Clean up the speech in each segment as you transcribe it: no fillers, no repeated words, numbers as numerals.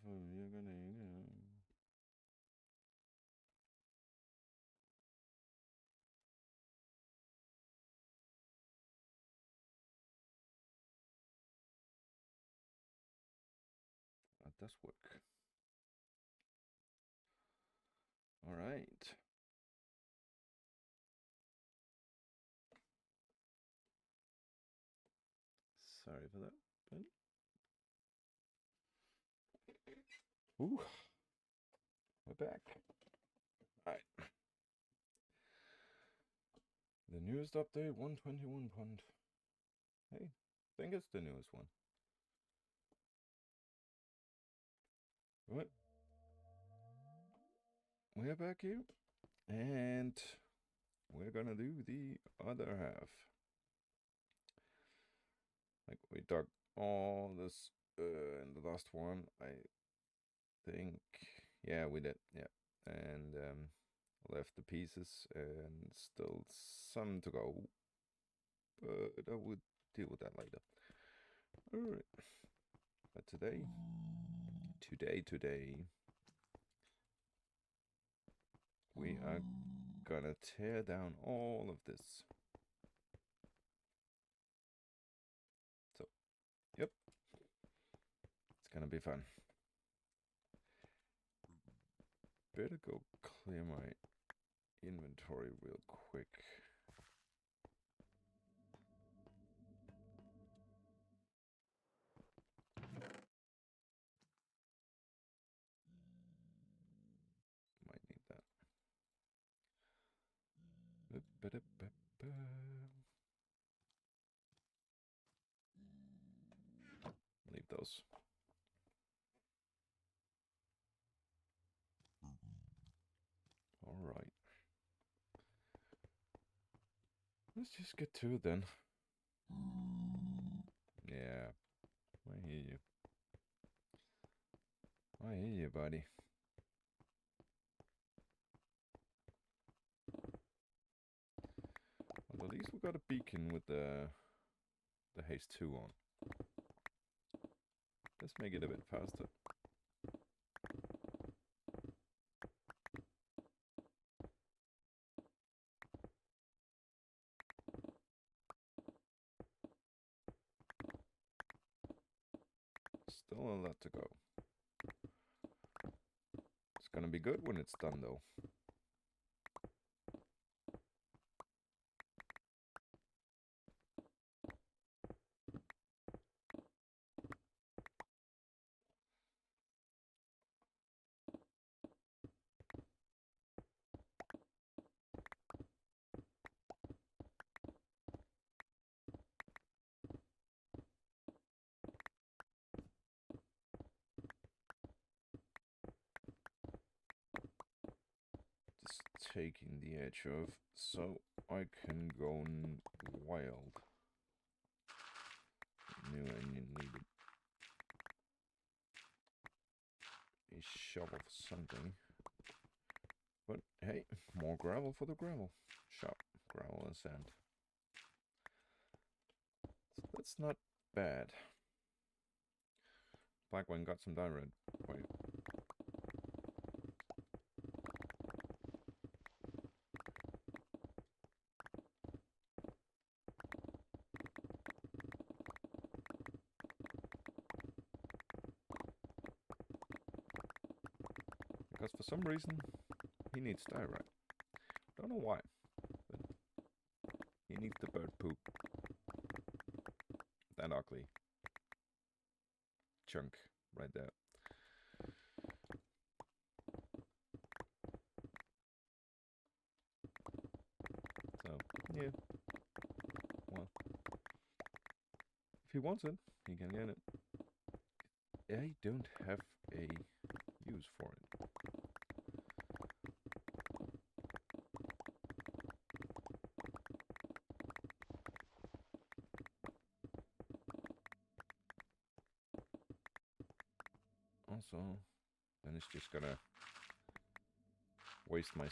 you're gonna. That does work. All right. Sorry for that. But... Ooh. We're back. All right. The newest update 121. Hey, I think it's the newest one. What? We're back here. And we're gonna do the other half. Like we dug all this in the last one, I think. Yeah, we did. Yeah, and left the pieces and still some to go, but I would deal with that later. All right. But today, we are gonna tear down all of this. So, yep, it's gonna be fun. Better go clear my inventory real quick. Might need that. Leave those. All right. Let's just get to it then. Yeah, I hear you. I hear you, buddy. Well, at least we got a beacon with the haste 2 on. Let's make it a bit faster. Still a lot to go. It's gonna be good when it's done, though. Just taking the edge off so I can go wild. Knew I needed a shovel for something. But hey, more gravel for the gravel shop. Gravel and sand. So that's not bad. Blackwing got some diorite. Wait. Because for some reason, he needs diorite. Don't know why, but he needs the bird poop. That ugly chunk right there. So, yeah. Well, if he wants it, he can get it. I don't have a use for it. Also, then it's just gonna waste my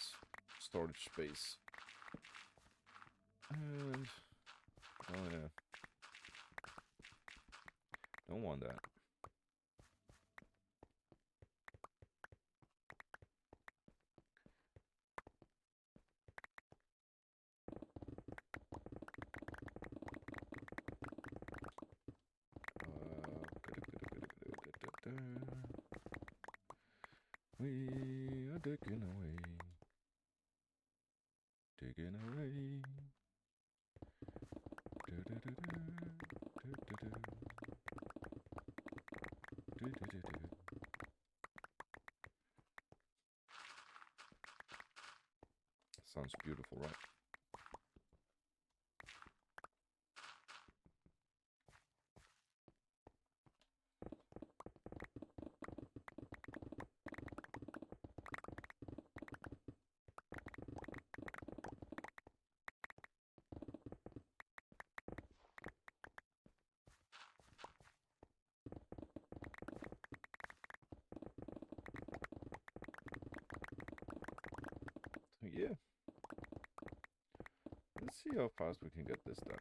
storage space. And, oh yeah. Don't want that. We are digging away. Digging away. Sounds beautiful, right? So yeah, let's see how fast we can get this done.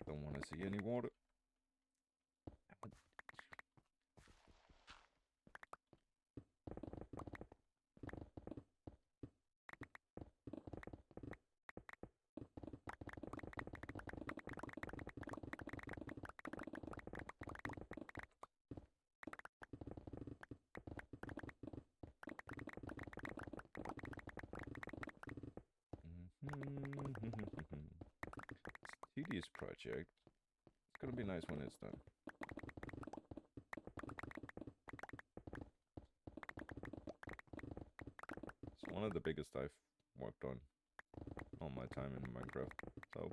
Don't want to see any water. Tedious project. It's gonna be nice when it's done. It's one of the biggest I've worked on all my time in Minecraft, so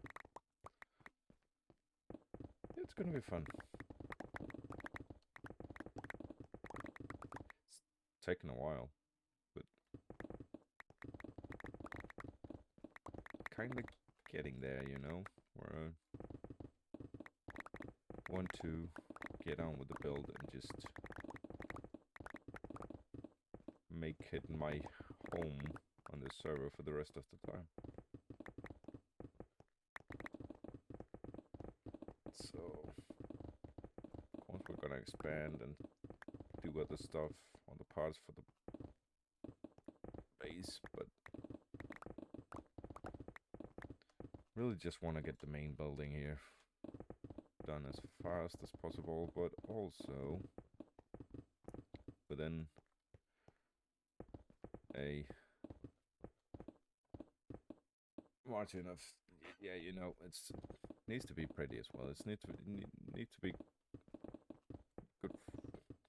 it's gonna be fun. It's taken a while, but kind of getting there, you know, where I want to get on with the build and just make it my home on this server for the rest of the time. So, of course we're gonna expand and do other stuff on the parts for the base, but really just want to get the main building here done as fast as possible, but also within a margin of, yeah, you know, it's needs to be pretty as well. It's need to be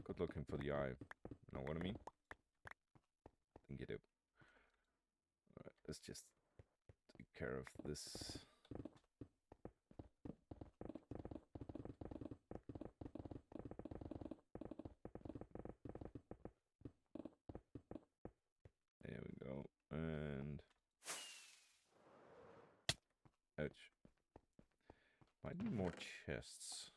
good looking for the eye. You know what I mean? I think you do. Alright, let's just take care of this. There we go. And ouch. Might need more chests.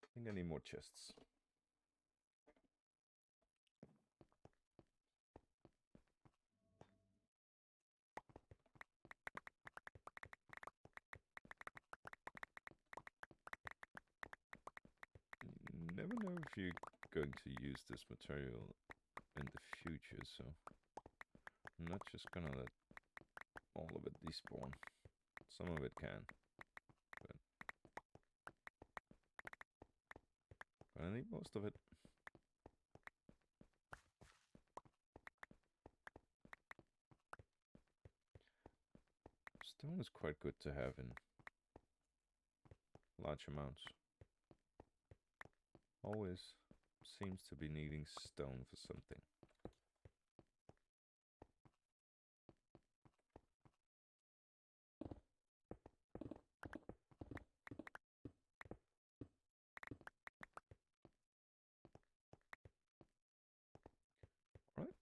I think I need more chests. Never know if you're going to use this material in the future, so I'm not just gonna let all of it despawn. Some of it can, but I need most of it. Stone is quite good to have in large amounts. Always seems to be needing stone for something. Right?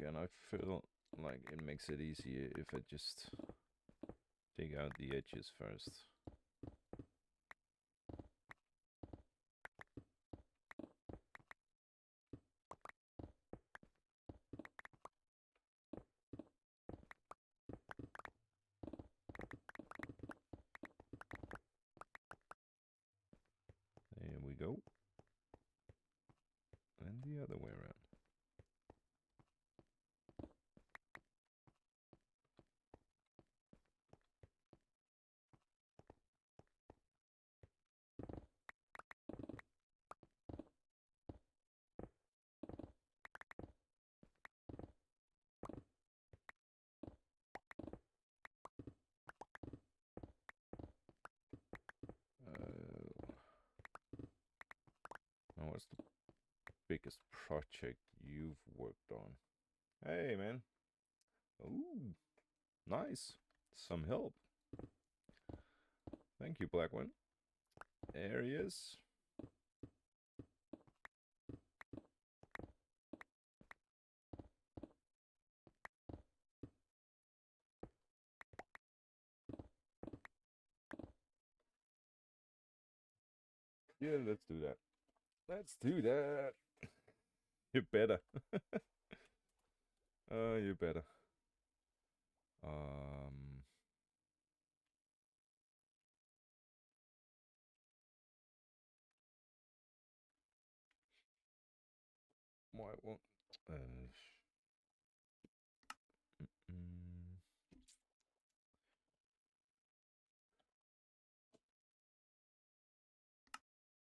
and I feel like it makes it easier if I just dig out the edges first. There we go. And the other way around. Now what's the biggest project you've worked on? Hey, man. Ooh, nice. Some help. Thank you, Blackwing. There he is. Yeah, let's do that. Let's do that. You better. You better. Why won't?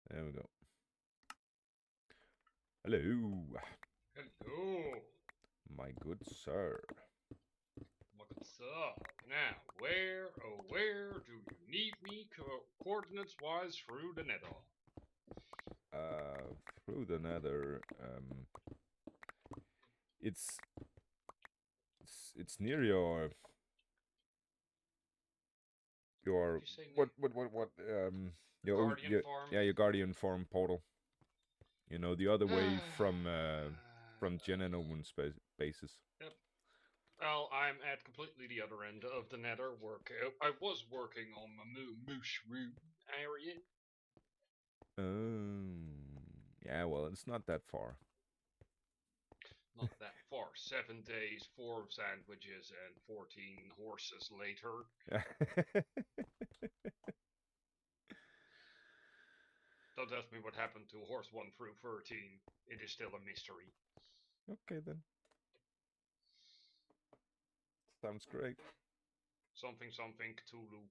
There we go. Hello. Hello. My good sir. What's up? Now, where, oh where do you need me coordinates wise through the nether? Through the nether, it's near your Did you say Guardian Farm? yeah, your Guardian Farm portal. You know, the other way from Jen and Owen's bases. Yep. Well, I'm at completely the other end of the nether work. I was working on my mushroom area. Yeah, well, it's not that far. Not that far. 7 days, 4 sandwiches, and 14 horses later. Don't ask me what happened to horse 1 through 13. It is still a mystery. Okay, then. Sounds great. Something Cthulhu.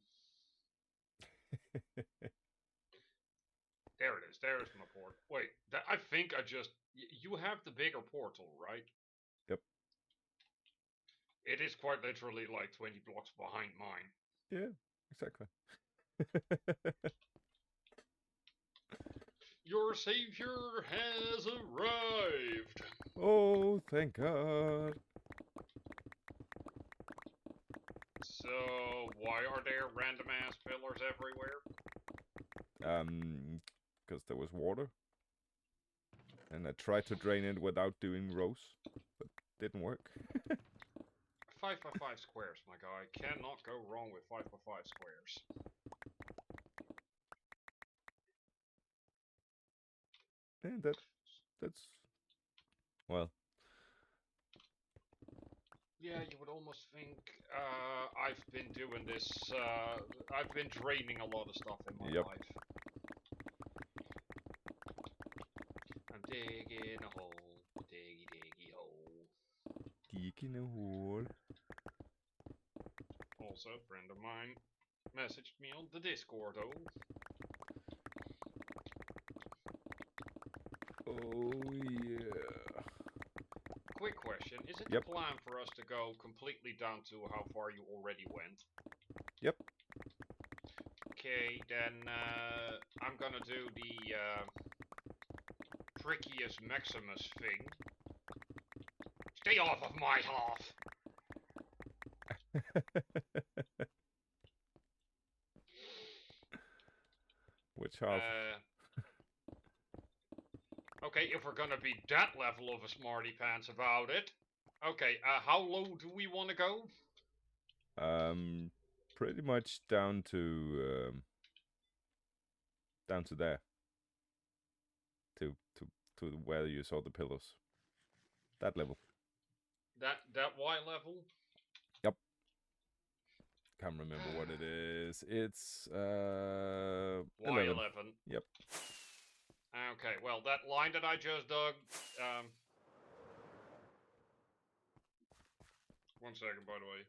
There it is. There's my port. Wait, I think I just... You have the bigger portal, right? Yep. It is quite literally like 20 blocks behind mine. Yeah, exactly. Your savior has arrived. Oh, thank God. So, why are there random ass pillars everywhere? Because there was water. And I tried to drain it without doing rows, but didn't work. 5x5 squares, my guy. Cannot go wrong with 5x5 squares. And that's... Well. Yeah, you would almost think I've been doing this. I've been draining a lot of stuff in my life. I'm digging a hole, diggy hole. Digging a hole. Also, a friend of mine messaged me on the Discord, Oh, yeah. Quick question, is it the plan for us to go completely down to how far you already went? Yep. Okay, then I'm gonna do the trickiest Maximus thing. Stay off of my half! Which half? Okay, if we're gonna be that level of a smarty pants about it. Okay, how low do we want to go? Pretty much down to there, to to where you saw the pillars. That level. That Y level? Yep. Can't remember what it is. It's 11. Y11. Yep. Okay, well, that line that I just dug, 1 second, by the way.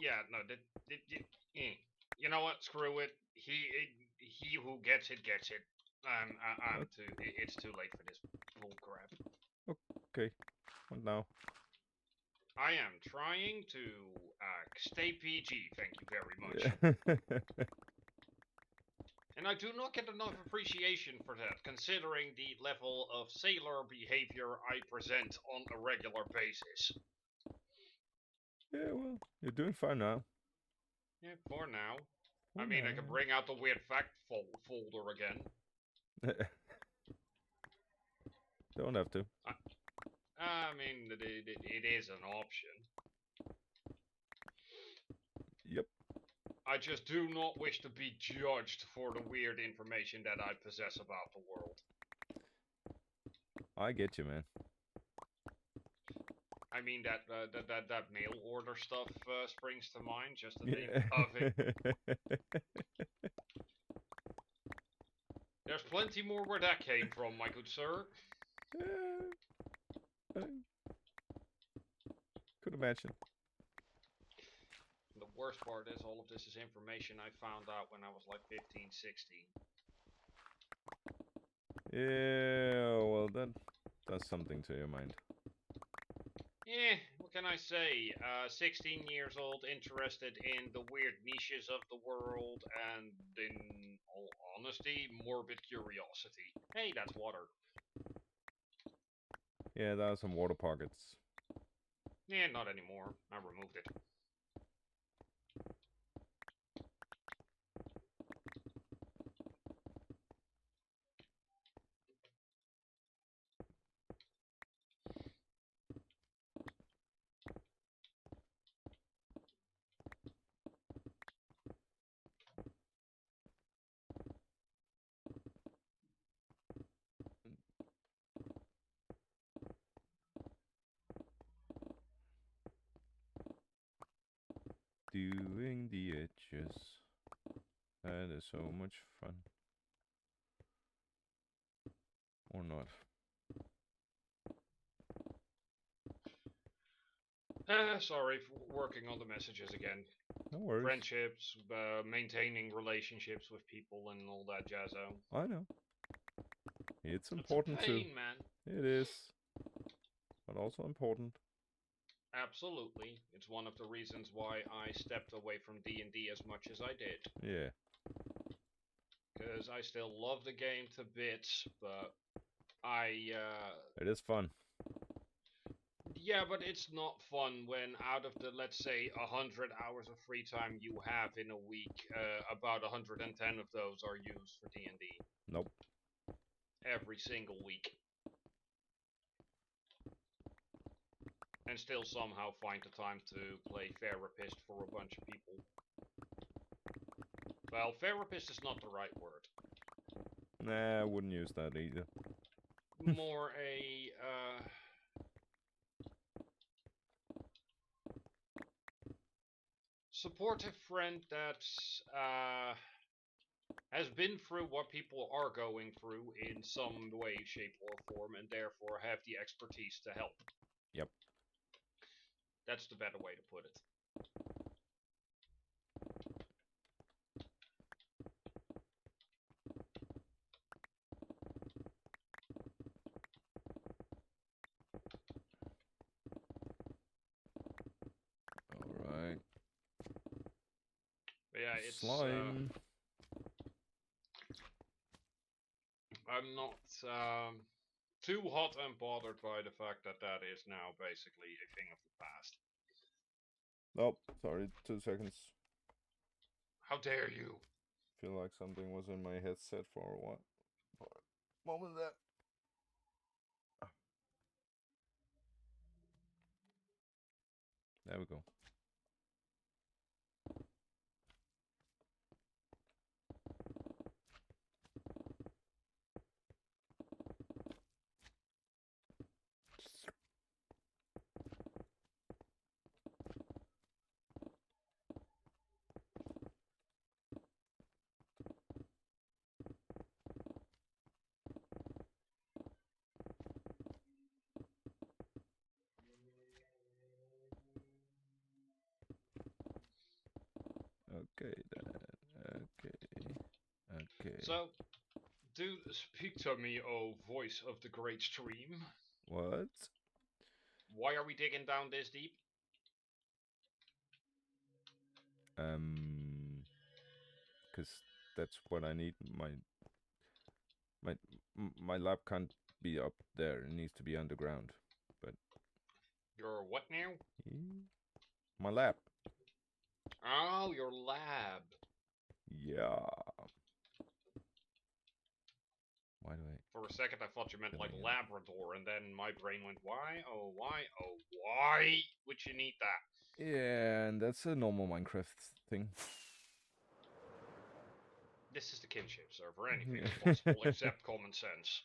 Yeah, no, you know what? Screw it. He who gets it gets it. It's too late for this bull crap. Okay. What now? I am trying to stay PG. Thank you very much. Yeah. And I do not get enough appreciation for that, considering the level of sailor behavior I present on a regular basis. Yeah, well, you're doing fine now. Yeah, for now. For I mean, I can now. bring out the weird fact folder again. Don't have to. I mean, it is an option. Yep. I just do not wish to be judged for the weird information that I possess about the world. I get you, man. I mean, that mail order stuff springs to mind, just to think of it. There's plenty more where that came from, my good sir. Could imagine. The worst part is all of this is information I found out when I was like 15, 16. Yeah, well, that does something to your mind. What can I say? 16 years old, interested in the weird niches of the world, and in all honesty, morbid curiosity. Hey, that's water. Yeah, there are some water pockets. Yeah, not anymore. I removed it. Doing the edges. That is so much fun. Or not. Sorry for working on the messages again. No worries. Friendships, maintaining relationships with people, and all that jazzo. I know. It's important It's a pain, man. It is. But also important. Absolutely. It's one of the reasons why I stepped away from D&D as much as I did. Yeah. Because I still love the game to bits, but It is fun. Yeah, but it's not fun when out of the, let's say, 100 hours of free time you have in a week, about 110 of those are used for D&D. Nope. Every single week. And still somehow find the time to play therapist for a bunch of people. Well, therapist is not the right word. Nah, I wouldn't use that either. More a, supportive friend that has been through what people are going through in some way, shape, or form, and therefore have the expertise to help. Yep. That's the better way to put it. Alright. But yeah, it's slime. I'm not too hot and bothered by the fact that that is now basically a thing of the past. Oh, sorry, 2 seconds. How dare you? Feel like something was in my headset for a while. For a moment there. There we go. Okay then. Okay. So, do speak to me, oh voice of the great stream. What? Why are we digging down this deep? Because that's what I need. My my lab can't be up there. It needs to be underground. But Your what now? my lab. Oh, your lab. Yeah. Why do I? For a second, I thought you meant like Yeah. Labrador, and then my brain went, why? Oh, why? Oh, why would you need that? Yeah, and that's a normal Minecraft thing. This is the Kinship server. Anything is possible except common sense.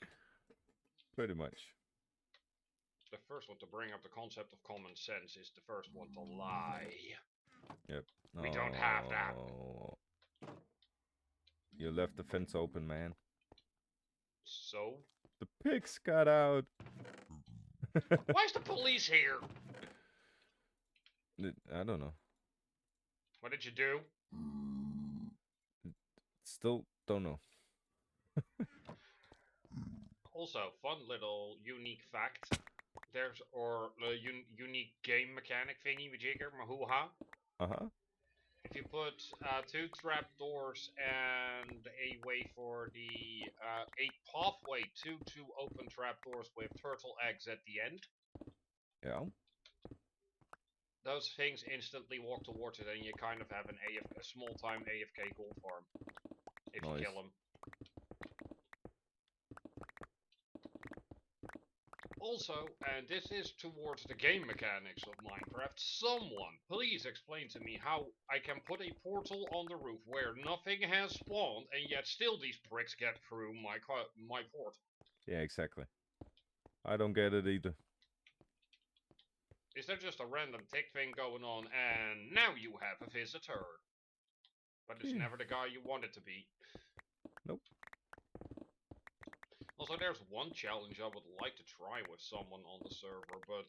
Pretty much. The first one to bring up the concept of common sense is the first one to lie. Yep. We don't have that. You left the fence open, man. So? The pigs got out. Why is the police here? I don't know. What did you do? Still don't know. Also, fun little unique fact. There's unique game mechanic thingy with Jigger, mahoo-ha. Uh-huh. If you put 2 trapdoors and a way for the a pathway to 2 open trapdoors with turtle eggs at the end, Yeah. those things instantly walk towards it, and you kind of have a small-time AFK gold farm if you kill them. Also, and this is towards the game mechanics of Minecraft, someone please explain to me how I can put a portal on the roof where nothing has spawned, and yet still these pricks get through my port. Yeah, exactly. I don't get it either. Is there just a random tick thing going on, and now you have a visitor? But it's never the guy you want it to be. Nope. Also, there's one challenge I would like to try with someone on the server, but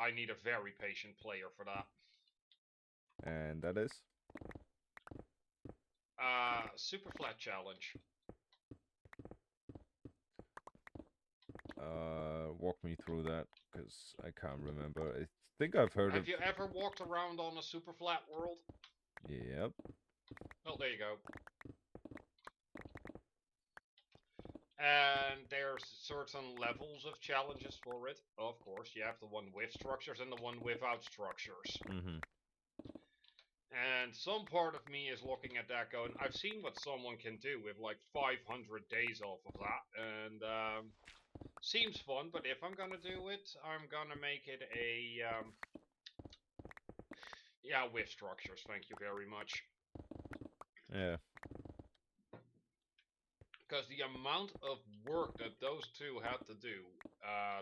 I need a very patient player for that. And that is? Super flat challenge. Walk me through that, because I can't remember. I think I've heard Have you ever walked around on a super flat world? Yep. Well, there you go. And there's certain levels of challenges for it. Of course, you have the one with structures and the one without structures. And some part of me is looking at that going, I've seen what someone can do with like 500 days off of that, and seems fun, but if I'm gonna do it, I'm gonna make it a, yeah, with structures, thank you very much. Yeah. Because the amount of work that those two had to do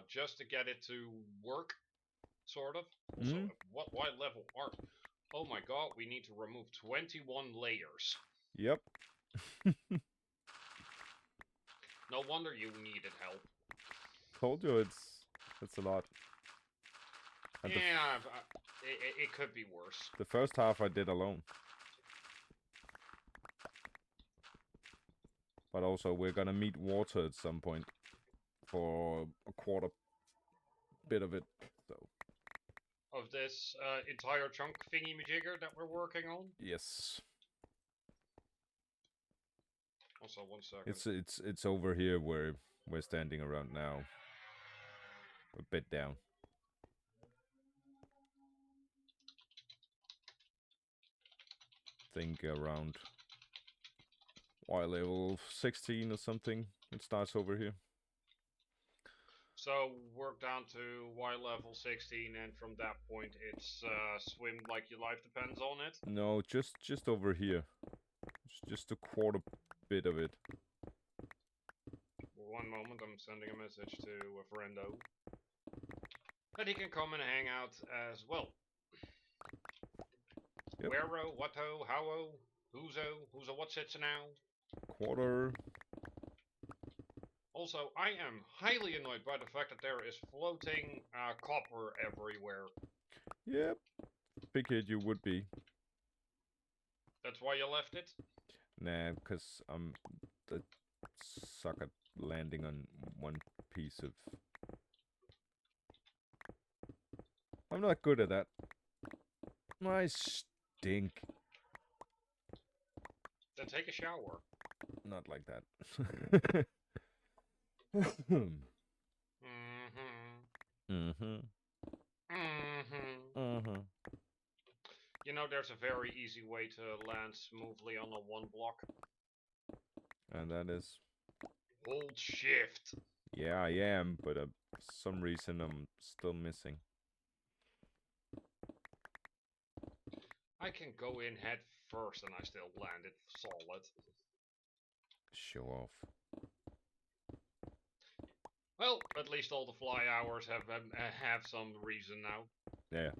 just to get it to work, sort of. Also, what level art? Oh my god, we need to remove 21 layers. Yep. No wonder you needed help. Told you it's a lot. And yeah, it could be worse. The first half I did alone. But also, we're gonna meet water at some point for a quarter bit of it, so. Of this entire chunk thingy-majigger that we're working on? Yes. Also, 1 second. It's over here where we're standing around now. A bit down. Think around Y level 16 or something. It starts over here. So work down to Y level 16, and from that point it's swim like your life depends on it. No, just over here. It's just a quarter bit of it. 1 moment, I'm sending a message to a friendo that he can come and hang out as well. Yep. Where-o, what-o, how-o, who's-o, what's it now? Quarter. Also, I am highly annoyed by the fact that there is floating copper everywhere. Yep. Figured you would be. That's why you left it? Nah, because I'm the suck at landing on one piece of... I'm not good at that. I stink. Then take a shower. Not like that. Mm-hmm. Mm-hmm. Mm-hmm. Mm-hmm. You know, there's a very easy way to land smoothly on a 1 block. And that is... Hold shift. Yeah, I am, but for some reason I'm still missing. I can go in head first and I still land it solid. Show off. Well, at least all the fly hours have some reason now. Yeah.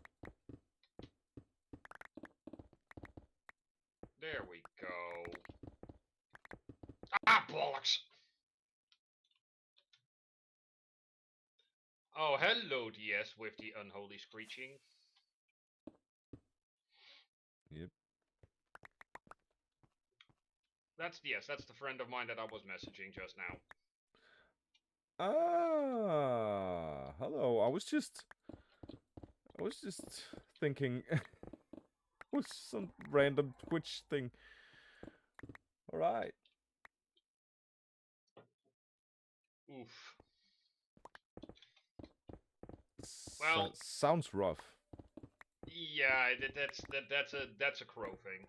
There we go. Ah, bollocks! Oh, hello, DS, with the unholy screeching. Yep. That's DS, that's the friend of mine that I was messaging just now. Ah, hello. I was just thinking it was some random Twitch thing. All right. Oof. Well, sounds rough. Yeah, that's a crow thing.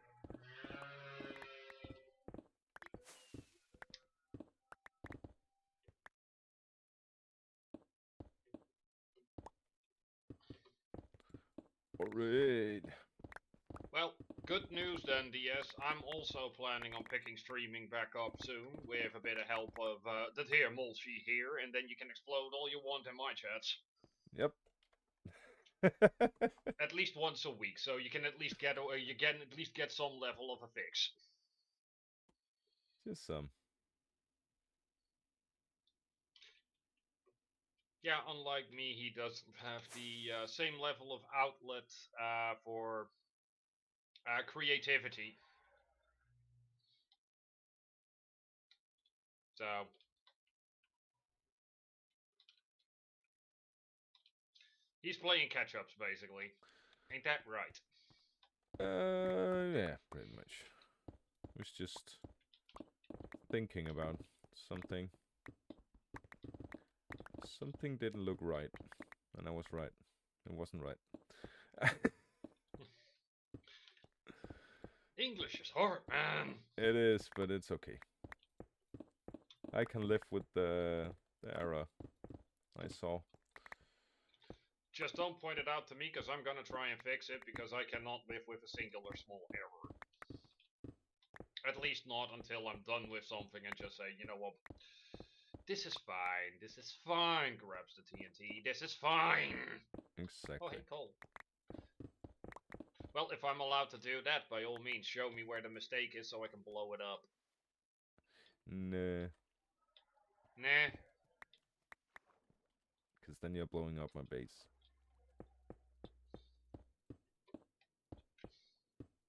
Alright. Well, good news then, DS. I'm also planning on picking streaming back up soon with a bit of help of the dear Molshy here, and then you can explode all you want in my chats. Yep. At least once a week, so you can at least get some level of a fix. Just some. Yeah, unlike me, he doesn't have the same level of outlet for creativity. So he's playing catch-ups, basically. Ain't that right? Yeah, pretty much. Was just thinking about something. Something didn't look right. And I was right. It wasn't right. English is hard, man. It is, but it's okay. I can live with the error I saw. Just don't point it out to me, because I'm gonna try and fix it, because I cannot live with a singular small error. At least not until I'm done with something and just say, you know what, this is fine, grabs the TNT, this is fine. Exactly. Oh, hey, Cole. Well, if I'm allowed to do that, by all means, show me where the mistake is so I can blow it up. Nah. Nah. Because then you're blowing up my base.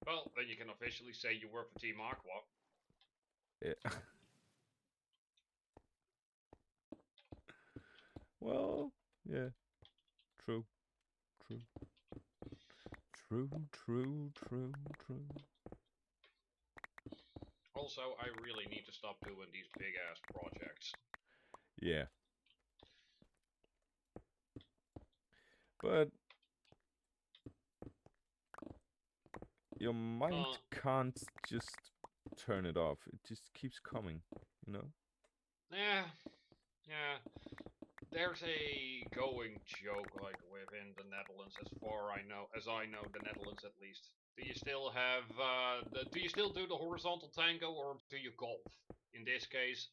Well, then you can officially say you work for Team Aqua. Yeah. Well, yeah. True. True. True, true, true, true. Also, I really need to stop doing these big-ass projects. Yeah. But your mind can't just turn it off. It just keeps coming, you know? Yeah. There's a going joke like within the Netherlands, as I know the Netherlands at least. Do you still have do you still do the horizontal tango, or do you golf? In this case,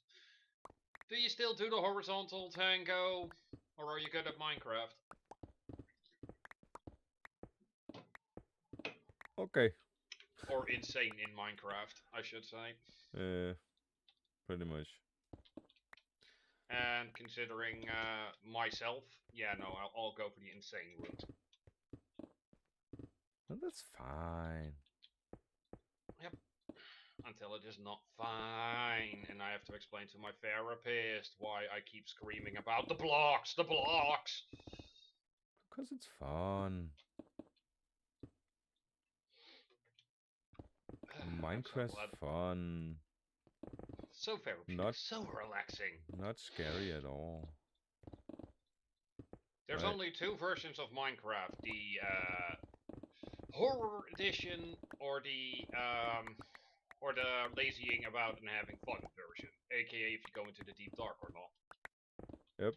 do you still do the horizontal tango, or are you good at Minecraft? Okay. Or insane in Minecraft, I should say. Pretty much. And considering myself, yeah, no, I'll go for the insane route. Well, that's fine. Yep. Until it is not fine, and I have to explain to my therapist why I keep screaming about the blocks, the blocks. Because it's fun. Minecraft's fun. So therapeutic, so relaxing. Not scary at all. There's only 2 versions of Minecraft: the horror edition, or the lazying about and having fun version, aka if you go into the deep dark or not. Yep.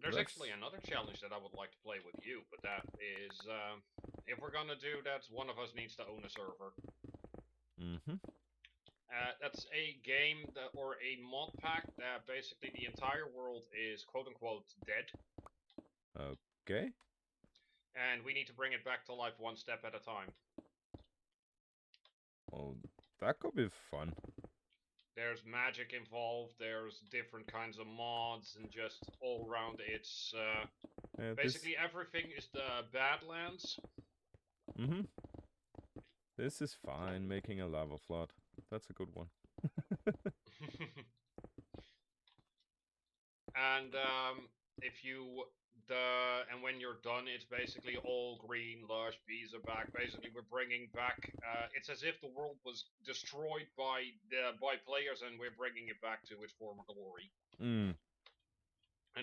There's actually another challenge that I would like to play with you, but that is, if we're gonna do that, one of us needs to own a server. That's a game or a mod pack that basically the entire world is quote-unquote dead. Okay. And we need to bring it back to life one step at a time. Well, that could be fun. There's magic involved, there's different kinds of mods, and just all around it's basically everything is the Badlands. This is fine, making a lava flood. That's a good one. And if you and when you're done, it's basically all green, lush, bees are back. Basically, we're bringing back. It's as if the world was destroyed by players, and we're bringing it back to its former glory. And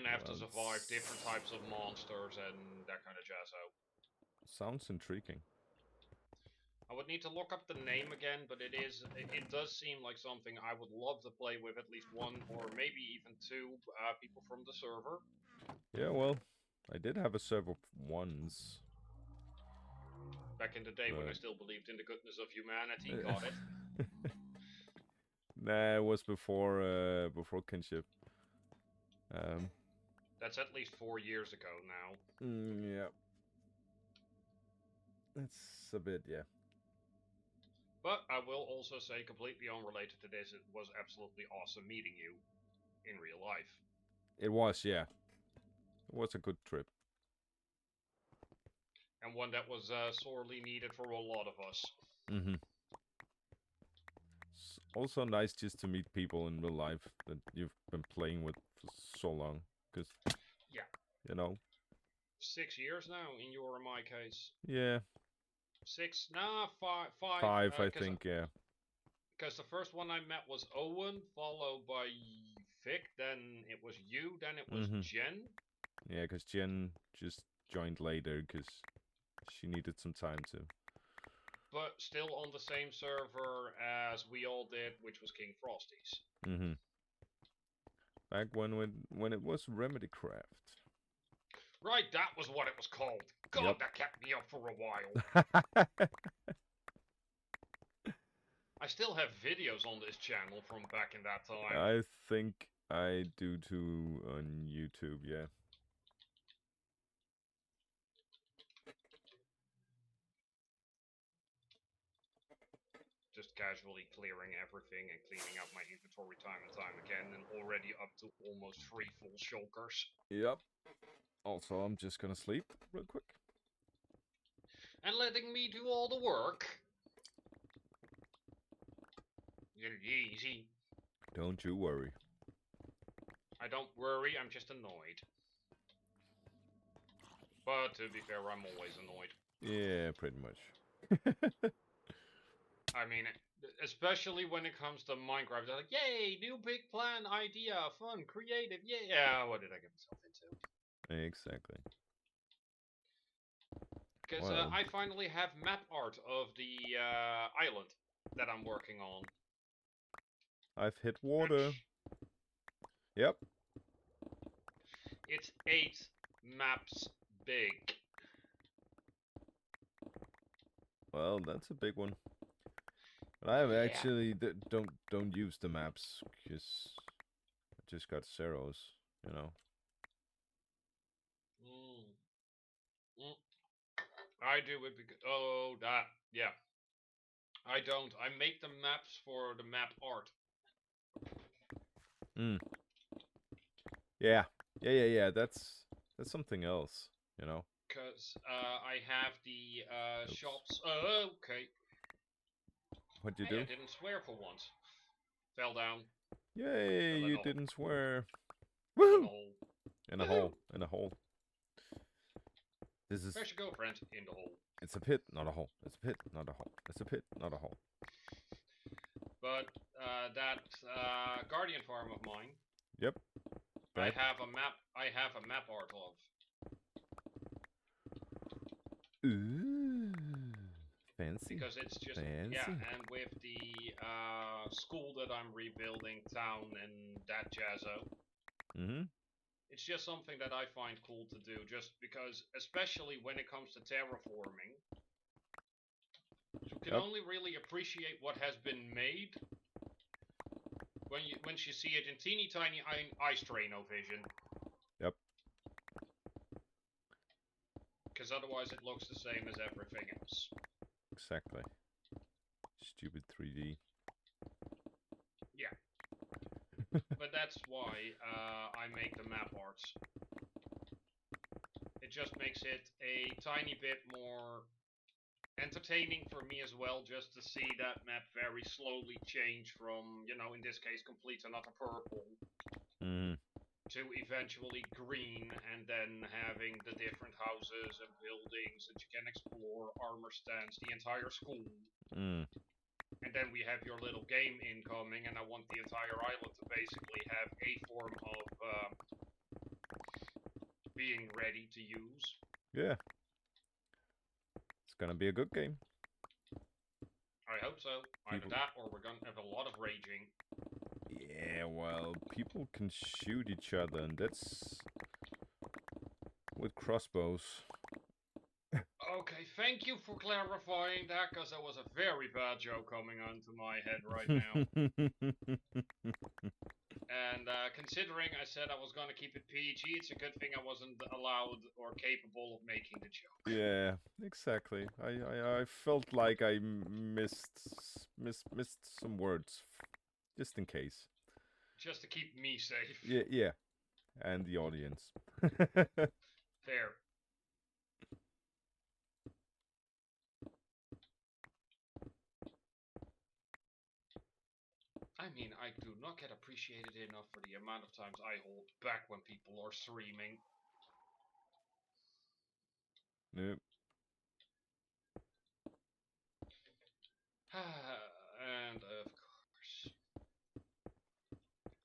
have to survive different types of monsters and that kind of jazz out. Sounds intriguing. I would need to look up the name again, but it does seem like something I would love to play with at least 1 or maybe even 2 people from the server. Yeah, well, I did have a server once. Back in the day when I still believed in the goodness of humanity. Got it. Nah, it was before Kinship. That's at least 4 years ago now. Yeah. It's a bit, yeah. But I will also say, completely unrelated to this, it was absolutely awesome meeting you in real life. It was, yeah. It was a good trip. And one that was sorely needed for a lot of us. It's also nice just to meet people in real life that you've been playing with for so long. Because, yeah, you know. 6 years now in your or my case. Yeah. 6? Nah, 5. 5, I think, yeah. Because the first one I met was Owen, followed by Vic, then it was you, then it was Jen. Yeah, because Jen just joined later because she needed some time to. But still on the same server as we all did, which was King Frosty's. Back when it was Remedycraft. Right, that was what it was called. God, yep. That kept me up for a while. I still have videos on this channel from back in that time. I think I do too on YouTube, yeah. Just casually clearing everything and cleaning up my inventory time and time again, and already up to almost 3 full shulkers. Yep. Also, I'm just gonna sleep real quick. And letting me do all the work. Easy. Don't you worry. I don't worry, I'm just annoyed. But to be fair, I'm always annoyed. Yeah, pretty much. I mean, Especially when it comes to Minecraft, they're like, "Yay, new big plan, idea, fun, creative, yeah." What did I get myself into? Exactly. Because Well, I finally have map art of the island that I'm working on. I've hit water. Which Yep. it's 8 maps big. Well, that's a big one. But I Yeah. actually don't use the maps because I just got zeros, you know. Mm. Mm. I do it because yeah. I don't. I make the maps for the map art. Mm. Yeah. That's something else, you know. Because I have the Oops. shops. Okay. What'd you Hey, I do? didn't swear for once. Fell down. Yay! Fell in You a hole. didn't swear. Fell in a Woohoo! hole. In a Woohoo! hole. In a hole. This is. Where'd you go, friend? In the hole. It's a pit, not a hole. It's a pit, not a hole. It's a pit, not a hole. But that guardian farm of mine, Yep. I That. have a map. I have a map art of. Ooh. Fancy. Because it's just yeah, Fancy. and with the school that I'm rebuilding, town and that jazzo, Mm-hmm. it's just something that I find cool to do. Just because, especially when it comes to terraforming, you can Yep. only really appreciate what has been made when you see it in teeny tiny ice traino vision. Yep. Because otherwise, it looks the same as everything else. Exactly. Stupid 3D. Yeah. But that's why I make the map arts. It just makes it a tiny bit more entertaining for me as well, just to see that map very slowly change from, in this case, complete and utter purple Mm. to eventually green, and then having the different houses and buildings that you can explore, armor stands, the entire school. Mm. And then we have your little game incoming, and I want the entire island to basically have a form of being ready to use. Yeah. It's gonna be a good game. I hope so. Either People. that, or we're gonna have a lot of raging. Yeah, well, people can shoot each other, and that's with crossbows. Okay, thank you for clarifying that, because there was a very bad joke coming onto my head right now. And considering I said I was going to keep it PG, it's a good thing I wasn't allowed or capable of making the joke. Yeah, exactly. I felt like I missed some words, just in case. Just to keep me safe. Yeah, and the audience. Fair. I mean, I do not get appreciated enough for the amount of times I hold back when people are streaming. Nope. And of course,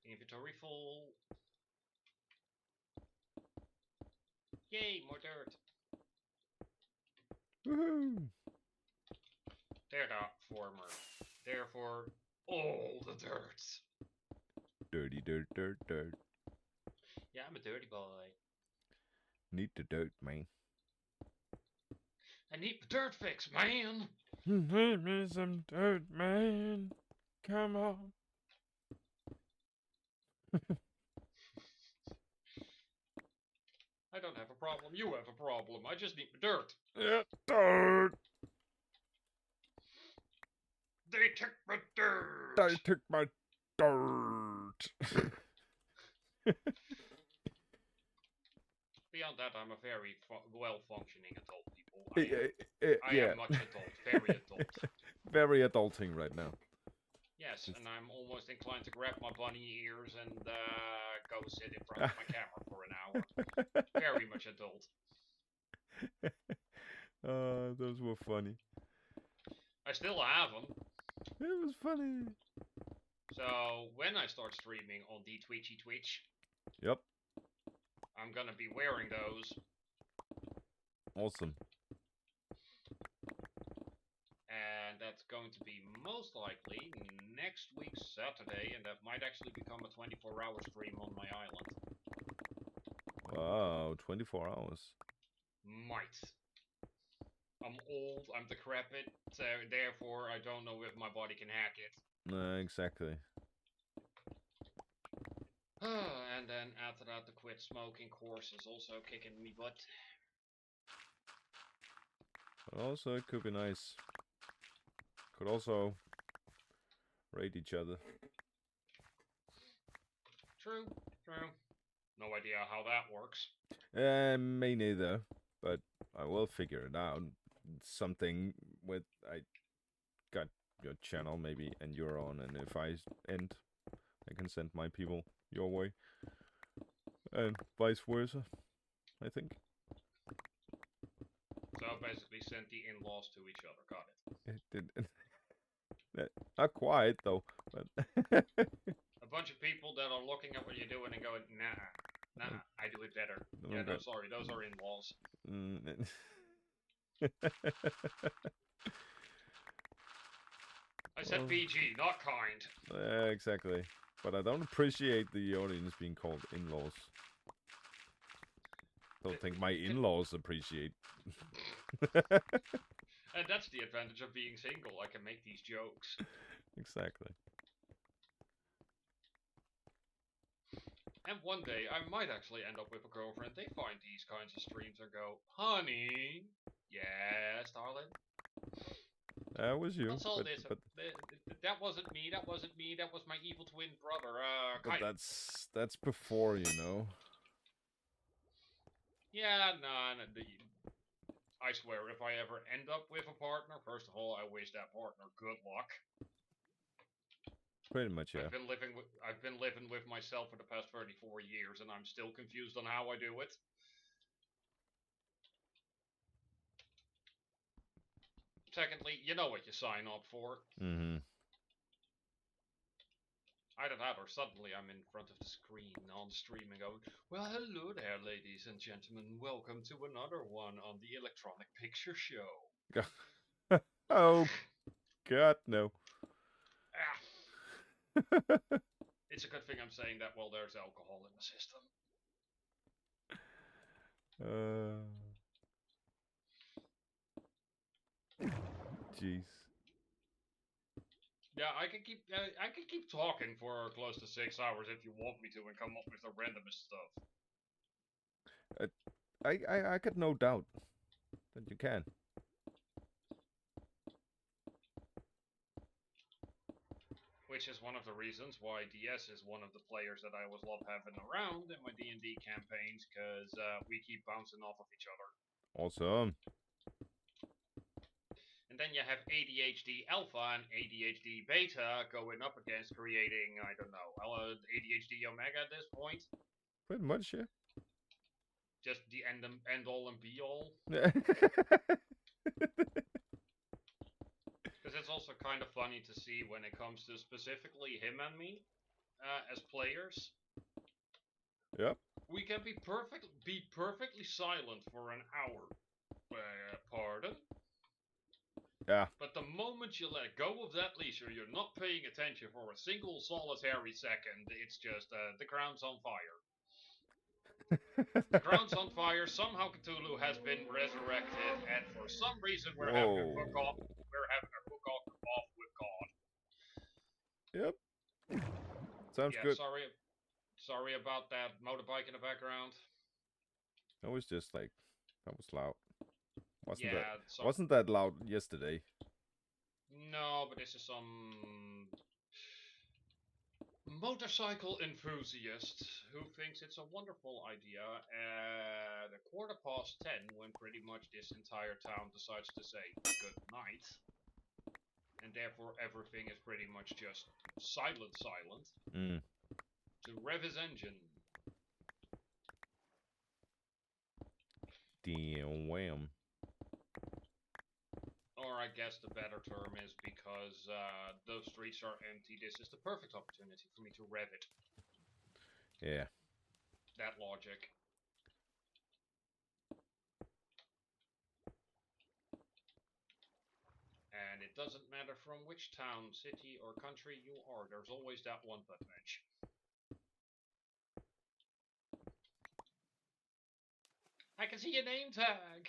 inventory full. Yay, more dirt. Woohoo! They're not former. Therefore, all the dirt. Dirty dirt, dirt, dirt. Yeah, I'm a dirty boy. Need the dirt, man. I need the dirt fix, man. Need me some dirt, man. Come on. I don't have a problem. You have a problem. I just need the dirt. Yeah, dirt. They took the dirt. They took my dirt. Beyond that, I'm a very well-functioning adult, people. I Yeah. am much adult. Very adult. Very adulting right now. Yes, and I'm almost inclined to grab my bunny ears and go sit in front of my camera for an hour. Very much adult. Those were funny. I still have them. It was funny. So when I start streaming on the Twitch, Yep. I'm gonna be wearing those. Awesome. And that's going to be most likely next week Saturday, and that might actually become a 24-hour stream on my island. Wow, 24 hours. Might. I'm old, I'm decrepit, so therefore I don't know if my body can hack it. Exactly. And then after that, the quit smoking course is also kicking me butt. But also, it could be nice. Could also raid each other. True, true. No idea how that works. Me neither. But I will figure it out. Something with I got your channel maybe and your own, and if I end, I can send my people your way, and vice versa. I think So basically send the in-laws to each other, got it. it did. Not quite though, but A bunch of people that are looking at what you're doing and going, nah, I do it better. Yeah, no, sorry, those are in-laws. I said PG, not kind. Exactly. But I don't appreciate the audience being called in-laws. Don't think my in-laws appreciate. And that's the advantage of being single. I can make these jokes. Exactly. And one day, I might actually end up with a girlfriend. They find these kinds of streams and go, honey, yes, darling. That was you. What's all but, this? But, that wasn't me. That wasn't me. That was my evil twin brother. but that's before, you know. Yeah, no. I swear, if I ever end up with a partner, first of all, I wish that partner good luck. Pretty much, yeah. I've been living with myself for the past 34 years, and I'm still confused on how I do it. Secondly, you know what you sign up for. Mm-hmm. Either that or suddenly I'm in front of the screen on stream and going, well, hello there, ladies and gentlemen. Welcome to another one on the Electronic Picture Show. Oh, God, no. It's a good thing I'm saying that while there's alcohol in the system. Jeez. Yeah, I can keep talking for close to 6 hours if you want me to and come up with the randomest stuff. I got no doubt that you can. Which is one of the reasons why DS is one of the players that I always love having around in my D&D campaigns, because we keep bouncing off of each other. Awesome. And then you have ADHD Alpha and ADHD Beta going up against creating, I don't know, ADHD Omega at this point. Pretty much, yeah. Just the end all and be all. Because it's also kind of funny to see when it comes to specifically him and me as players. Yep. We can be perfectly silent for an hour. Pardon? Yeah. But the moment you let go of that leash, you're not paying attention for a single solitary second. It's just the ground's on fire. The ground's on fire. Somehow Cthulhu has been resurrected, and for some reason we're having a hook off. We're having a hook off with God. Yep. Sounds good. Sorry about that motorbike in the background. That was just like, that was loud. Wasn't that loud yesterday? No, but this is some motorcycle enthusiast who thinks it's a wonderful idea at 10:15 when pretty much this entire town decides to say good night. And therefore everything is pretty much just silent. To rev his engine. Damn wham. Or or I guess the better term is because those streets are empty, this is the perfect opportunity for me to rev it. Yeah. That logic. And it doesn't matter from which town, city, or country you are, there's always that one butt bench. I can see your name tag!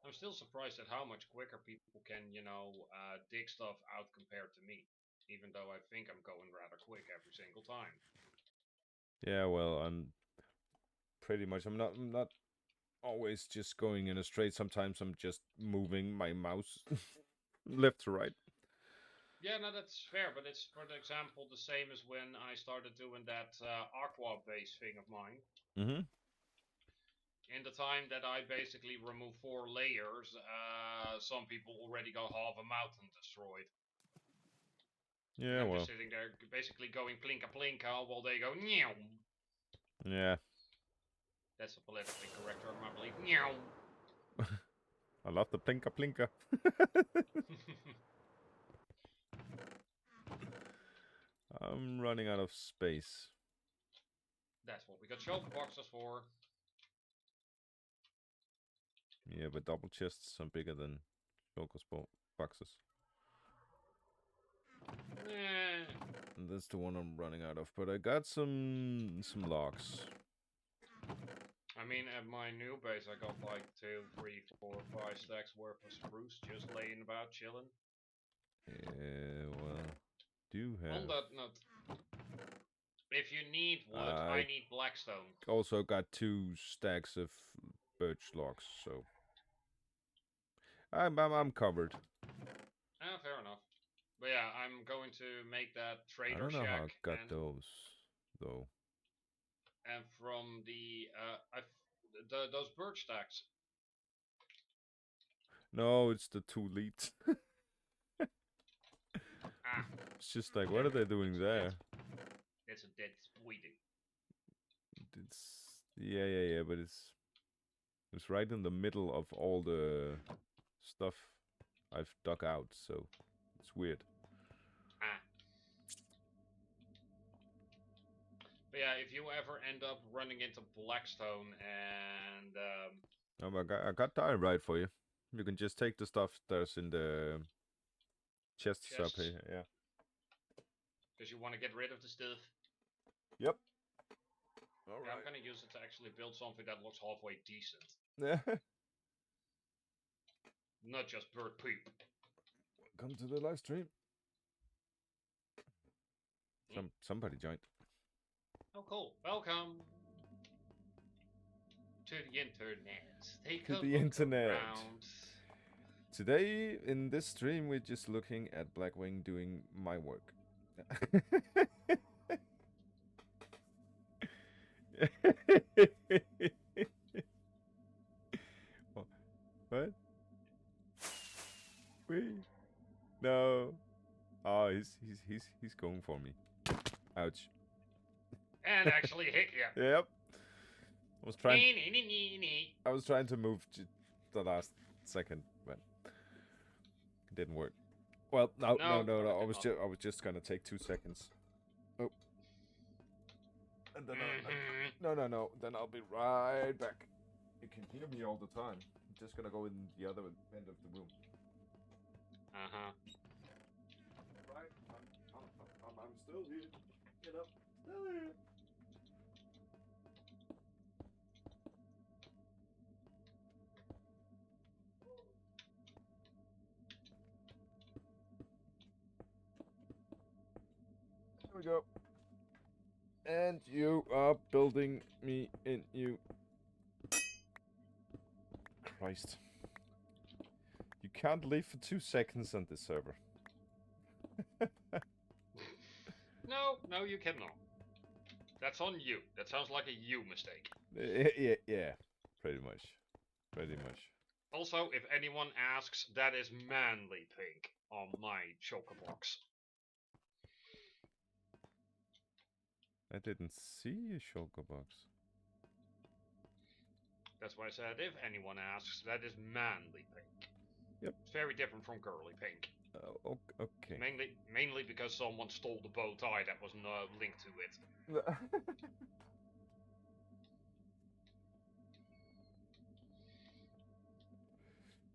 I'm still surprised at how much quicker people can, dig stuff out compared to me. Even though I think I'm going rather quick every single time. Yeah, well, I'm pretty much. I'm not always just going in a straight. Sometimes I'm just moving my mouse left to right. Yeah, no, that's fair, but it's, for example, the same as when I started doing that aqua base thing of mine. Mm-hmm. In the time that I basically removed 4 layers, some people already got half a mountain destroyed. Yeah, And I'm well. just sitting there basically going plinka plinka while they go meow. Yeah. That's a politically correct term, I believe. Meow. I love the plinka plinka. I'm running out of space. That's what we got shulker boxes for. Yeah, but double chests are bigger than shulker boxes. And that's the one I'm running out of. But I got some logs. I mean, at my new base, I got like 2, 3, 4, 5 stacks worth of spruce just laying about chilling. Yeah, well, do have. On that note, if you need wood, I need blackstone. Also got 2 stacks of birch logs, so I'm covered. Fair enough. But yeah, I'm going to make that trader I don't know shack. how I got those though. And from the those birch stacks. No, it's the 2 leads. It's just like, what are they doing there? It's a dead sweetie. It's yeah, but it's right in the middle of all the stuff I've dug out, so it's weird. But yeah, if you ever end up running into Blackstone and oh, I got diorite for you. You can just take the stuff that's in the chests up here. Yeah. Because you want to get rid of the stuff. Yep. All right. I'm gonna use it to actually build something that looks halfway decent. Yeah. Not just bird poop. Welcome to the live stream. Somebody joined. Oh, cool. Welcome to the internet. Take to the internet. Around. Today, in this stream, we're just looking at Blackwing doing my work. What? Wait. No. Oh, he's going for me. Ouch. And actually hit you. Yep. I was trying to move to the last second, but it didn't work. Well, no. I was just gonna take 2 seconds. Oh. And then no. Then I'll be right back. You can hear me all the time. I'm just gonna go in the other end of the room. Right. I'm still here. Get up. Still here. There we go. And you are building me in you. Christ. You can't leave for 2 seconds on this server. No, you cannot. That's on you. That sounds like a you mistake. Yeah, pretty much. Also, if anyone asks, that is manly pink on my choker box. I didn't see a shulker box. That's why I said if anyone asks, that is manly pink. Yep. It's very different from girly pink. Okay. Mainly because someone stole the bow tie that was linked to it.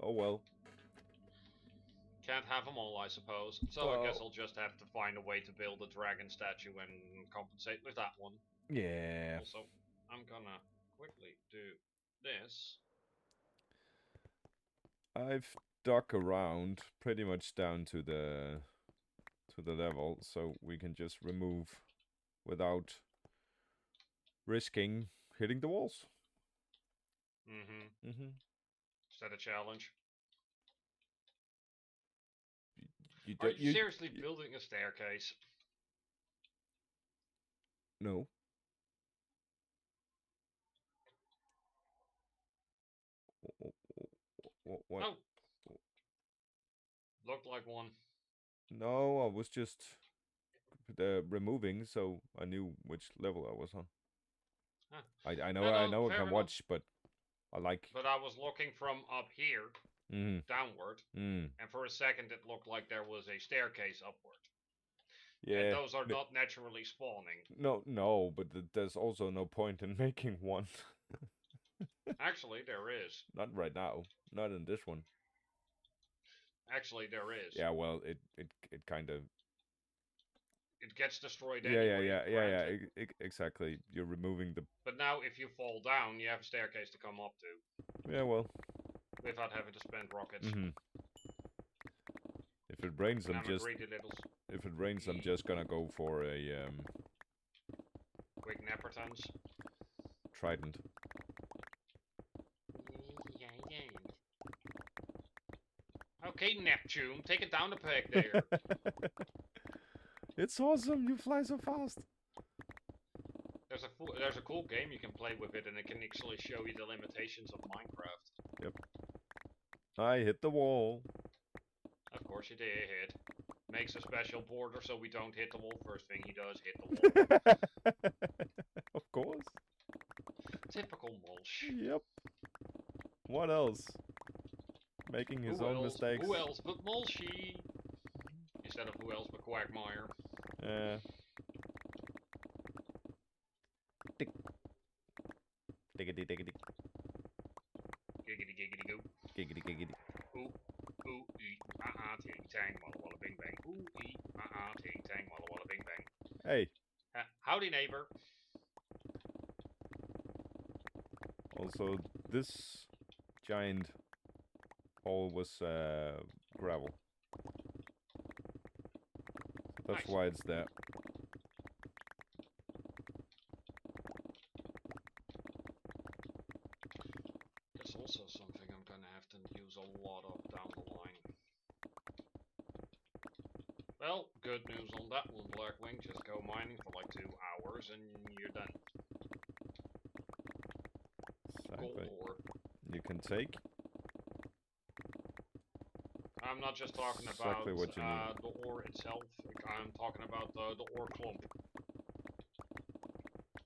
Oh well. Can't have them all, I suppose. So I guess I'll just have to find a way to build a dragon statue and compensate with that one. Yeah. Also, I'm gonna quickly do this. I've dug around pretty much down to the level, so we can just remove without risking hitting the walls. Mm-hmm. Is that a challenge? Are you seriously building a staircase? No. What? Oh. Looked like one. No, I was just removing, so I knew which level I was on. Huh. I know I can watch, but I like. But I was looking from up here downward, and for a second it looked like there was a staircase upward. Yeah. And those are not naturally spawning. No, but there's also no point in making one. Actually, there is. Not right now. Not in this one. Actually, there is. Yeah, well, it kind of. It gets destroyed anyway. Yeah. Exactly. You're removing the. But now, if you fall down, you have a staircase to come up to. Yeah, well. Without having to spend rockets. If it rains, If it rains, I'm just gonna go for a quick Neppertons. Trident. Okay, Neptune, take it down the peg there. It's awesome! You fly so fast. There's a cool game you can play with it, and it can actually show you the limitations of Minecraft. Yep. I hit the wall. Of course you did. Makes a special border so we don't hit the wall. First thing he does, hit the wall. Of course. Typical Mulch. Yep. What else? Making his own mistakes. Who else but Mulchy? Instead of who else but Quagmire. Tick. Diggity diggity. Giggity giggity goo. Giggity giggity. Ooh, ooh, ee, ting tang, walla walla bing bang. Ooh, ee, ting tang, walla walla bing bang. Hey. Howdy, neighbor. Also, this giant hole was gravel. That's why it's there. That's also something I'm gonna have to use a lot of down the line. Well, good news on that one, Blackwing. Just go mining for like 2 hours and you're done. Exactly. Gold ore. You can take. I'm not just talking about the ore itself. I'm talking about the ore clump.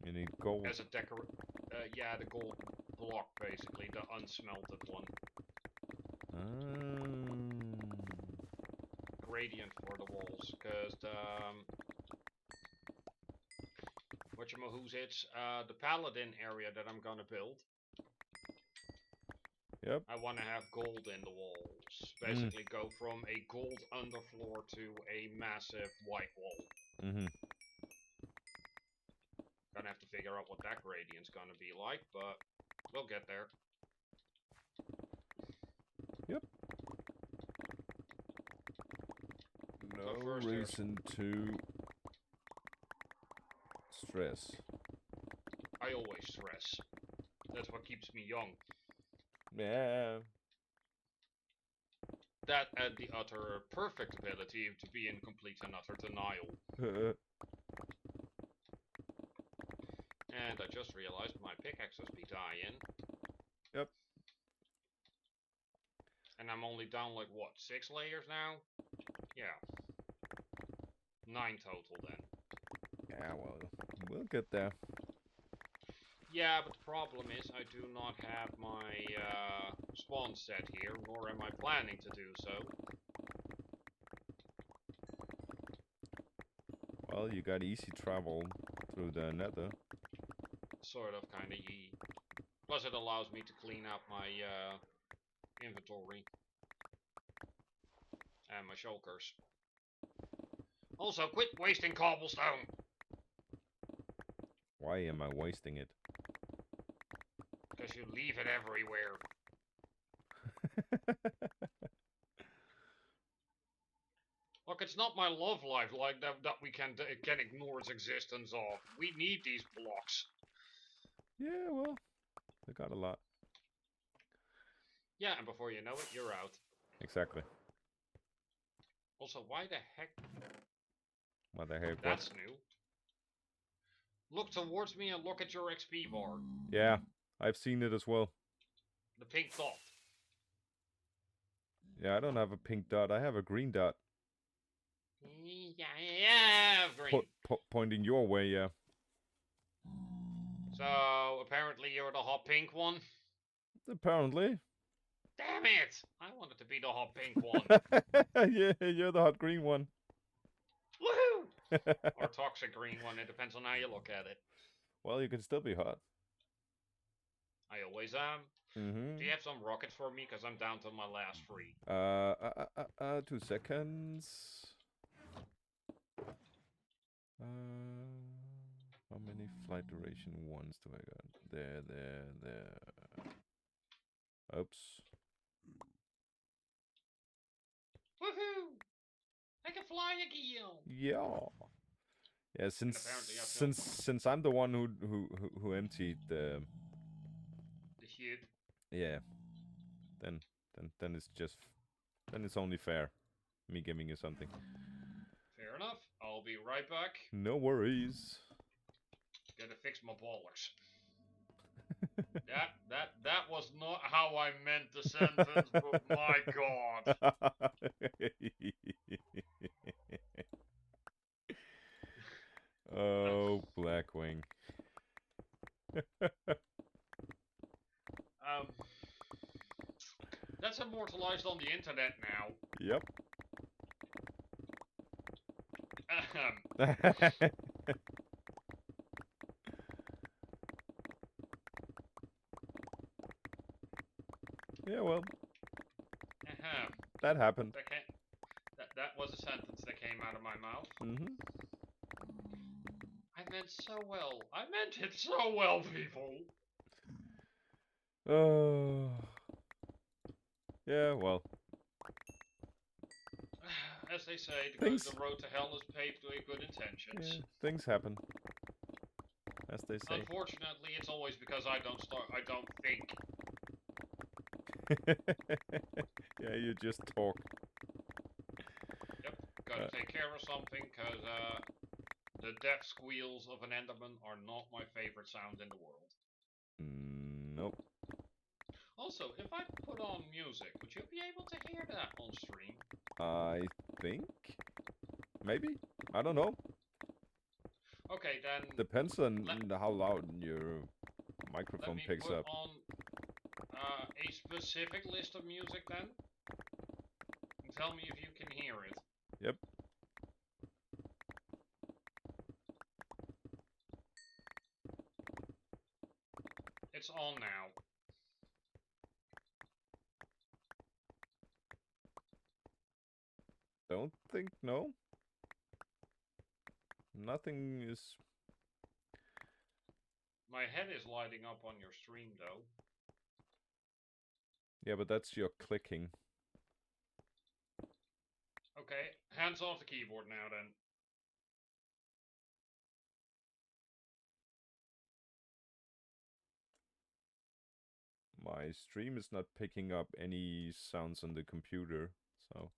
You need gold. As a yeah, the gold block, basically, the unsmelted one. Gradient for the walls, because the whatchamahoo's it's the paladin area that I'm gonna build. Yep. I want to have gold in the walls. Basically, go from a gold underfloor to a massive white wall. Gonna have to figure out what that gradient's gonna be like, but we'll get there. Yep. No reason to stress. I always stress. That's what keeps me young. Yeah. That and the utter perfect ability to be in complete and utter denial. And I just realized my pickaxe must be dying. Yep. And I'm only down like what, 6 layers now? Yeah. 9 total then. Yeah, well, we'll get there. Yeah, but the problem is I do not have my spawn set here, nor am I planning to do so. Well, you got easy travel through the nether. Sort of, kinda. Plus it allows me to clean out my inventory. And my shulkers. Also, quit wasting cobblestone! Why am I wasting it? Because you leave it everywhere. Look, it's not my love life like that we can ignore its existence of. We need these blocks. Yeah, well, I got a lot. Yeah, and before you know it, you're out. Exactly. Also, why the heck? What the heck? That's new. Look towards me and look at your XP bar. Yeah, I've seen it as well. The pink dot. Yeah, I don't have a pink dot. I have a green dot. Yeah, green. Pointing your way, yeah. So, apparently you're the hot pink one? Apparently. Damn it! I wanted to be the hot pink one. Yeah, you're the hot green one. Woohoo! Or toxic green one, it depends on how you look at it. Well, you can still be hot. I always am. Mm-hmm. Do you have some rockets for me? Because I'm down to my last 3. 2 seconds. How many flight duration ones do I got? There. Oops. Woohoo! I can fly again! Yeah. Yeah, since I'm the one who emptied the chute. Yeah. Then it's only fair. Me giving you something. Fair enough. I'll be right back. No worries. Gotta fix my ballers. that was not how I meant the sentence, but my god. Oh, Blackwing. That's immortalized on the internet now. Yep. Yeah, well. That happened. That was a sentence that came out of my mouth. Mm-hmm. I meant so well. I meant it so well, people. Yeah, well. As they say, the road to hell is paved with good intentions. Yeah, things happen. As they say. Unfortunately, it's always because I don't think. Yeah, you just talk. Yep, gotta take care of something, because the death squeals of an Enderman are not my favorite sound in the world. Nope. Also, if I put on music, would you be able to hear that on stream? I think. Maybe? I don't know. Okay, then. Depends on how loud your microphone picks up. On a specific list of music then. And tell me if you can hear it. Yep. It's on now. Don't think, no. Nothing is... My head is lighting up on your stream, though. Yeah, but that's your clicking. Okay, hands off the keyboard now, then. My stream is not picking up any sounds on the computer, so...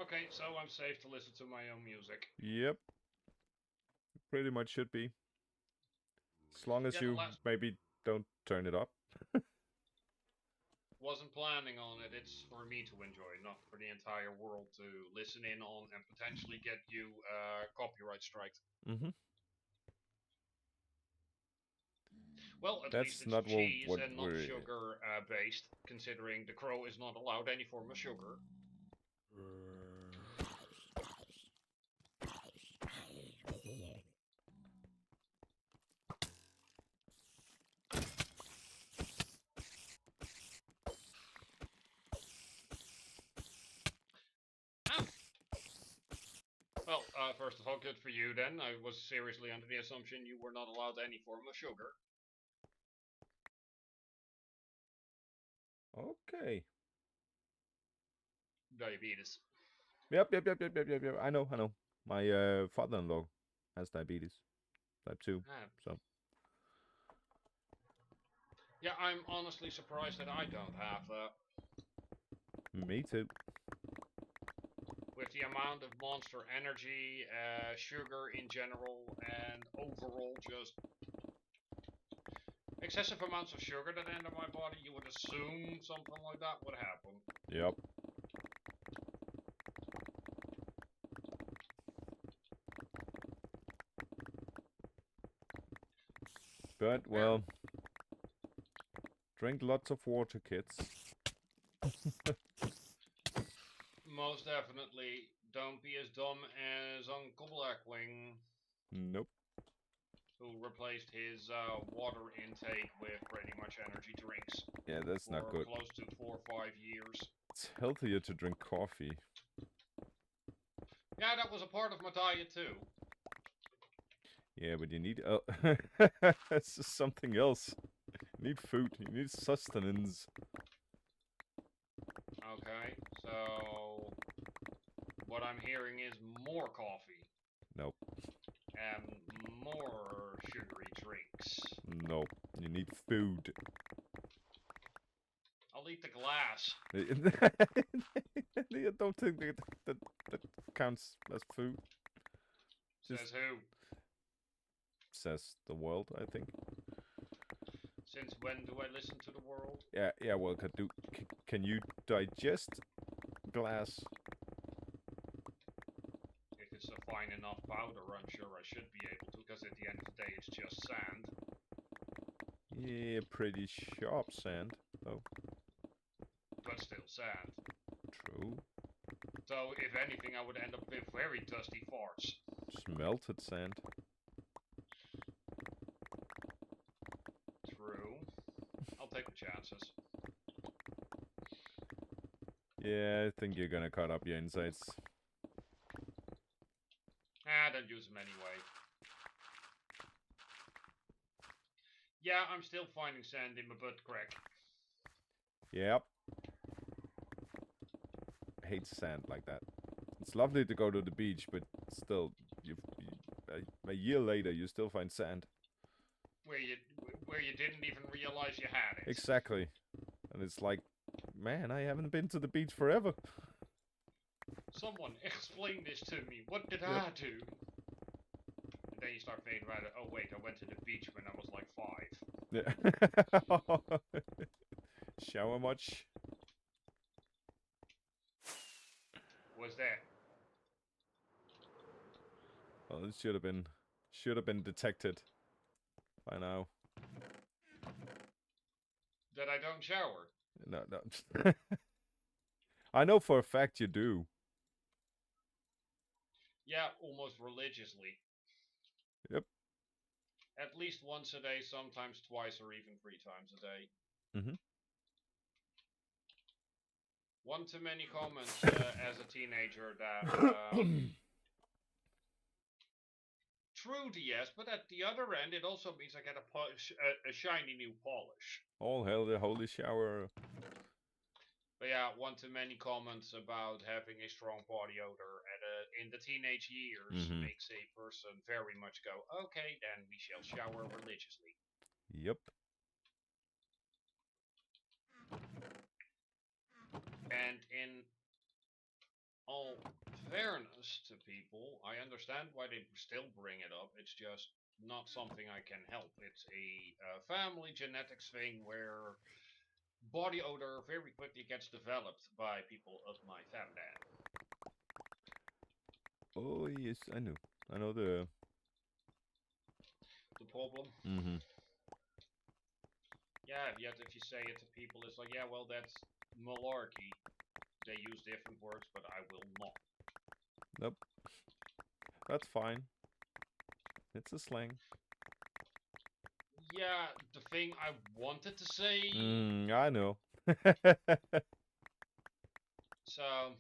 Okay, so I'm safe to listen to my own music. Yep. Pretty much should be. As long as you maybe don't turn it up. Wasn't planning on it. It's for me to enjoy, not for the entire world to listen in on and potentially get you copyright striked. Mm-hmm. Well, at least That's it's not cheese what and not we're. sugar based, considering the crow is not allowed any form of sugar. Ah, well, first of all, good for you then. I was seriously under the assumption you were not allowed any form of sugar. Okay. Diabetes. Yep. I know. My father-in-law has diabetes, type 2. Ah, So yeah, I'm honestly surprised that I don't have that. me too. With the amount of monster energy, sugar in general, and overall just excessive amounts of sugar that enter my body, you would assume something like that would happen. Yep. But well, drink lots of water, kids. Most definitely, don't be as dumb as Uncle Blackwing, Nope. who replaced his water intake with pretty much energy drinks Yeah, that's not for good. close to 4 or 5 years. It's healthier to drink coffee. Yeah, that was a part of my diet too. Yeah, but you need it's just something else. You need food. You need sustenance. Okay, so what I'm hearing is more coffee Nope. and more sugary drinks. Nope. You need food. I'll eat the glass. I don't think that counts as food. Says who? Says the world, I think. Since when do I listen to the world? Yeah. Well, can you digest glass? If it's a fine enough powder, I'm sure I should be able to, because at the end of the day, it's just sand. Yeah, pretty sharp sand, though. But still sand. True. So, if anything, I would end up with very dusty farts. Just melted sand. True. I'll take the chances. Yeah, I think you're gonna cut up your insides. I don't use them anyway. Yeah, I'm still finding sand in my butt crack. Yep. I hate sand like that. It's lovely to go to the beach, but still, a year later, you still find sand. Where you didn't even realize you had it. Exactly. And it's like, man, I haven't been to the beach forever. Someone explain this to me. What did I do? And then you start thinking about it. Oh wait, I went to the beach when I was like 5. Yeah. Shower much? Was that? Well, it should have been detected by now. That I don't shower? No. I know for a fact you do. Yeah, almost religiously. Yep. At least once a day, sometimes twice, or even 3 times a day. Mm-hmm. One too many comments as a teenager that true DS, but at the other end, it also means I get a shiny new polish. All hell, the holy shower. But yeah, one too many comments about having a strong body odor in the teenage years makes a person very much go, okay, then we shall shower religiously. Yep. And in all fairness to people, I understand why they still bring it up. It's just not something I can help. It's a family genetics thing where body odor very quickly gets developed by people of my family. Oh yes, I know. I know the problem. Mm-hmm. Yeah, yet if you say it to people, it's like, yeah, well, that's malarkey. They use different words, but I will not. Nope. That's fine. It's a slang. Yeah, the thing I wanted to say. I know. So,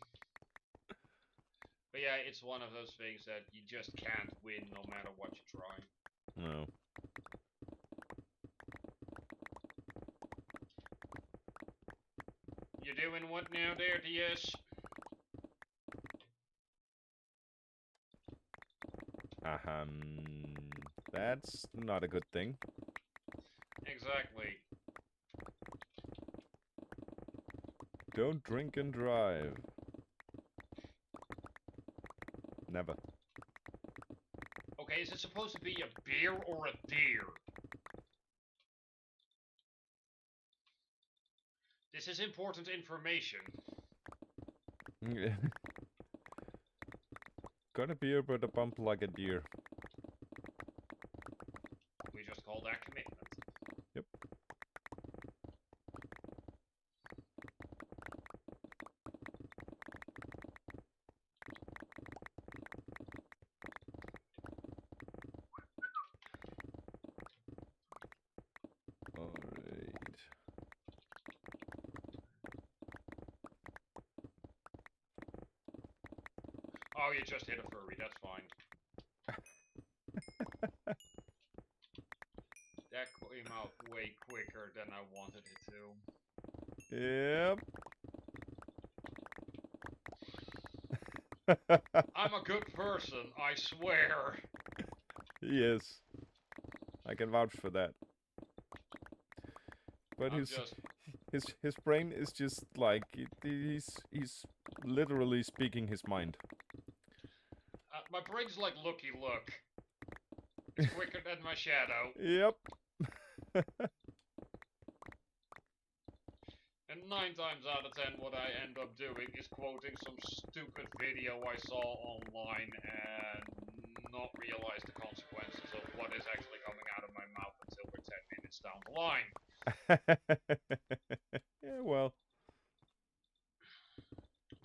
but yeah, it's one of those things that you just can't win no matter what you try. No. You doing what now there, DS? That's not a good thing. Exactly. Don't drink and drive. Never. Okay, is it supposed to be a beer or a deer? This is important information. Got a beer but a bump like a deer. We just call that commitment. Yep. Alright. Oh, you just hit a furry, that's fine. That came out way quicker than I wanted it Yep. I'm a good person, I swear. Yes. I can vouch for that. But his brain is just like he's literally speaking his mind. My brain's like looky look. It's quicker than my shadow. Yep. And 9 times out of 10 what I end up doing is quoting some stupid video I saw online and not realize the consequences of what is actually coming out of my mouth until we're 10 minutes down the line. Yeah, well.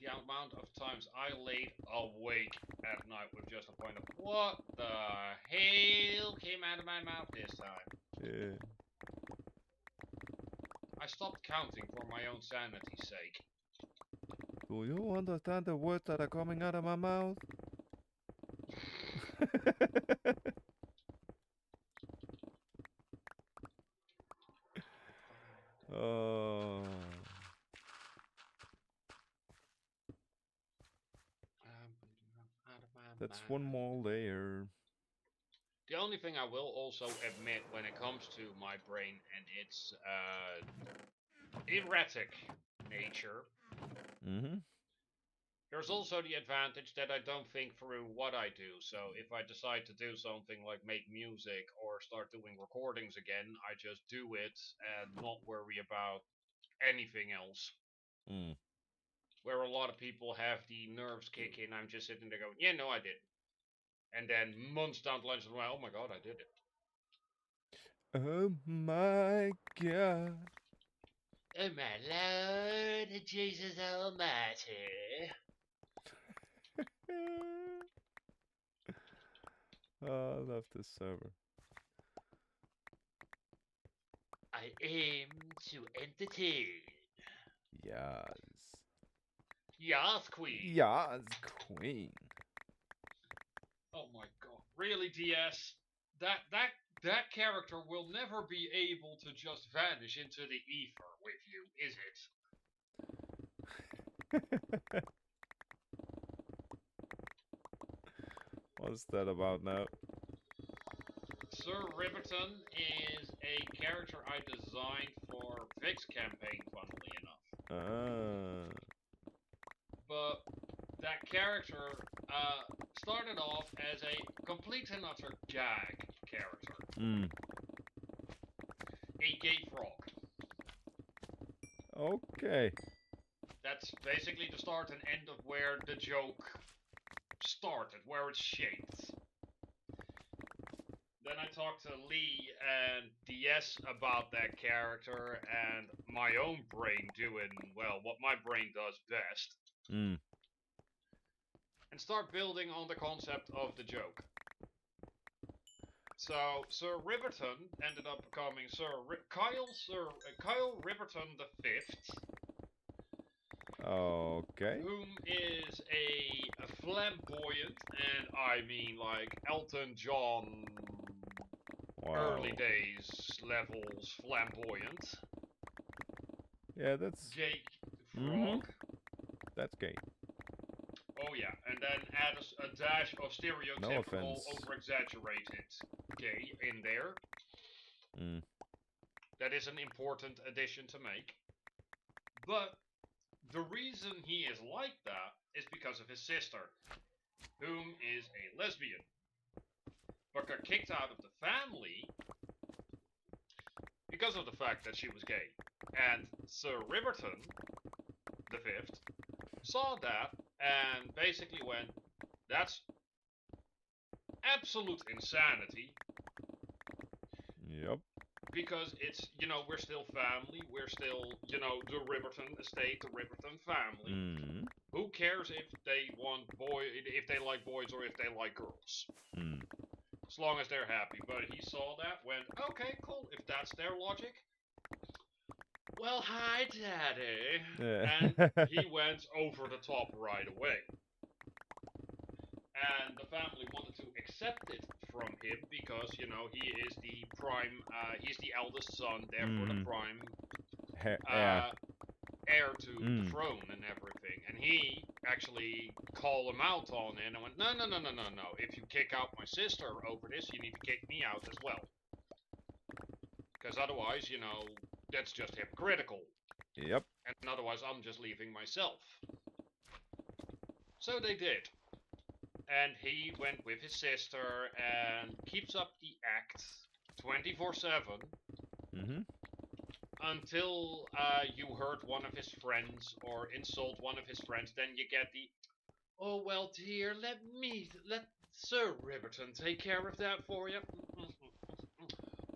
The amount of times I laid awake at night with just a point of what the hell came out of my mouth this time. Yeah. I stopped counting for my own sanity's sake. Do you understand the words that are coming out of my mouth? Oh. That's one more layer. The only thing I will also admit when it comes to my brain and its erratic nature, there's also the advantage that I don't think through what I do. So if I decide to do something like make music or start doing recordings again, I just do it and not worry about anything else. Where a lot of people have the nerves kick in, I'm just sitting there going, yeah, no, I did. And then months down the line, oh my god, I did it. Oh my god. Oh my Lord, Jesus Almighty. Oh, I love this server. I aim to entertain. Yes. Yes, Queen. Yes, Queen. Oh my god. Really, DS? That character will never be able to just vanish into the ether with you, is it? What's that about now? Sir Riverton is a character I designed for Vic's campaign, funnily enough. But that character started off as a complete and utter gag character. A gay frog. Okay. That's basically the start and end of where the joke started, where it's shaped. Then I talked to Lee and DS about that character and my own brain doing, well, what my brain does best. Mm. And start building on the concept of the joke. So Sir Riverton ended up becoming Kyle Riverton the Fifth, Okay. whom is a flamboyant, and I mean like Elton John Wow. early days levels flamboyant. Yeah, that's Gay frog. That's gay. Oh yeah, and then add a dash of No stereotypical, offense. over-exaggerated gay in there. Mm. That is an important addition to make. But the reason he is like that is because of his sister, whom is a lesbian, but got kicked out of the family because of the fact that she was gay. And Sir Riverton, the Fifth, saw that and basically went, that's absolute insanity. Yep. Because it's, we're still family, we're still, the Riverton estate, the Riverton family. Mm. Who cares if they if they like boys or if they like girls? Mm. As long as they're happy. But he saw that, went, okay, cool, if that's their logic. Well, hi, Daddy. Yeah. And he went over the top right away. And the family wanted to accept it from him because, he is the prime, he's the eldest son, therefore the prime heir to the throne and everything. And he actually called him out on it and went, no. If you kick out my sister over this, you need to kick me out as well. Because otherwise, that's just hypocritical. Yep. And otherwise, I'm just leaving myself. So they did. And he went with his sister and keeps up the act 24/7 until you hurt one of his friends or insult one of his friends. Then you get the, oh well, dear, let Sir Riverton take care of that for you.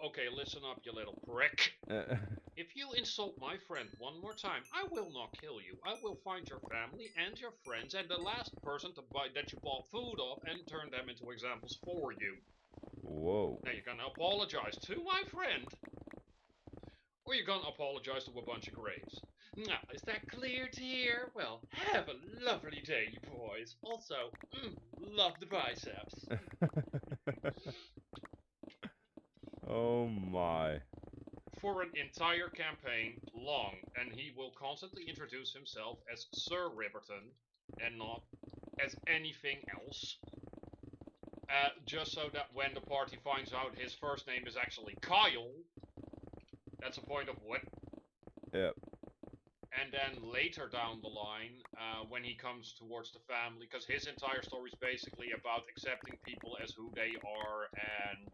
Okay, listen up, you little prick. If you insult my friend one more time, I will not kill you. I will find your family and your friends and the last person that you bought food off and turn them into examples for you. Whoa. Now you're gonna apologize to my friend, or you're gonna apologize to a bunch of graves. Now, is that clear, dear? Well, have a lovely day, you boys. Also, love the biceps. Oh my. For an entire campaign long, and he will constantly introduce himself as Sir Riverton and not as anything else. Just so that when the party finds out his first name is actually Kyle, that's a point of what? Yep. And then later down the line, when he comes towards the family, because his entire story is basically about accepting people as who they are, and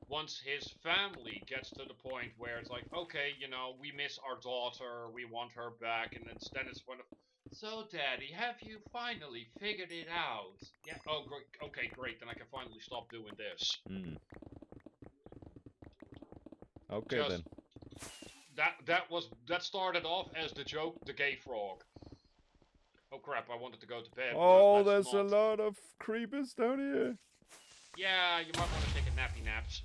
once his family gets to the point where it's like, okay, we miss our daughter, we want her back, and then it's one of, so Daddy, have you finally figured it out? Yeah. Oh, great. Okay, great. Then I can finally stop doing this. Okay Just then. that started off as the joke, the gay frog. Oh crap! I wanted to go to bed. Oh, but there's not. a lot of creepers down here. Yeah, you might want to take a nappy naps.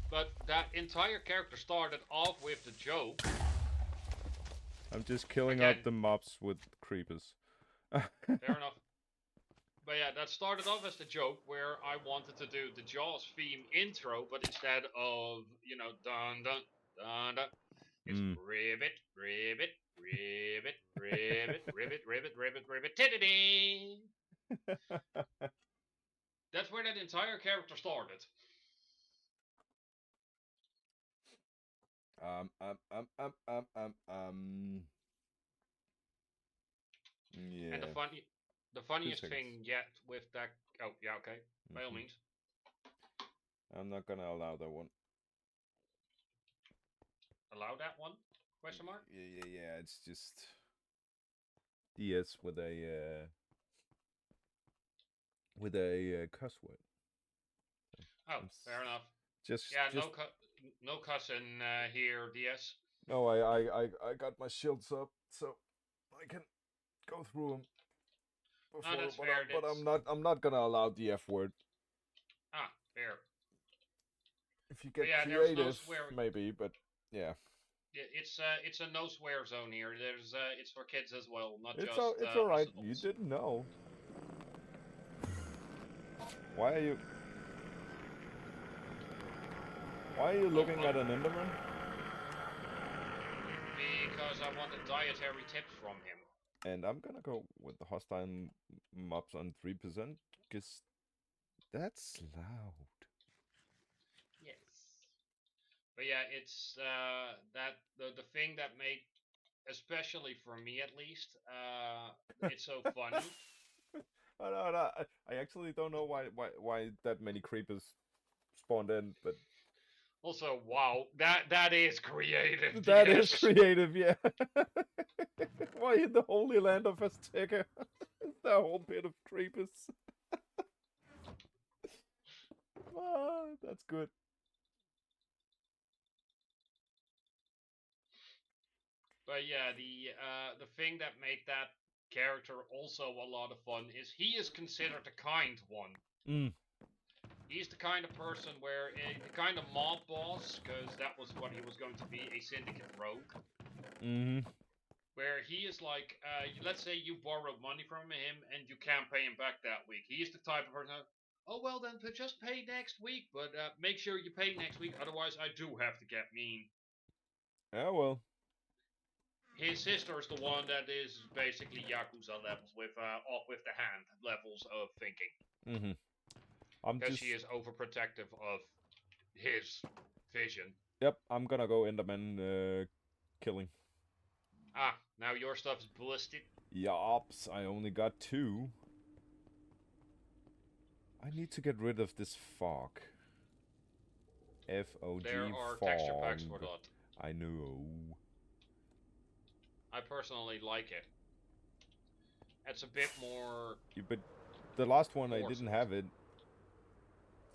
But that entire character started off with the joke. I'm just killing Again, out the mobs with creepers. Fair enough. But yeah, that started off as the joke where I wanted to do the Jaws theme intro, but instead of, dun dun dun dun, it's ribbit, ribbit, ribbit, ribbit, ribbit, ribbit, ribbit, ribbit, tiddity. That's where that entire character started. Yeah. And the funniest thing yet with that. Oh yeah, okay. By all means. I'm not gonna allow that one. Allow that one? Question mark? Yeah. It's just DS with a with a cuss word. So Oh, fair enough. Yeah, no cussing here, DS. No, I got my shields up, so I can go through them No, before. that's fair. But I'm not gonna allow the F word. Fair. If you But get yeah, there's no creative, swearing. maybe. But yeah, It's a no swear zone here. It's for kids as well, not it's just all us right. You adults. didn't know. Why are you? Why are you Oh, looking at an Enderman? because I wanted dietary tips from him. And I'm gonna go with the hostile mobs on 3%, because that's loud. Yes. But yeah, it's that the thing that made, especially for me at least, it's so funny. No, I actually don't know why that many creepers spawned in, but Also, wow, that is creative, that is DS. creative, yeah. Why in the holy land of Azteca? The whole bit of creepers. Ah, that's good. But yeah, the thing that made that character also a lot of fun is he is considered the kind one. Mm. He's the kind of person where the kind of mob boss, because that was what he was going to be, a syndicate rogue. Mm-hmm. Where he is like, let's say you borrowed money from him and you can't pay him back that week. He is the type of person. Oh well, then just pay next week, but make sure you pay next week, otherwise I do have to get mean. Yeah, well. His sister is the one that is basically Yakuza levels with off with the hand levels of thinking. Mm-hmm. I'm Because just. she is overprotective of his vision. Yep, I'm gonna go Enderman killing. Now your stuff is ballistic. Yops, I only got 2. I need to get rid of this fog. There F-O-G, are texture packs for fog. that. I know. I personally like it. It's a bit more. Yeah, but the last one I forced. didn't have it.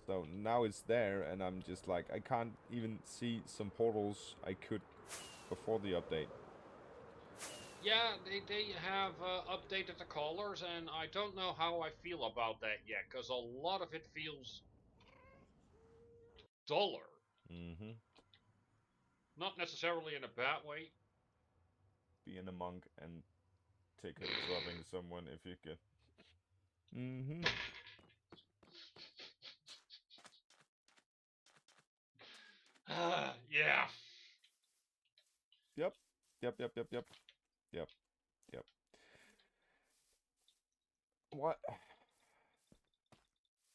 So now it's there, and I'm just like, I can't even see some portals I could before the update. Yeah, they have updated the colors, and I don't know how I feel about that yet, because a lot of it feels duller. Mm-hmm. Not necessarily in a bad way. Being a monk and ticket dropping someone if you could. Mm-hmm. Yeah. Yep. Yep, yep, yep, yep. Yep, yep. What?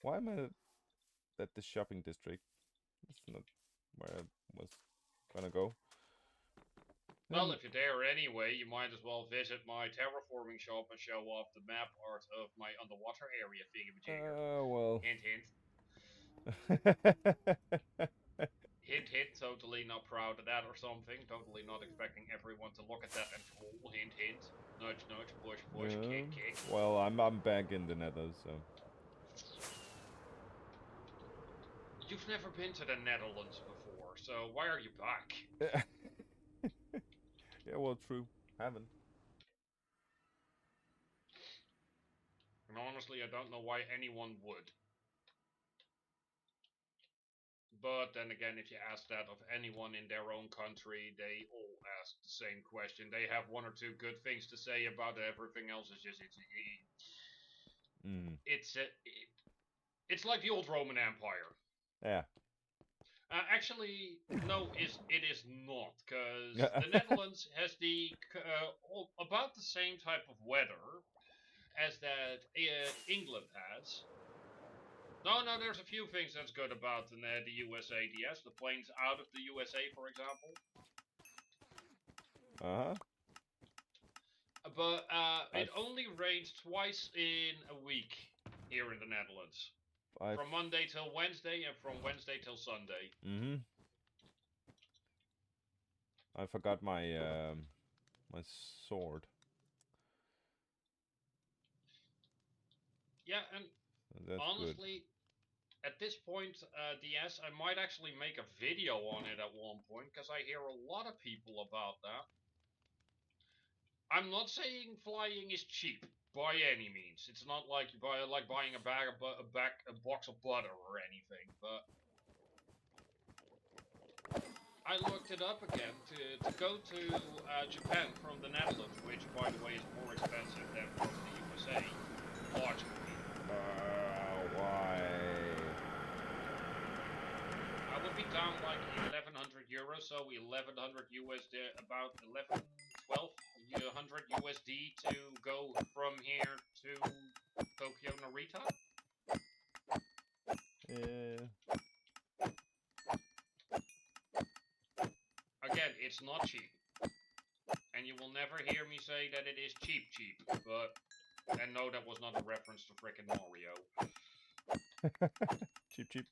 Why am I at the shopping district? That's not where I was gonna go. Well, if you're there anyway, you might as well visit my terraforming shop and show off the map art of my underwater area thingamajigger. Well. Hint, hint. Hint, hint. Totally not proud of that or something. Totally not expecting everyone to look at that and drool. Hint, hint. Nudge, nudge. Push, push. Kick, kick. Well, I'm back in the Nether, so. You've never been to the Netherlands before, so why are you back? Yeah, well, true. Haven't. And honestly, I don't know why anyone would. But then again, if you ask that of anyone in their own country, they all ask the same question. They have one or two good things to say about it. Everything else is just Mm. it's like the old Roman Empire. Yeah. Actually, no, it is not, because the Netherlands has about the same type of weather as that England has. No, there's a few things that's good about the USA DS. The planes out of the USA, for example. Uh-huh. But it only rains twice in a week here in the Netherlands. From Monday till Wednesday and from Wednesday till Sunday. Mm-hmm. I forgot my my sword. Yeah, and That's Honestly, at this point, DS, I might actually make a video on it at one point because I hear a lot of people about that. I'm not saying flying is cheap by any means. It's not like you buy like buying a box of butter or anything. But I looked it up again to go to Japan from the Netherlands, which by the way is more expensive than from the USA, logically. why? I would be down like 1100 euros, so 1100 USD, about 11, 1200 USD to go from here to Tokyo Narita. Yeah. Again, it's not cheap. And you will never hear me say that it is cheap, but, and no, that was not a reference to frickin' Mario. Cheap.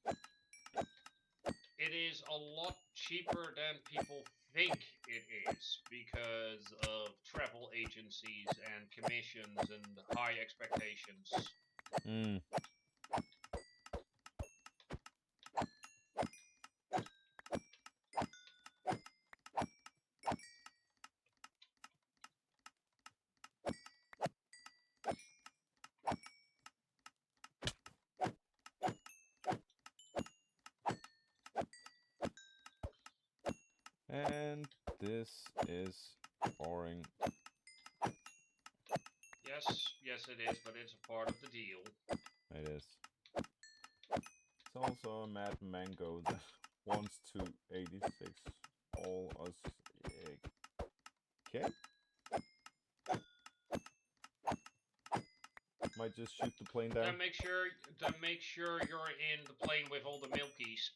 It is a lot cheaper than people think it is because of travel agencies and commissions and high expectations. And this is boring. Yes, it is, but it's a part of the deal. It is. It's also a mad mango that wants to 86 all us. Okay. Might just shoot the plane down. Then make sure you're in the plane with all the milkies.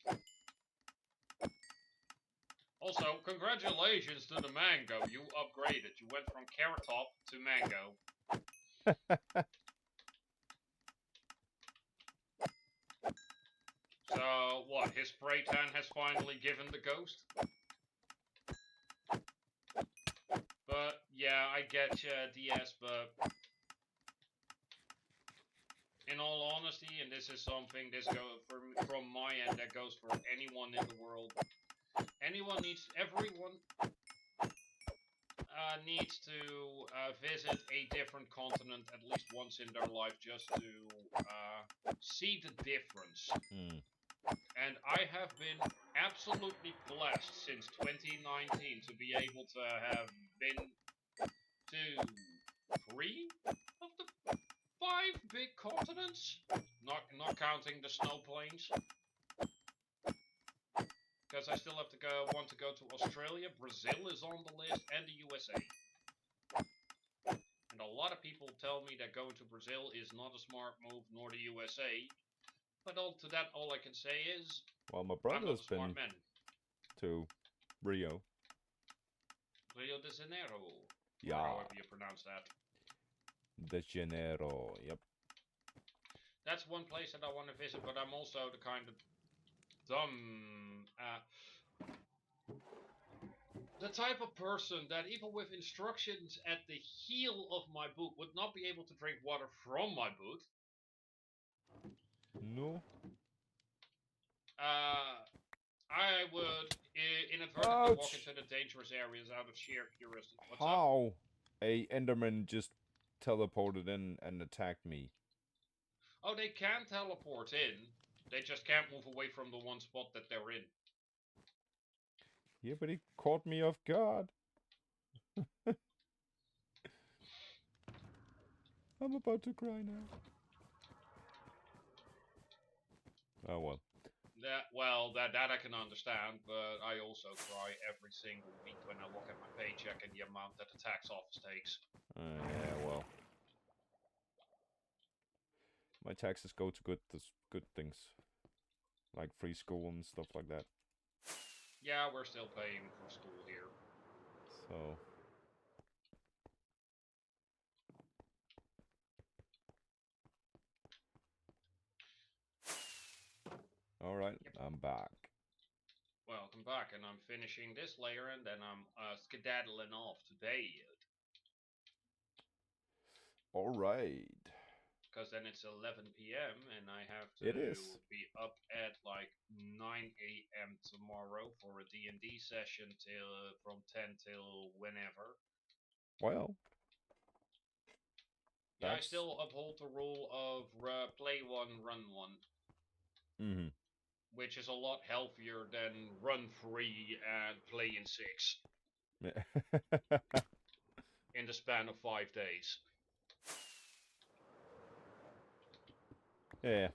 Also, congratulations to the mango. You upgraded. You went from carrot top to mango. So, what? His spray tan has finally given the ghost? But, yeah, I get you, DS, but in all honesty, and this is something from my end that goes for anyone in the world. Everyone needs to visit a different continent at least once in their life just to see the difference. And I have been absolutely blessed since 2019 to be able to have been to 3 of the 5 big continents, not counting the snow plains. Because I still want to go to Australia, Brazil is on the list, and the USA. And a lot of people tell me that going to Brazil is not a smart move, nor the USA. But all I can say is, well, my brother's been man. to Rio de Janeiro. Yeah. Or however you pronounce that. De Janeiro, yep. That's one place that I want to visit, but I'm also the kind of dumb... the type of person that even with instructions at the heel of my boot would not be able to drink water from my boot. No. I would inadvertently walk into the dangerous areas out of sheer curiosity. What's How? A Enderman just teleported in and attacked me. Oh, they can teleport in. They just can't move away from the one spot that they're in. Yeah, but he caught me off guard. I'm about to cry now. Oh well. That I can understand, but I also cry every single week when I look at my paycheck and the amount that the tax office takes. Yeah, well. My taxes go to good things. Like free school and stuff like that. Yeah, we're still paying for school here. So... Alright, yep. I'm back. Welcome back, and I'm finishing this layer, and then I'm skedaddling off to bed. Alright. Because then it's 11 p.m. and I have to It is. be up at like 9 a.m. tomorrow for a D&D session till from 10 till whenever. Well, Yeah, I that's. still uphold the rule of play one, run one, Mm-hmm. which is a lot healthier than run 3 and play in 6 in the span of 5 days. Yeah.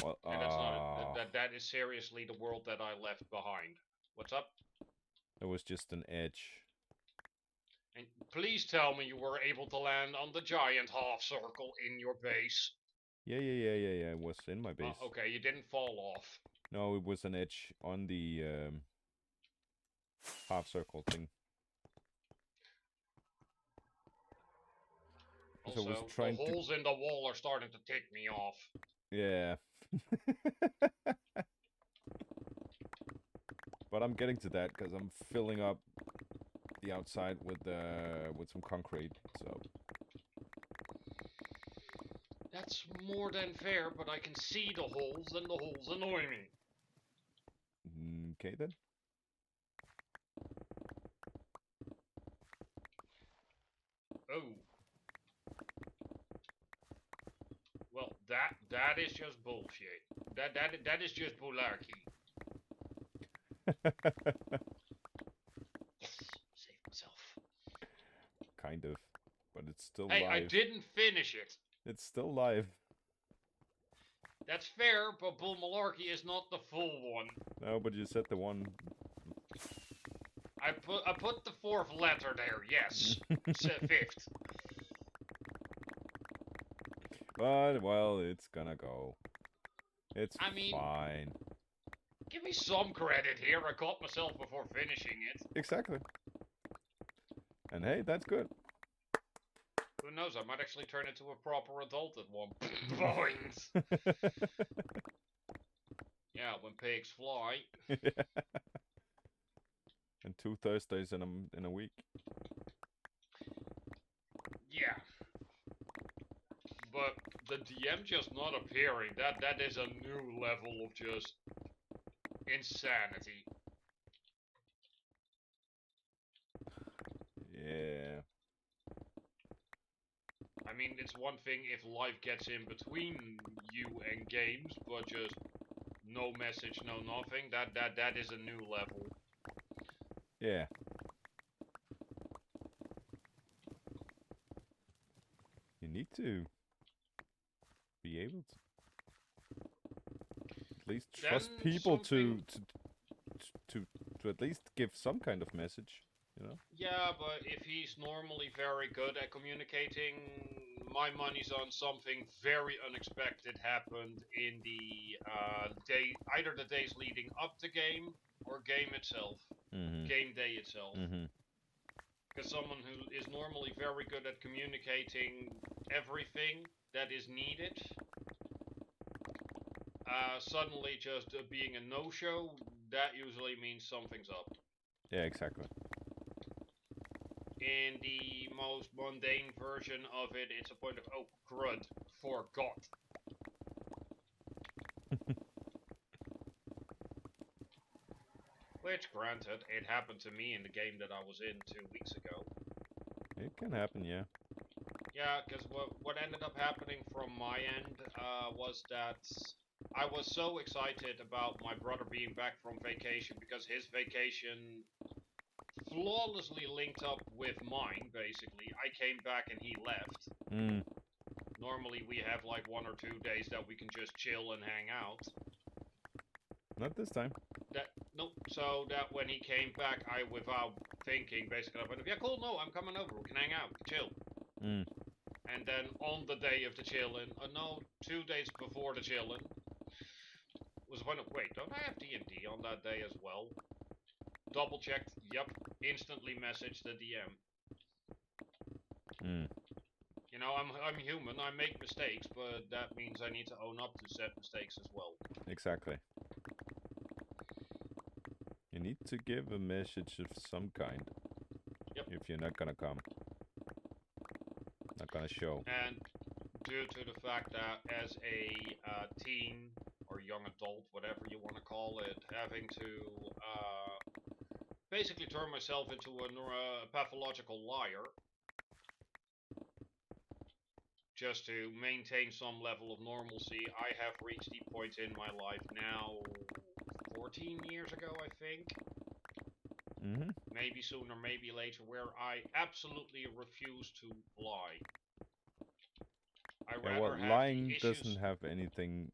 Well, And that is seriously the world that I left behind. What's up? it was just an edge. And please tell me you were able to land on the giant half circle in your base. Yeah. It was in my base. Okay, you didn't fall off. No, it was an edge on the half circle thing. Also, the holes in the wall are starting to tick me off. Yeah. But I'm getting to that because I'm filling up the outside with some concrete. So that's more than fair, but I can see the holes, and the holes annoy me. Okay then. Oh. Well, that is just bullshit. That is just bularchy. Yes, saved myself. Kind of, but it's still Hey, live. I didn't finish it. It's still live. That's fair, but bull malarkey is not the full one. No, but you said the one. I put the fourth letter there. Yes, fifth. But well, it's gonna go. It's fine. Give me some credit here. I caught myself before finishing it. Exactly. And hey, that's good. Who knows? I might actually turn into a proper adult at one point. Yeah, when pigs fly. And 2 Thursdays in a week. Yeah. But the DM just not appearing, that is a new level of just insanity. Yeah. I mean, it's one thing if life gets in between you and games, but just no message, no nothing. That is a new level. Yeah. You need to be able to at least trust people to at least give some kind of message, you know? Yeah, but if he's normally very good at communicating, my money's on something very unexpected happened in the either the days leading up to game or game itself, game day itself. Because someone who is normally very good at communicating everything that is needed, suddenly just being a no-show, that usually means something's up. Yeah, exactly. In the most mundane version of it, it's a point of, oh, crud, forgot. Which, granted, it happened to me in the game that I was in 2 weeks ago. It can happen, yeah. Yeah, because what ended up happening from my end was that I was so excited about my brother being back from vacation because his vacation flawlessly linked up with mine, basically. I came back and he left. Normally we have like 1 or 2 days that we can just chill and hang out. Not this time. Nope. So that when he came back, I, without thinking, basically I went, yeah, cool, no, I'm coming over, we can hang out, chill. And then on the day of the chillin', no, 2 days before the chillin', was when, wait, don't I have D&D on that day as well? Double checked, yep, instantly messaged the DM. You know, I'm human, I make mistakes, but that means I need to own up to said mistakes as well. Exactly. You need to give a message of some kind. Yep. If you're not gonna come. gonna show. And due to the fact that as a teen or young adult, whatever you want to call it, having to basically turn myself into a pathological liar just to maintain some level of normalcy, I have reached the point in my life now, 14 years ago, I think. Maybe sooner, maybe later, where I absolutely refuse to lie. I rather have lying the issues. doesn't have anything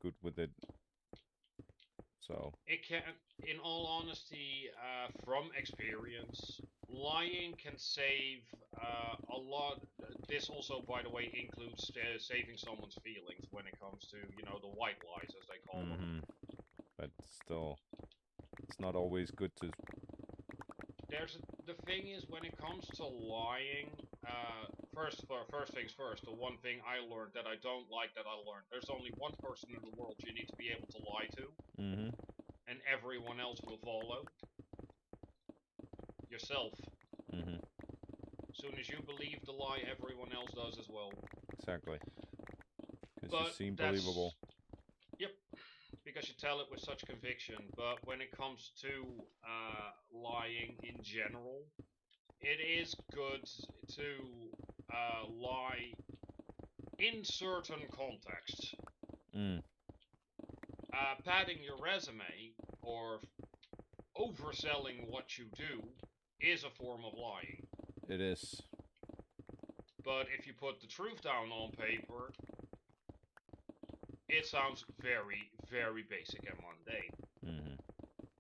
good with it. So It can, in all honesty, from experience, lying can save a lot. This also, by the way, includes saving someone's feelings when it comes to, the white lies, as they call them. But still, it's not always good to. The thing is, when it comes to lying, first things first. The one thing I learned that I don't like that I learned. There's only one person in the world you need to be able to lie to. And everyone else will follow. Yourself. Soon as you believe the lie, everyone else does as well. Exactly. Because you seem believable. Yep. Because you tell it with such conviction. But when it comes to lying in general, it is good to lie in certain contexts. Padding your resume or overselling what you do is a form of lying. It is. But if you put the truth down on paper, it sounds very, very basic and mundane.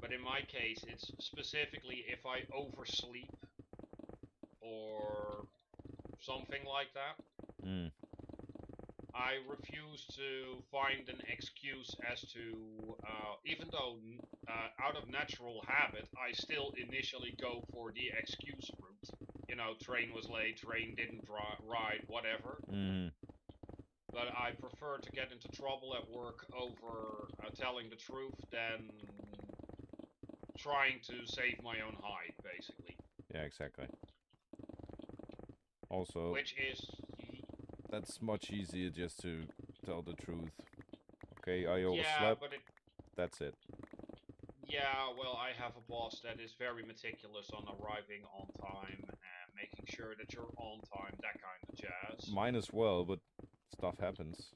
But in my case, it's specifically if I oversleep or something like that. I refuse to find an excuse as to, even though out of natural habit, I still initially go for the excuse route. Train was late, train didn't ride, whatever. But I prefer to get into trouble at work over telling the truth than trying to save my own hide, basically. Yeah, exactly. Also, which is that's much easier just to tell the truth. Okay, I overslept. Yeah, but that's it. Yeah, well, I have a boss that is very meticulous on arriving on time and making sure that you're on time, that kind of jazz. Mine as well, but stuff happens.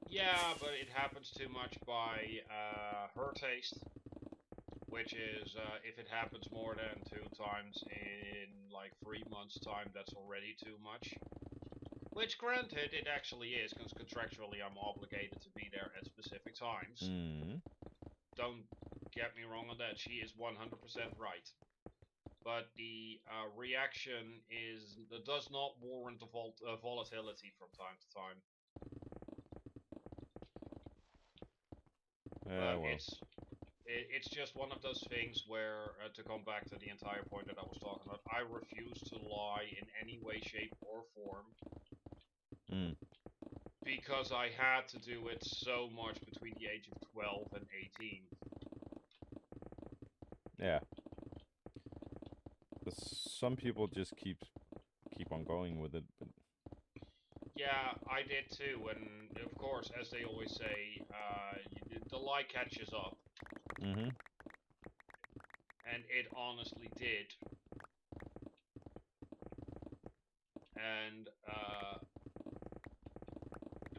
Yeah, but it happens too much by her taste, which is if it happens more than 2 times in like 3 months' time, that's already too much. Which, granted, it actually is, because contractually I'm obligated to be there at specific times. Don't get me wrong on that, she is 100% right. But the reaction does not warrant the volatility from time to time. But well. it's just one of those things where, to come back to the entire point that I was talking about, I refuse to lie in any way, shape, or form. Because I had to do it so much between the age of 12 and 18. Yeah. But some people just keep on going with it. But yeah, I did too, and of course, as they always say, the lie catches up. And it honestly did. And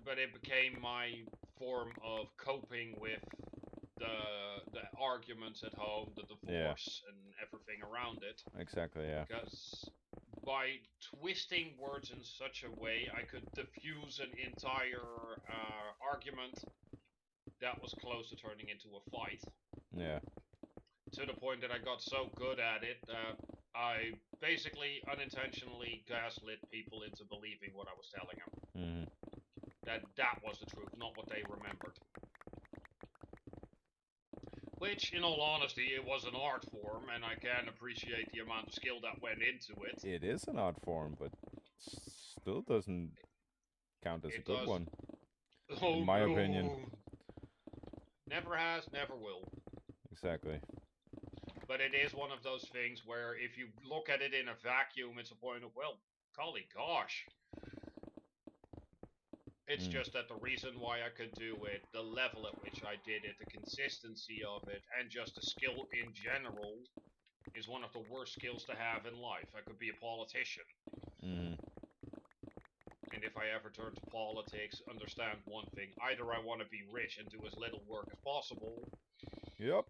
but it became my form of coping with the arguments at home, the divorce, and everything around it. Exactly, yeah. Because by twisting words in such a way, I could diffuse an entire argument that was close to turning into a fight. Yeah. To the point that I got so good at it that I basically unintentionally gaslit people into believing what I was telling them. That was the truth, not what they remembered. Which, in all honesty, it was an art form, and I can appreciate the amount of skill that went into it. It is an art form, but still doesn't count as a good one. In my opinion. Never has, never will. Exactly. But it is one of those things where if you look at it in a vacuum, it's a point of, well, Golly gosh. It's just that the reason why I could do it, the level at which I did it, the consistency of it, and just the skill in general is one of the worst skills to have in life. I could be a politician. Mm. And if I ever turn to politics, understand one thing. Either I want to be rich and do as little work as possible, Yep.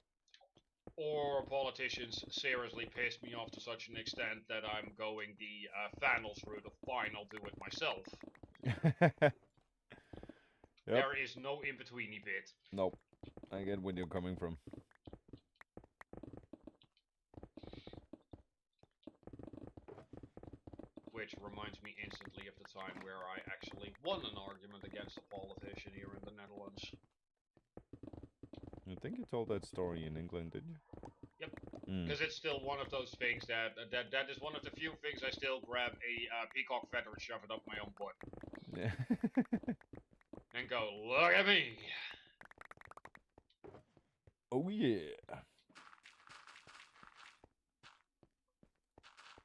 or politicians seriously piss me off to such an extent that I'm going the Thanos route of fine, I'll do it myself. Yep. There is no in-betweeny bit. Nope. I get where you're coming from. Which reminds me instantly of the time where I actually won an argument against a politician here in the Netherlands. I think you told that story in England, didn't you? Yep. Mm. Because it's still one of those things that is one of the few things I still grab a peacock feather and shove it up my own butt. Yeah. And go, look at me! Oh yeah.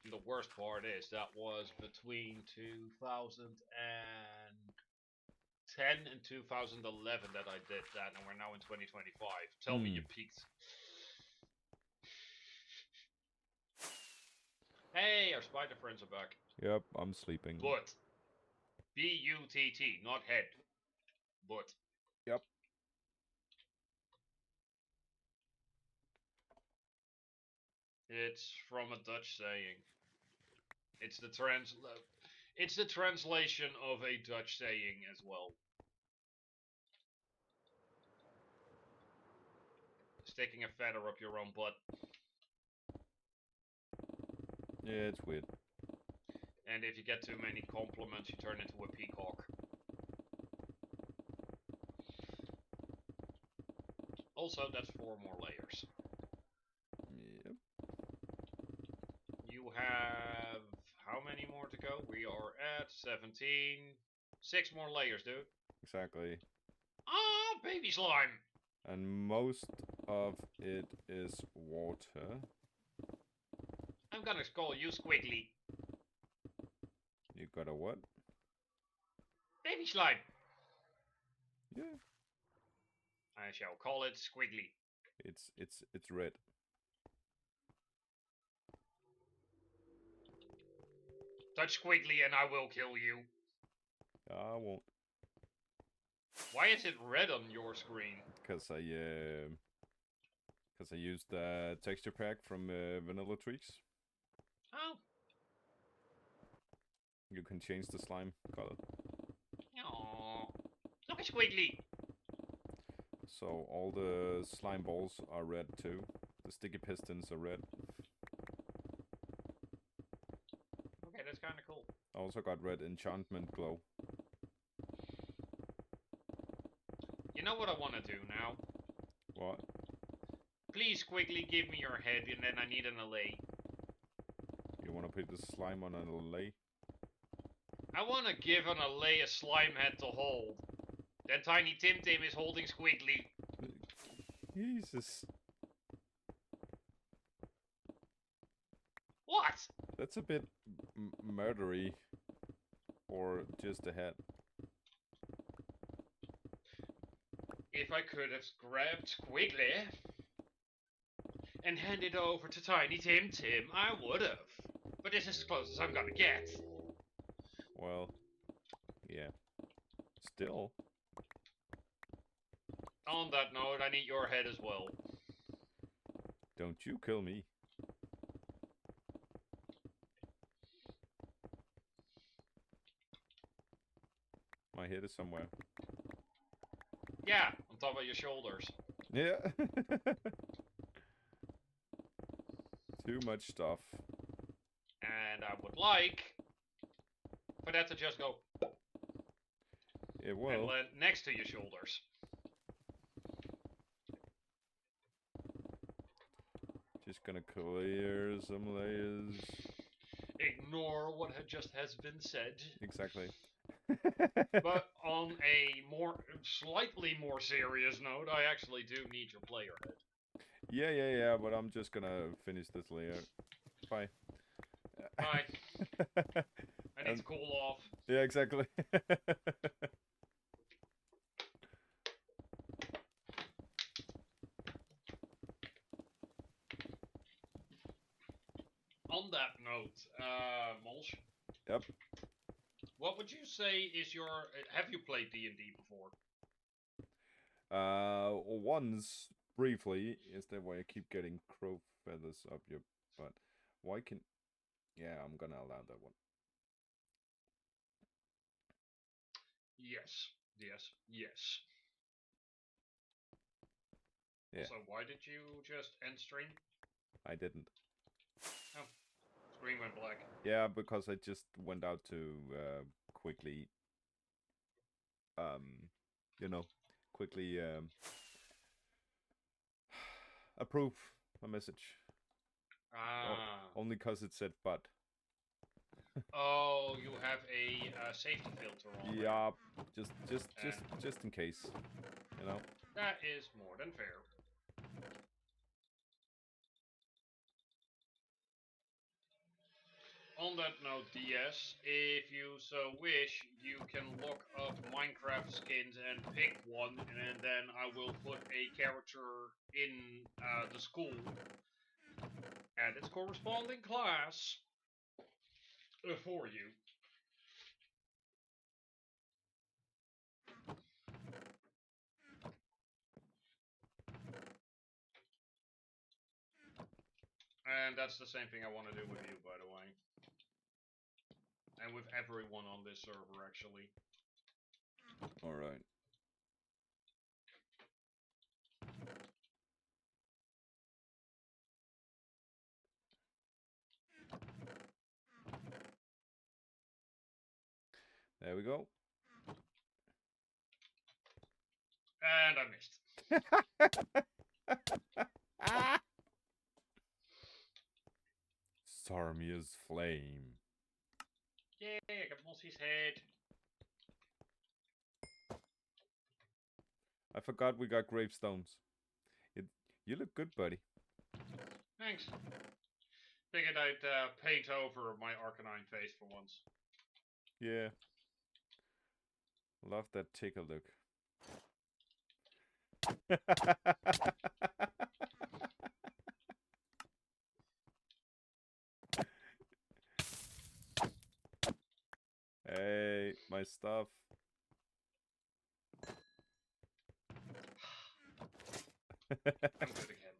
And the worst part is that was between 2010 and 2011 that I did that, and we're now in 2025. Tell me you peaked. Hey, our spider friends are back. Yep, I'm sleeping. Butt. B-U-T-T, not head. Butt. Yep. It's from a Dutch saying. It's the translation of a Dutch saying as well. Sticking a feather up your own butt. Yeah, it's weird. And if you get too many compliments, you turn into a peacock. Also, that's 4 more layers. Yep. You have... how many more to go? We are at 17. 6 more layers, dude. Exactly. Ah, baby slime! And most of it is water. I'm gonna call you Squiggly. You got a what? Baby slime! Yeah. I shall call it Squiggly. It's red. Touch Squiggly and I will kill you. I won't. Why is it red on your screen? Because I used the texture pack from Vanilla Tweaks. Oh. You can change the slime color. Aww. Look at Squiggly. So all the slime balls are red too. The sticky pistons are red. Okay, that's kind of cool. I also got red enchantment glow. You know what I want to do now? What? Please, Squiggly, give me your head, and then I need an allay. You want to put the slime on an allay? I want to give an allay a slime head to hold. Then Tiny Tim Tim is holding Squiggly. Jesus. What? That's a bit murdery. Or just a head. If I could have grabbed Squiggly and handed over to Tiny Tim Tim, I would have. But this is as close as I'm gonna get. Well, yeah. Still. On that note, I need your head as well. Don't you kill me. My head is somewhere. Yeah, on top of your shoulders. Yeah. Too much stuff. And I would like for that to just go It will. and land next to your shoulders. Just gonna clear some layers. Ignore what has been said. Exactly. But on a slightly more serious note, I actually do need your player head. Yeah, but I'm just gonna finish this layer. Bye. Bye. need to cool off. Yeah, exactly. On that note, Molch. Yep. What would you say is your? Have you played D&D before? Once briefly. Is that why I keep getting crow feathers up your butt? Why can? Yeah, I'm gonna allow that one. Yes, yes, yes. Yeah. So why did you just end stream? I didn't. Oh, screen went black. Yeah, because I just went out to quickly, you know, quickly approve a message. Ah. Only because it said but. Oh, you have a safety filter on there. Yeah, just in case, you know. That is more than fair. On that note, DS, if you so wish, you can look up Minecraft skins and pick one, and then I will put a character in the school and its corresponding class for you. And that's the same thing I want to do with you, by the way. And with everyone on this server, actually. Alright. There we go. And I missed. Sarmia's flame. Yeah, I got Mossy's head. I forgot we got gravestones. You look good, buddy. Thanks. Figured I'd paint over my Arcanine face for once. Yeah. Love that tickle look. Hey, my stuff. I'm good again.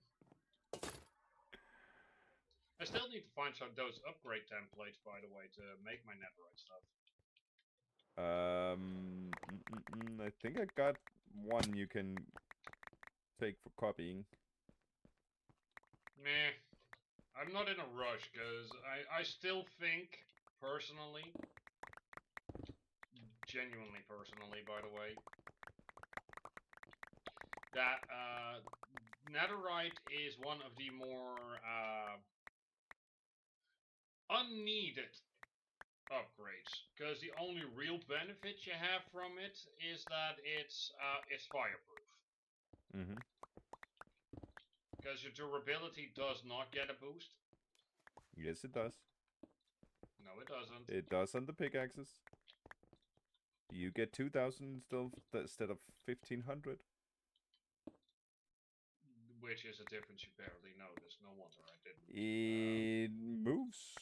I still need to find some of those upgrade templates, by the way, to make my netherite stuff. I think I got one you can take for copying. Meh. I'm not in a rush, because I still think, personally, genuinely personally, by the way, that netherite is one of the more unneeded upgrades, because the only real benefit you have from it is that it's fireproof. Mm-hmm. Because your durability does not get a boost. Yes, it does. No, it doesn't. It does on the pickaxes. You get 2,000 instead of 1,500. Which is a difference you barely notice. No wonder I didn't. It moves.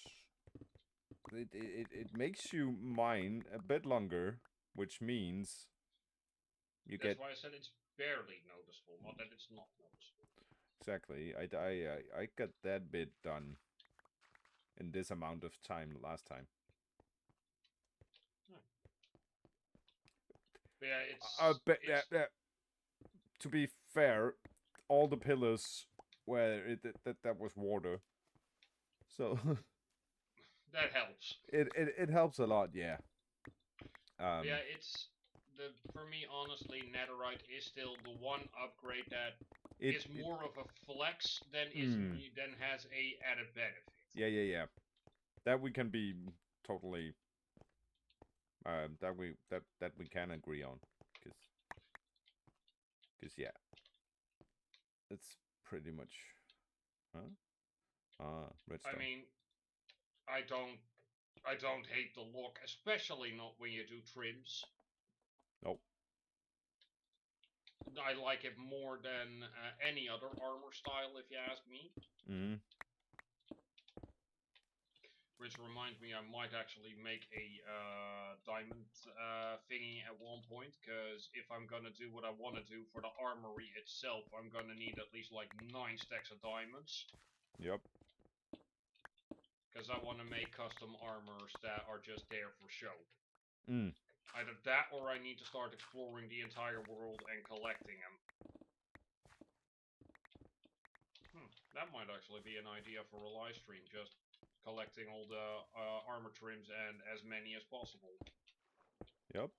It makes you mine a bit longer, which means you That's get. why I said it's barely noticeable, not that it's not noticeable. Exactly. I got that bit done in this amount of time last time. But yeah, it's. To be fair, all the pillars where that was water, so That helps. it helps a lot. Yeah. Yeah, it's for me honestly, netherite is still the one upgrade that is more of a flex than has a added benefit. Yeah. That we can be totally. That we can agree on, cause yeah, it's pretty much. Huh? Redstone. I mean, I don't I don't hate the look, especially not when you do trims. Nope. I like it more than any other armor style, if you ask me. Mm-hmm. Which reminds me, I might actually make a diamond thingy at one point, because if I'm gonna do what I want to do for the armory itself, I'm gonna need at least like 9 stacks of diamonds. Yep. Because I want to make custom armors that are just there for show. Mm. Either that, or I need to start exploring the entire world and collecting them. That might actually be an idea for a live stream, just collecting all the armor trims and as many as possible. Yep.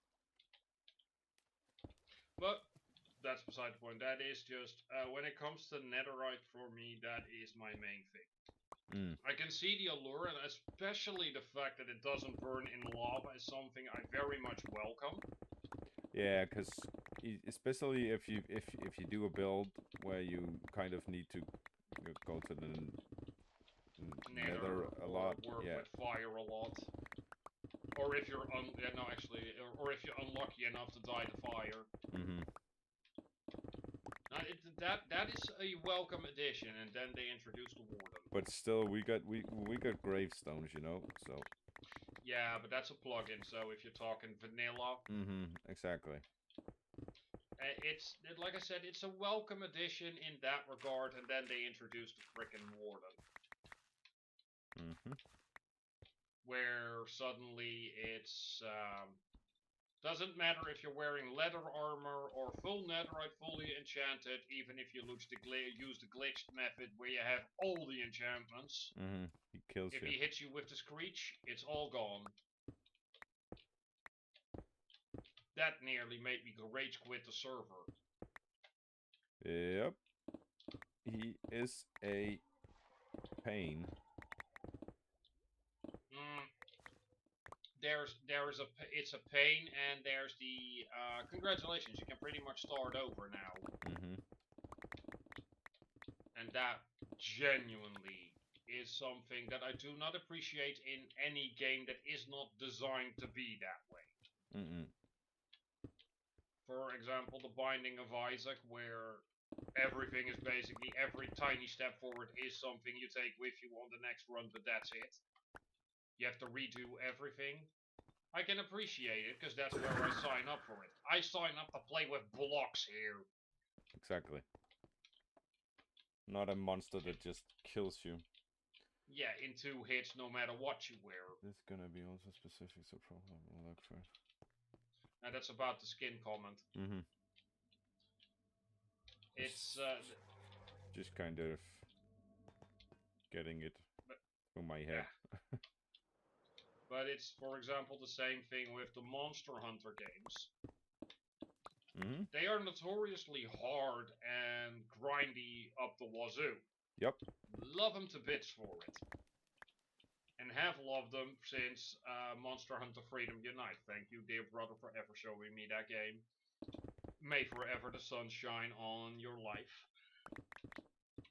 But that's beside the point. That is just when it comes to netherite for me, that is my main thing. I can see the allure, and especially the fact that it doesn't burn in lava is something I very much welcome. Yeah, because especially if you do a build where you kind of need to go to the nether a lot, work yeah. with fire a lot. Or if you're or if you're unlucky enough to die to fire. Mm-hmm. That is a welcome addition, and then they introduced the warden. But still, we got gravestones, you know. So. Yeah, but that's a plugin. So if you're talking vanilla. Mm-hmm. Exactly. It's like I said, it's a welcome addition in that regard, and then they introduced the frickin' warden. Mm-hmm. Where suddenly it's doesn't matter if you're wearing leather armor or full netherite fully enchanted, even if you use the glitched method where you have all the enchantments. Mm-hmm. He kills you. If he hits you with the screech, it's all gone. That nearly made me rage quit the server. Yep. He is a pain. It's a pain, and there's the congratulations, you can pretty much start over now. Mm-hmm. And that genuinely is something that I do not appreciate in any game that is not designed to be that way. Mm-mm. For example, the Binding of Isaac, where everything is basically, every tiny step forward is something you take with you on the next run, but that's it. You have to redo everything. I can appreciate it, because that's where I sign up for it. I sign up to play with blocks here. Exactly. Not a monster that just kills you. Yeah, in 2 hits, no matter what you wear. There's gonna be also specific, so probably we'll look for it. And that's about the skin comment. Mm-hmm. It's just kind of getting it through my head. Yeah. But it's, for example, the same thing with the Monster Hunter games. Mm-hmm. They are notoriously hard and grindy up the wazoo. Yep. Love them to bits for it. And have loved them since Monster Hunter Freedom Unite. Thank you, dear brother, for ever showing me that game. May forever the sun shine on your life.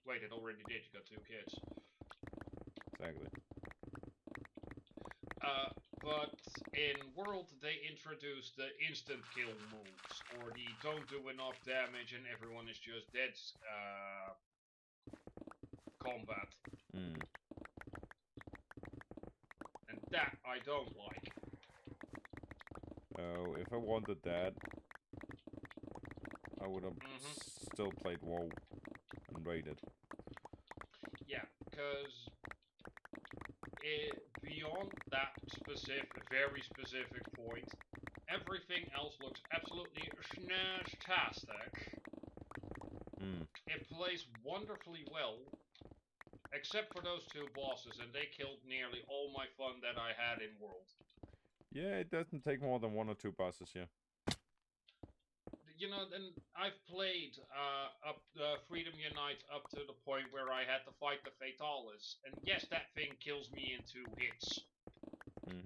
Wait, it already did. You got 2 kids. Exactly. But in World, they introduced the instant kill moves, or the don't do enough damage and everyone is just dead combat. Mm. And that I don't like. Oh, if I wanted that, I would have still played WoW and raided. Yeah, because beyond that very specific point, everything else looks absolutely snaztastic. It plays wonderfully well, except for those 2 bosses, and they killed nearly all my fun that I had in World. Yeah, it doesn't take more than 1 or 2 bosses, yeah. You know, then I've played Freedom Unite up to the point where I had to fight the Fatalis, and yes, that thing kills me in 2 hits.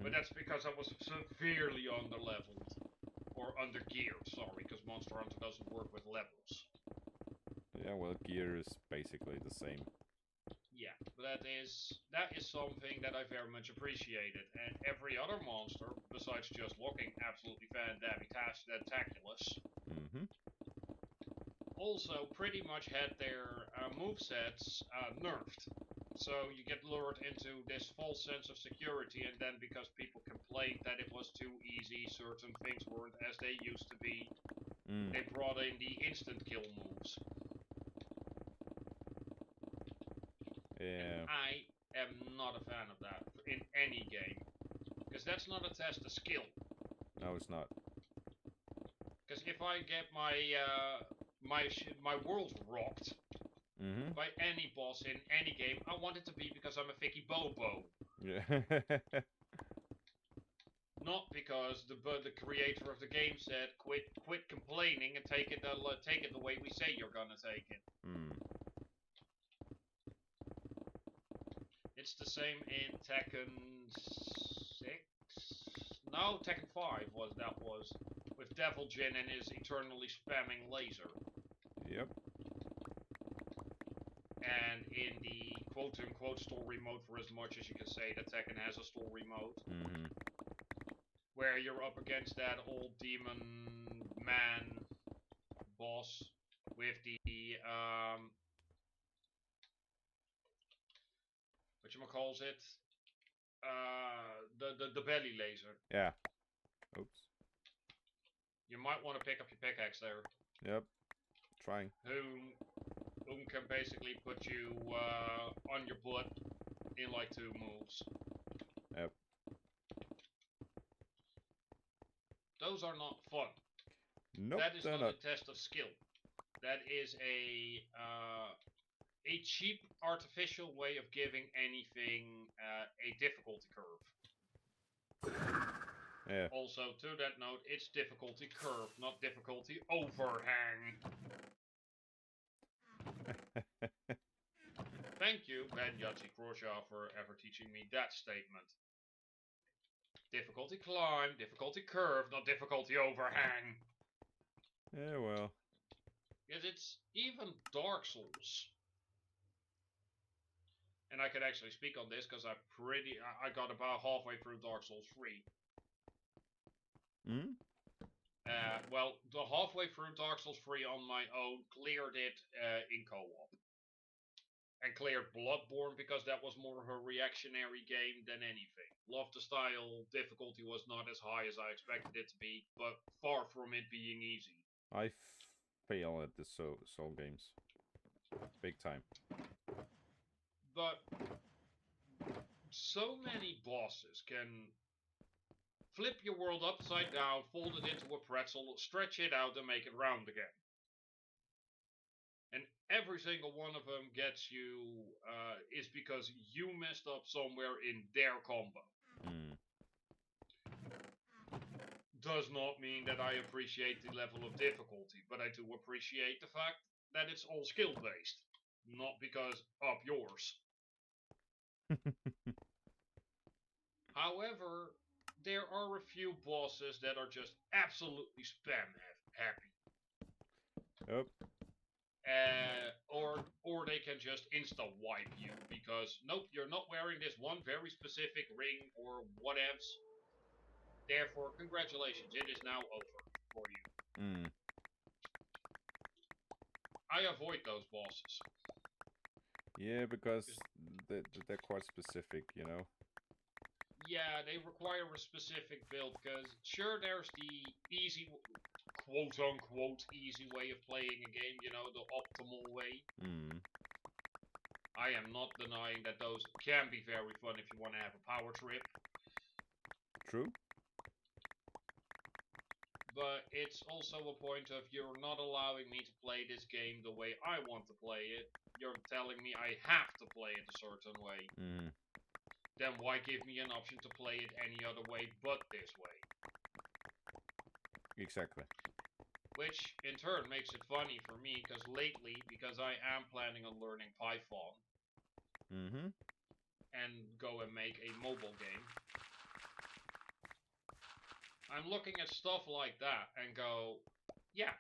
But that's because I was severely under-leveled. Or under-geared, sorry, because Monster Hunter doesn't work with levels. Yeah, well, gear is basically the same. Yeah, that is something that I very much appreciated. And every other monster, besides just looking absolutely fantabulous, also pretty much had their movesets nerfed. So you get lured into this false sense of security, and then because people complained that it was too easy, certain things weren't as they used to be, they brought in the instant kill moves. Yeah. And I am not a fan of that in any game. Because that's not a test of skill. No, it's not. Because if I get my world rocked by any boss in any game, I want it to be because I'm a Vicky Bobo. Yeah. Not because the creator of the game said quit complaining and take it the way we say you're gonna take it. It's the same in Tekken 6. No, Tekken 5 was with Devil Jin and his eternally spamming laser. Yep. And in the quote-unquote story mode, for as much as you can say that Tekken has a story mode, where you're up against that old demon man boss with the whatchamacalls it? The belly laser. Yeah. Oops. You might want to pick up your pickaxe there. Yep. Trying. Whom can basically put you on your butt in like 2 moves. Yep. Those are not fun. Nope. That is not a test of skill. That is a cheap artificial way of giving anything a difficulty curve. Yeah. Also, to that note, it's difficulty curve, not difficulty overhang. Thank you, Ben Yahtzee Croshaw, for ever teaching me that statement. Difficulty climb, difficulty curve, not difficulty overhang. Yeah, well. Because it's even Dark Souls. And I can actually speak on this because I got about halfway through Dark Souls 3. Well, the halfway through Dark Souls 3 on my own, cleared it in co-op. And cleared Bloodborne because that was more of a reactionary game than anything. Love the style, difficulty was not as high as I expected it to be, but far from it being easy. I fail at the soul games. Big time. But so many bosses can flip your world upside down, fold it into a pretzel, stretch it out, and make it round again. And every single one of them gets you, is because you messed up somewhere in their combo. Does not mean that I appreciate the level of difficulty, but I do appreciate the fact that it's all skill-based, not because up yours. However, there are a few bosses that are just absolutely spam happy. Yep. Or they can just insta-wipe you because, nope, you're not wearing this one very specific ring or whatevs. Therefore, congratulations, it is now over for you. I avoid those bosses. Yeah, because they're quite specific, you know? Yeah, they require a specific build, because sure, there's the easy, quote-unquote, easy way of playing a game, you know, the optimal way. I am not denying that those can be very fun if you want to have a power trip. True. But it's also a point of you're not allowing me to play this game the way I want to play it. You're telling me I have to play it a certain way. Then why give me an option to play it any other way but this way? Exactly. Which, in turn, makes it funny for me, because lately, because I am planning on learning Python, and go and make a mobile game, I'm looking at stuff like that and go, yeah,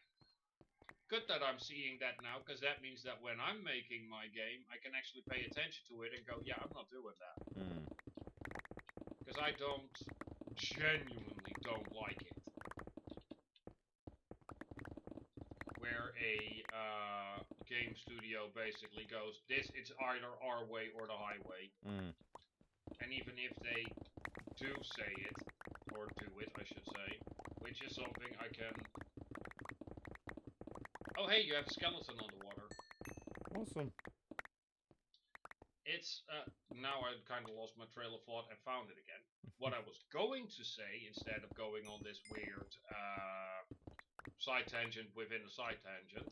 good that I'm seeing that now, because that means that when I'm making my game, I can actually pay attention to it and go, yeah, I'm not doing that. Because I genuinely don't like it. Where a game studio basically goes, it's either our way or the highway. And even if they do say it, or do it, I should say, which is something I can... Oh hey, you have a skeleton on the water. Awesome. It's, now I kind of lost my trail of thought and found it again. What I was going to say, instead of going on this weird side tangent within a side tangent,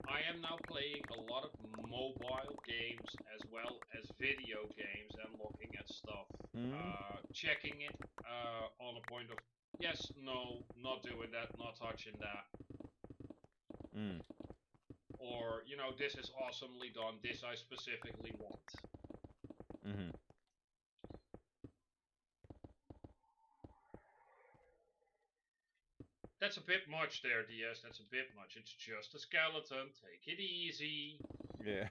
I am now playing a lot of mobile games as well as video games and looking at stuff, checking it on a point of yes, no, not doing that, not touching that. Or, you know, this is awesomely done, this I specifically want. That's a bit much there, DS, that's a bit much. It's just a skeleton, take it easy. Yeah.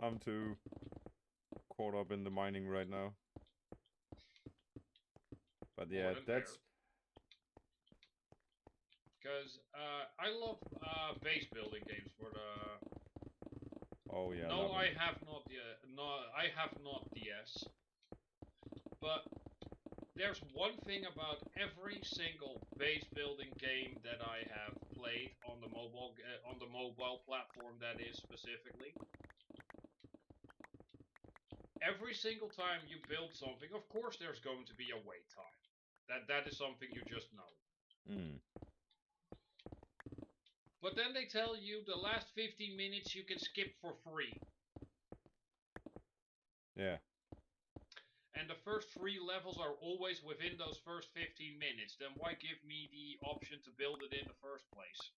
I'm too caught up in the mining right now. But yeah, that's... Because I love base building games for the... Oh yeah. No, I have not yet. No, I have not DS. But there's one thing about every single base building game that I have played on the mobile platform, that is specifically. Every single time you build something, of course there's going to be a wait time. That is something you just know. But then they tell you the last 15 minutes you can skip for free. Yeah. And the first 3 levels are always within those first 15 minutes. Then why give me the option to build it in the first place?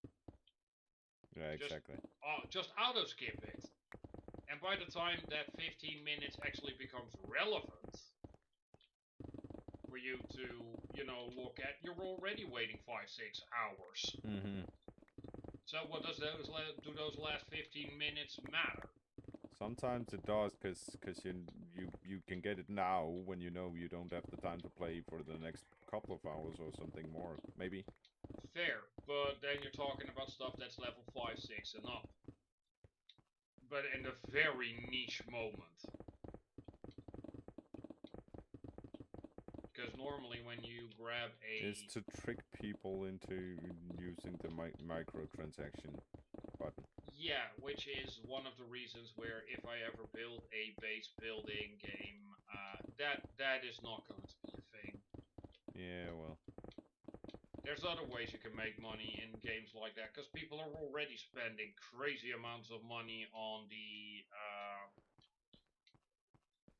Yeah, exactly. Just auto skip it. And by the time that 15 minutes actually becomes relevant for you to, you know, look at, you're already waiting 5-6 hours. So what do those last 15 minutes matter? Sometimes it does, cause you can get it now when you know you don't have the time to play for the next couple of hours or something more, maybe. Fair, but then you're talking about stuff that's level 5, 6 and up. But in a very niche moment. Because normally when you grab a... Is to trick people into using the microtransaction button. Yeah, which is one of the reasons where if I ever build a base building game, that is not going to be a thing. Yeah, well. There's other ways you can make money in games like that, because people are already spending crazy amounts of money on the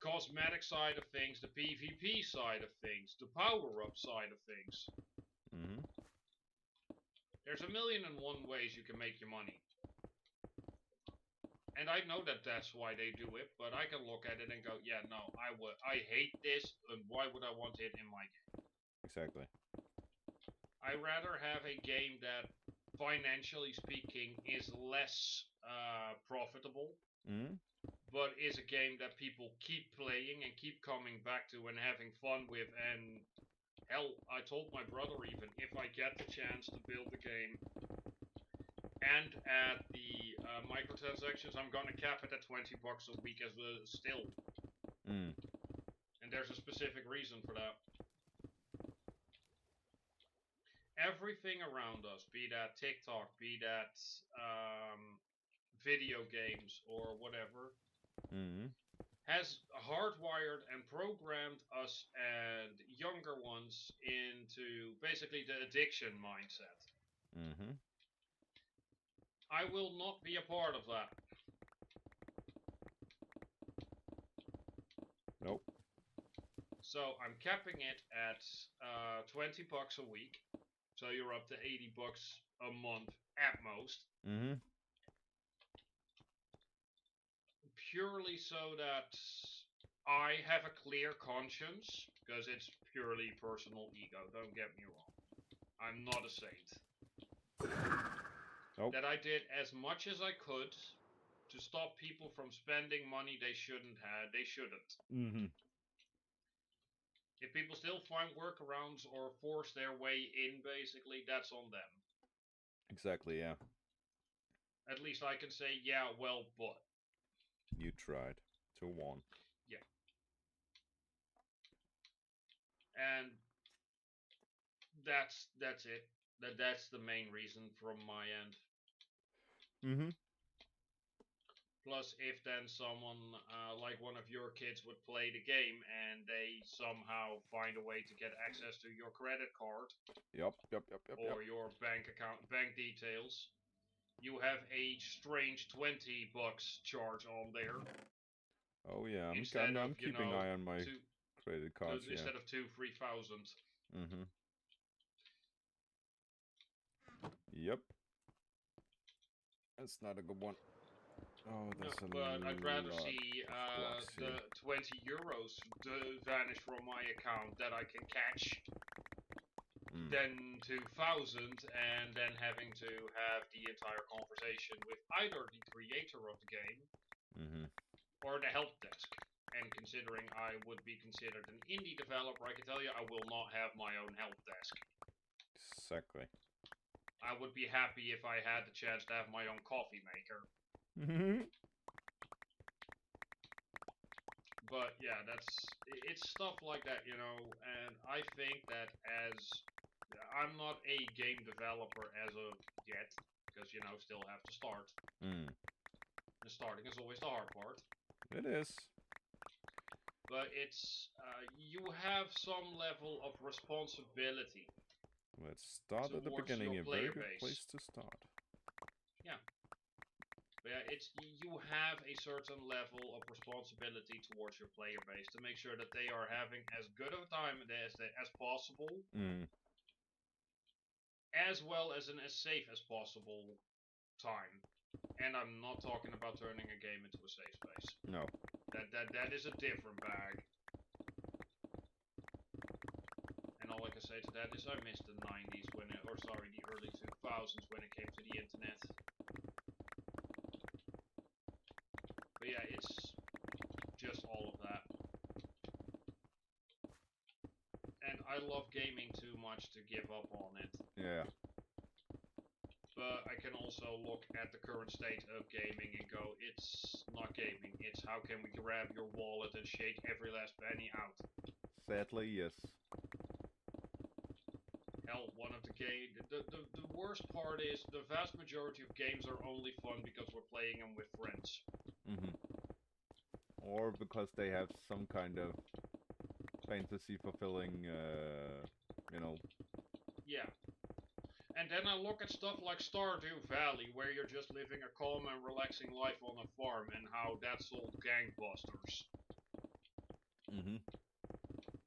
cosmetic side of things, the PvP side of things, the power-up side of things. There's 1,000,001 ways you can make your money. And I know that that's why they do it, but I can look at it and go, yeah, no, I hate this, and why would I want it in my game? Exactly. I'd rather have a game that, financially speaking, is less profitable, but is a game that people keep playing and keep coming back to and having fun with. And hell, I told my brother even, if I get the chance to build the game and add the microtransactions, I'm gonna cap it at $20 a week as still. And there's a specific reason for that. Everything around us, be that TikTok, be that video games or whatever, has hardwired and programmed us and younger ones into basically the addiction mindset. I will not be a part of that. Nope. So I'm capping it at $20 a week. So you're up to $80 a month at most. Purely so that I have a clear conscience, because it's purely personal ego, don't get me wrong. I'm not a saint. Nope. That I did as much as I could to stop people from spending money they shouldn't have. They shouldn't. Mm-hmm. If people still find workarounds or force their way in, basically, that's on them. Exactly, yeah. At least I can say, yeah, well, but. You tried to warn. Yeah. And that's it. That's the main reason from my end. Mm-hmm. Plus, if then someone, like one of your kids would play the game and they somehow find a way to get access to your credit card Yep. or your bank account, bank details, you have a strange $20 charge on there Oh yeah, instead of, I'm keeping eye on my two, credit cards. Yeah. instead of 2-3,000. Mm-hmm. Yep. That's not a good one. Oh, No, that's a but I'd rather lot see of blocks the here. €20 vanish from my account that I can catch than 2,000 and then having to have the entire conversation with either the creator of the game or the help desk. And considering I would be considered an indie developer, I can tell you I will not have my own help desk. Exactly. I would be happy if I had the chance to have my own coffee maker. But yeah, it's stuff like that, and I think that as I'm not a game developer as of yet, because still have to start. And starting is always the hard part. It is. But it's you have some level of responsibility. Let's start at the beginning. A very good place to start. Yeah. But yeah, you have a certain level of responsibility towards your player base to make sure that they are having as good of a time as possible, as well as as safe as possible time. And I'm not talking about turning a game into a safe space. No. That is a different bag. And all I can say to that is I missed the 90s the early 2000s when it came to the internet. But yeah, it's just all of that. And I love gaming too much to give up on it. Yeah. But I can also look at the current state of gaming and go, it's not gaming, it's how can we grab your wallet and shake every last penny out. Sadly, yes. Hell, one of the worst part is the vast majority of games are only fun because we're playing them with friends. Or because they have some kind of fantasy fulfilling, Yeah. And then I look at stuff like Stardew Valley, where you're just living a calm and relaxing life on a farm, and how that sold gangbusters.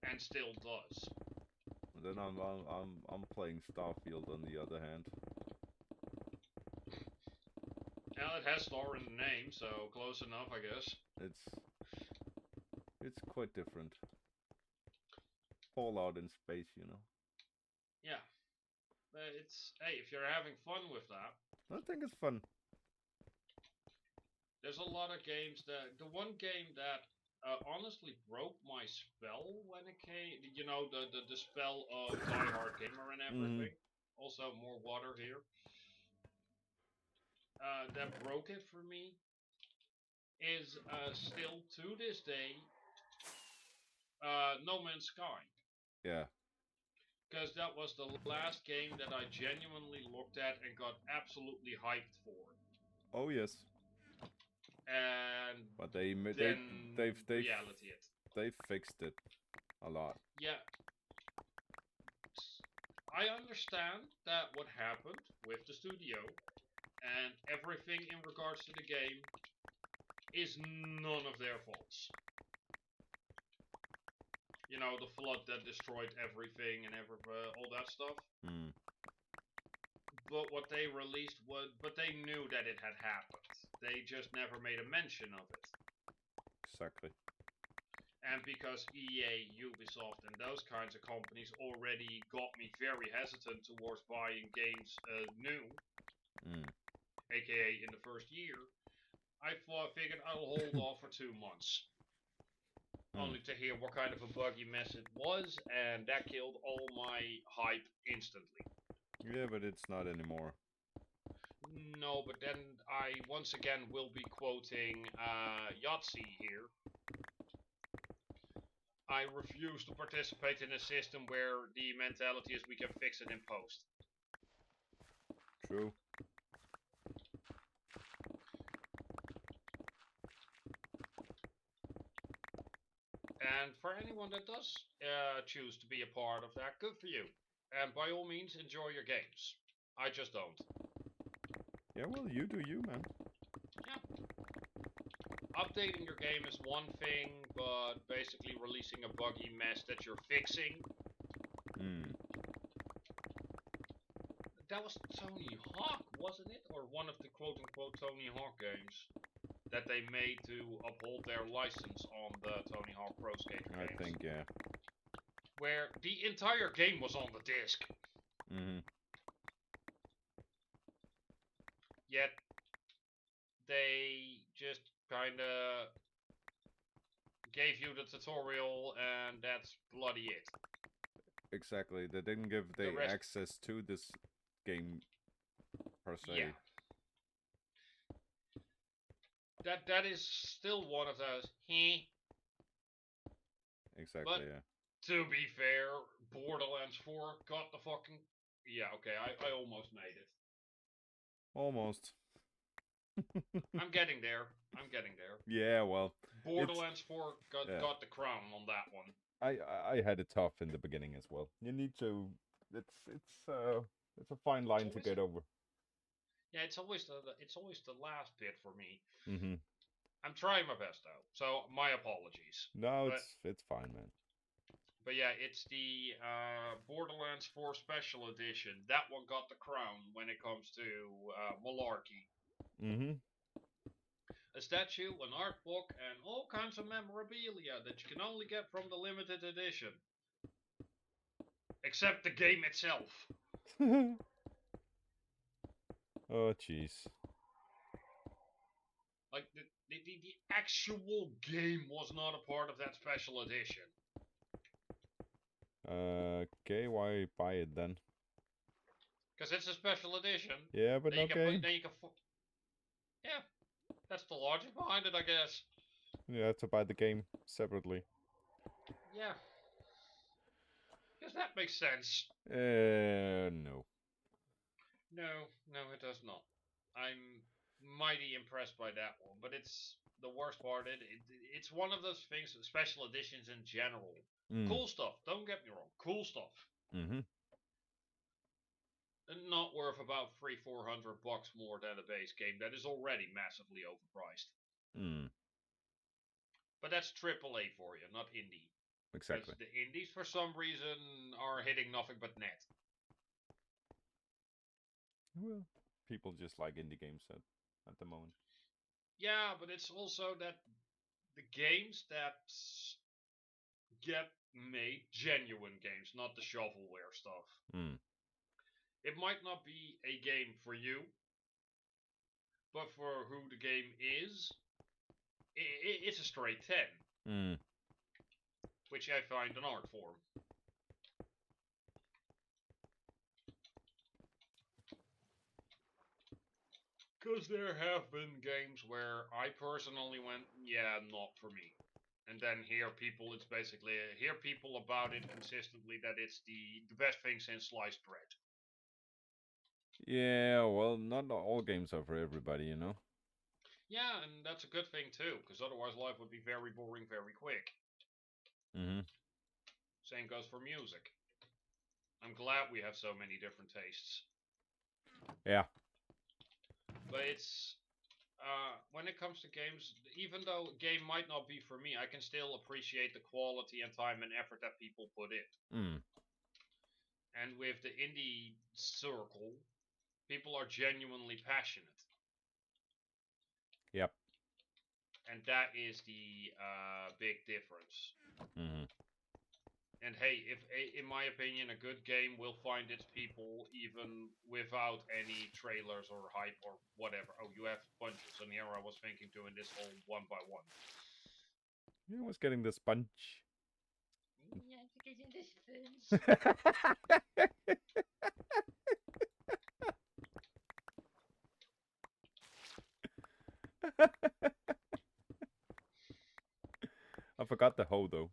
And still does. Then I'm playing Starfield on the other hand. Well, it has Star in the name, so close enough, I guess. It's quite different. Fallout in space, Yeah. But hey, if you're having fun with that. I think it's fun. There's a lot of games the one game that honestly broke my spell when it came, the spell of Die Hard Gamer and everything. Also, more water here. That broke it for me is still to this day No Man's Sky. Yeah. Because that was the last game that I genuinely looked at and got absolutely hyped for. Oh yes. And but they've reality it. They've fixed it a lot. Yeah. I understand that what happened with the studio and everything in regards to the game is none of their faults. The flood that destroyed everything and all that stuff. But what they released but they knew that it had happened. They just never made a mention of it. Exactly. And because EA, Ubisoft, and those kinds of companies already got me very hesitant towards buying games new, aka in the first year, I figured I'll hold off for 2 months. Only to hear what kind of a buggy mess it was, and that killed all my hype instantly. Yeah, but it's not anymore. No, but then I once again will be quoting Yahtzee here. I refuse to participate in a system where the mentality is we can fix it in post. True. And for anyone that does choose to be a part of that, good for you. And by all means, enjoy your games. I just don't. Yeah, well, you do you, man. Yeah. Updating your game is one thing, but basically releasing a buggy mess that you're fixing. That was Tony Hawk, wasn't it? Or one of the quote-unquote Tony Hawk games that they made to uphold their license on the Tony Hawk Pro Skater games. I think, yeah. Where the entire game was on the disc. Yet, they just kinda gave you the tutorial and that's bloody it. Exactly. They didn't give the access to this game per se. Yeah. That is still one of those Exactly, but yeah. To be fair, Borderlands 4 got the fucking... Yeah, okay, I almost made it. Almost. I'm getting there. Yeah, well. Borderlands 4 got the crown on that one. I had it tough in the beginning as well. You need to... It's a fine line to get over. Yeah, it's always the last bit for me. I'm trying my best though, so my apologies. No, it's fine, man. But yeah, it's the Borderlands 4 Special Edition. That one got the crown when it comes to malarkey. A statue, an art book, and all kinds of memorabilia that you can only get from the limited edition. Except the game itself. Oh, jeez. Like, the actual game was not a part of that special edition. Okay, why buy it then? Because it's a special edition. Yeah, but okay. Yeah, that's the logic behind it, I guess. You have to buy the game separately. Yeah. Because that makes sense. No. No, it does not. I'm mighty impressed by that one, but it's the worst part. It's one of those things, special editions in general. Cool stuff. Don't get me wrong. Cool stuff. Not worth about $300-400 more than a base game that is already massively overpriced. But that's AAA for you, not indie. Exactly. Because the indies, for some reason, are hitting nothing but net. Well, people just like indie games at the moment. Yeah, but it's also that the games that get made, genuine games, not the shovelware stuff. It might not be a game for you, but for who the game is, it's a straight 10. Which I find an art form. Because there have been games where I personally went, yeah, not for me. And then hear people about it consistently that it's the best thing since sliced bread. Yeah, well, not all games are for everybody, you know? Yeah, and that's a good thing too, because otherwise life would be very boring very quick. Same goes for music. I'm glad we have so many different tastes. Yeah. But it's... when it comes to games, even though a game might not be for me, I can still appreciate the quality and time and effort that people put in. And with the indie circle, people are genuinely passionate. Yep. And that is the big difference. Mm-hmm. And hey, if in my opinion, a good game will find its people even without any trailers or hype or whatever. Oh, you have sponges, and here I was thinking doing this all one by one. Yeah, I was getting the sponge. Yeah, getting the sponge. I forgot the hoe though.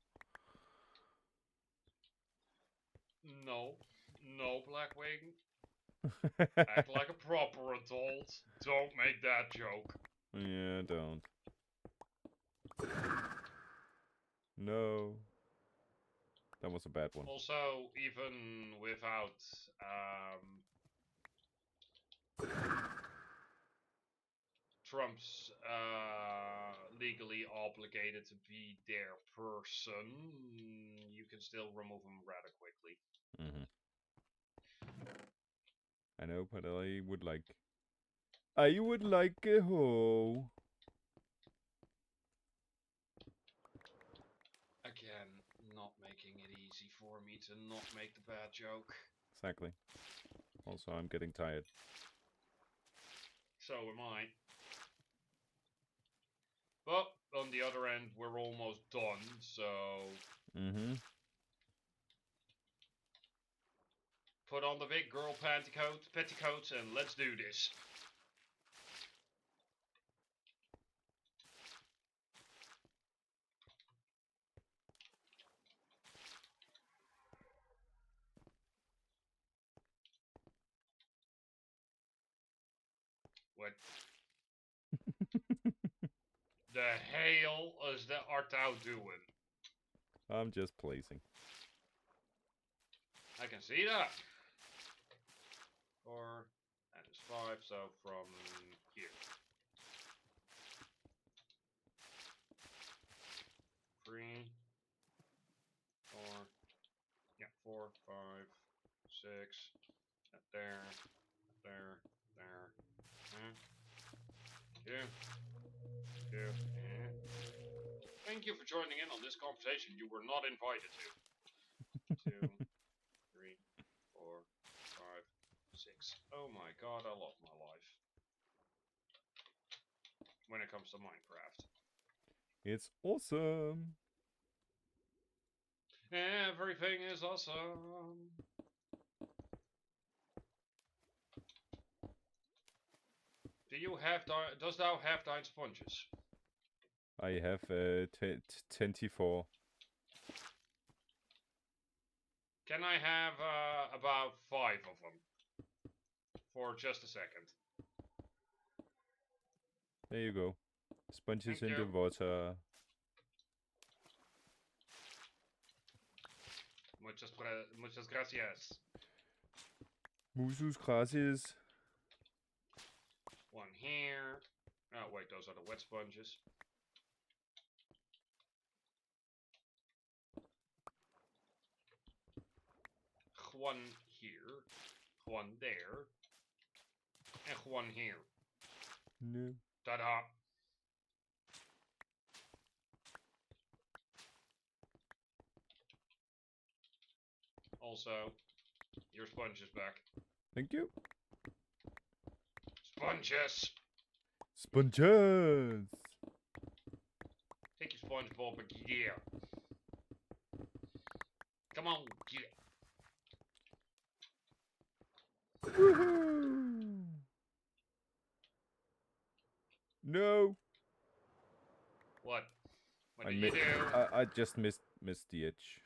No, no, Blackwing. Act like a proper adult. Don't make that joke. Yeah, don't. No. That was a bad one. Also, even without Trump's legally obligated to be their person, you can still remove him rather quickly. Mm-hmm. I know, but I would like a hoe. Again, not making it easy for me to not make the bad joke. Exactly. Also, I'm getting tired. So am I. But on the other end, we're almost done, so Mm-hmm. put on the big girl petticoats, and let's do this. What the hell art thou doing? I'm just placing. I can see that. 4, that is 5, so from here. 3, 4, yeah, 4, 5, 6, there, there, there, two, two, Thank you for joining in on this conversation you were not invited to. 2, 3, 4, 5, 6. Oh my god, I love my life. When it comes to Minecraft. It's awesome. Everything is awesome. Does thou have thine sponges? I have 24. Can I have about 5 of them? For just a second. There you go. Sponges Thank in you. the water. Muchas gracias. Musus gracias. One here. Oh wait, those are the wet sponges. One here. One there. And one here. No. Ta-da! Also, your sponge is back. Thank you. Sponges! Sponges! Take your SpongeBob and get here. Come on, get it. Woohoo! No. What? What did you do? I just missed the edge.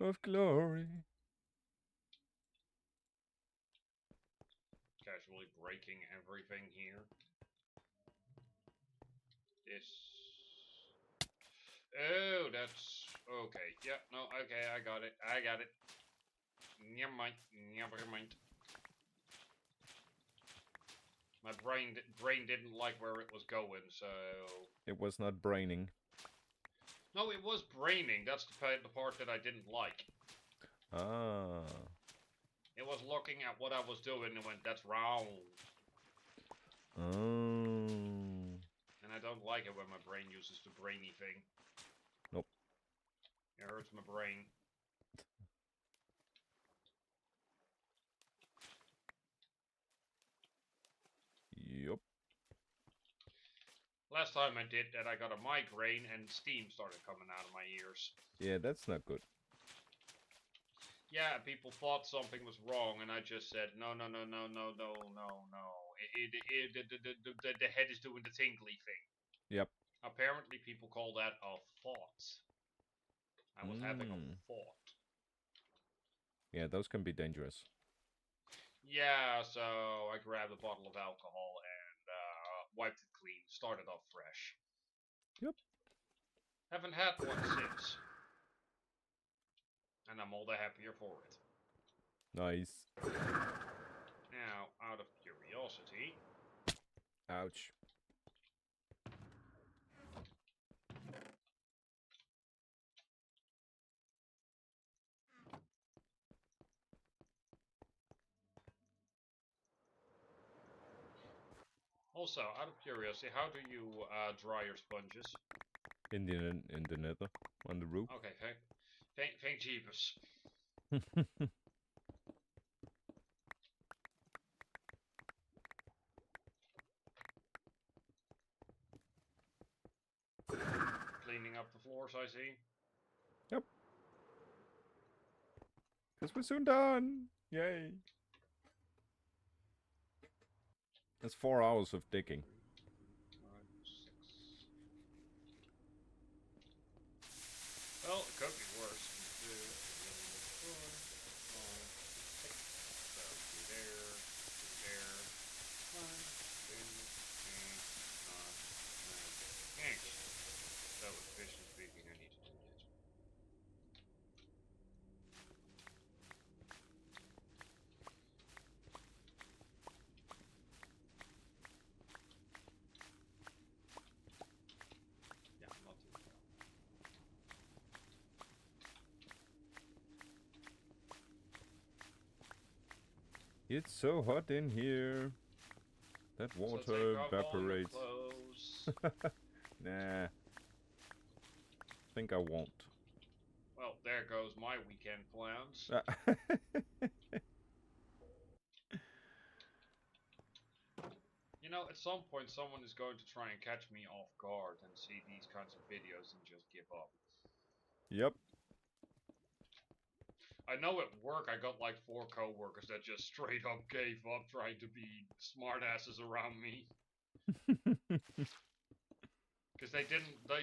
Of glory. Casually breaking everything here. This. Oh, that's okay. Yeah, no, okay, I got it. Never mind. My brain didn't like where it was going, so. It was not braining. No, it was braining. That's the part that I didn't like. Ah. It was looking at what I was doing and went, "That's wrong." Oh. don't like it when my brain uses the brainy thing. Nope. It hurts my brain. Yup. Last time I did that, I got a migraine and steam started coming out of my ears. Yeah, that's not good. Yeah, people thought something was wrong, and I just said, no, no, no, no, no, no, no, no. The head is doing the tingly thing. Yep. Apparently, people call that a thought. I was having a thought. Yeah, those can be dangerous. Yeah, so I grabbed a bottle of alcohol and wiped it clean, started off fresh. Yep. Haven't had one since. And I'm all the happier for it. Nice. Now, out of curiosity... Ouch. Also, out of curiosity, how do you dry your sponges? In the nether, on the roof. Okay, thank Jeebus. Cleaning up the floors, I see. Yep. Because we're soon done. Yay. That's 4 hours of digging. 5, 6. Well, it could be worse. 2, 3, 4, 5, 6. So, 2 there, 2 there. 1, 2, 3, 4, 5, 6. So, efficient speaking, I need to do this. Yeah, not too bad. It's so hot in here. That water evaporates. Nah. Think I won't. Well, there goes my weekend plans. You know, at some point someone is going to try and catch me off guard and see these kinds of videos and just give up. Yep. I know at work I got like 4 coworkers that just straight up gave up trying to be smartasses around me. Because they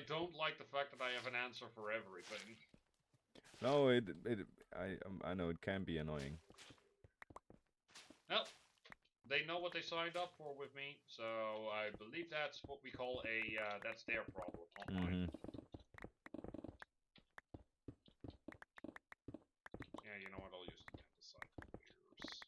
don't like the fact that I have an answer for everything. No, I know it can be annoying. Well, they know what they signed up for with me, so I believe that's what we call that's their problem, not mine. Yeah, you know what, I'll use the side computers.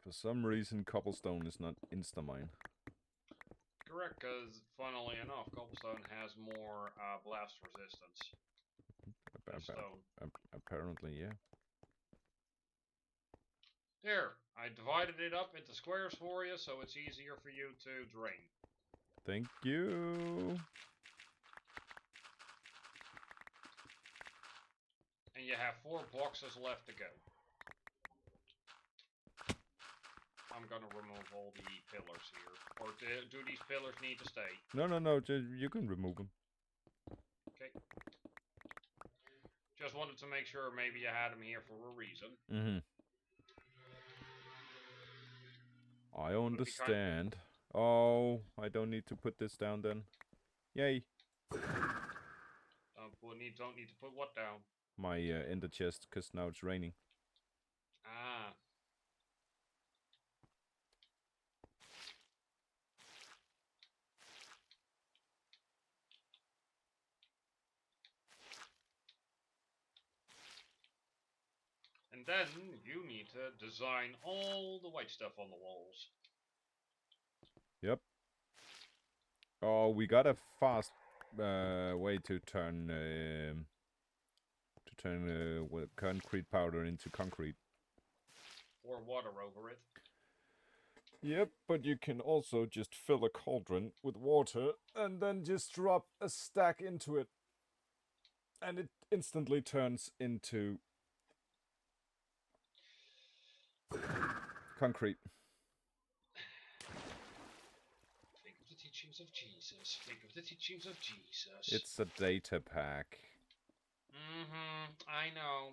For some reason, cobblestone is not insta-mine. Correct, because funnily enough, cobblestone has more blast resistance than stone. Apparently, yeah. There, I divided it up into squares for you, so it's easier for you to drain. Thank you. And you have 4 boxes left to go. I'm gonna remove all the pillars here. Or do these pillars need to stay? No, you can remove them. Okay. Just wanted to make sure maybe you had them here for a reason. I understand. Oh, I don't need to put this down then. Yay. Don't need to put what down? My in the chest, because now it's raining. Ah. And then you need to design all the white stuff on the walls. Yep. Oh, we got a fast way to turn concrete powder into concrete. Pour water over it. Yep, but you can also just fill a cauldron with water and then just drop a stack into it. And it instantly turns into concrete. Think of the teachings of Jesus. Think of the teachings of Jesus. It's a data pack. I know.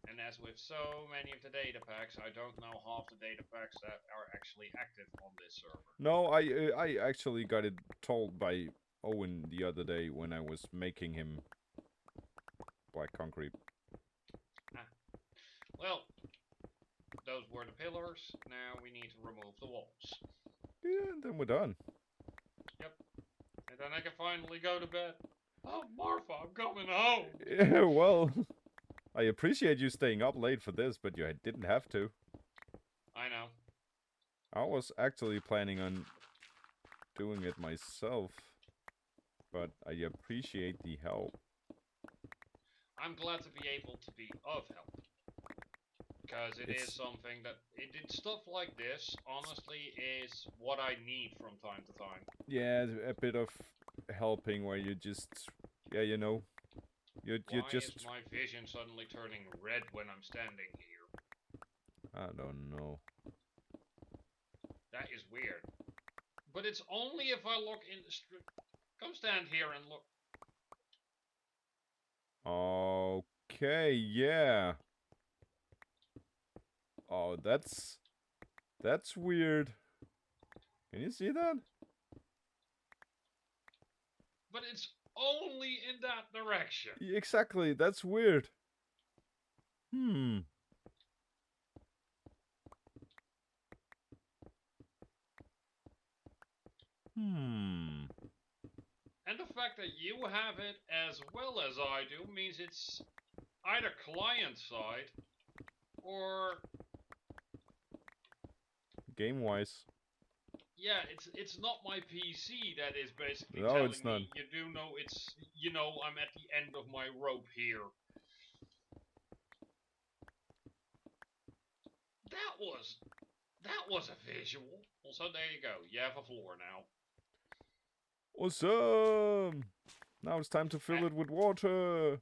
And as with so many of the data packs, I don't know half the data packs that are actually active on this server. No, I actually got it told by Owen the other day when I was making him black concrete. Well, those were the pillars. Now we need to remove the walls. Yeah, and then we're done. Yep. And then I can finally go to bed. Oh, Marfa, I'm coming home. Yeah, well, I appreciate you staying up late for this, but you didn't have to. I know. I was actually planning on doing it myself, but I appreciate the help. I'm glad to be able to be of help. Because it is something that, stuff like this, honestly, is what I need from time to time. Yeah, a bit of helping where you just, yeah, you know, you just... Why is my vision suddenly turning red when I'm standing here? I don't know. That is weird. But it's only if I look in the street. Come stand here and look. Okay, yeah. Oh, that's weird. Can you see that? But it's only in that direction. Exactly, that's weird. Hmm. And the fact that you have it as well as I do means it's either client side or game-wise. Yeah, it's not my PC that is basically No, telling it's not. me, you do know it's, I'm at the end of my rope here. That was a visual. Also, there you go. You have a floor now. Awesome! Now it's time to fill it with water.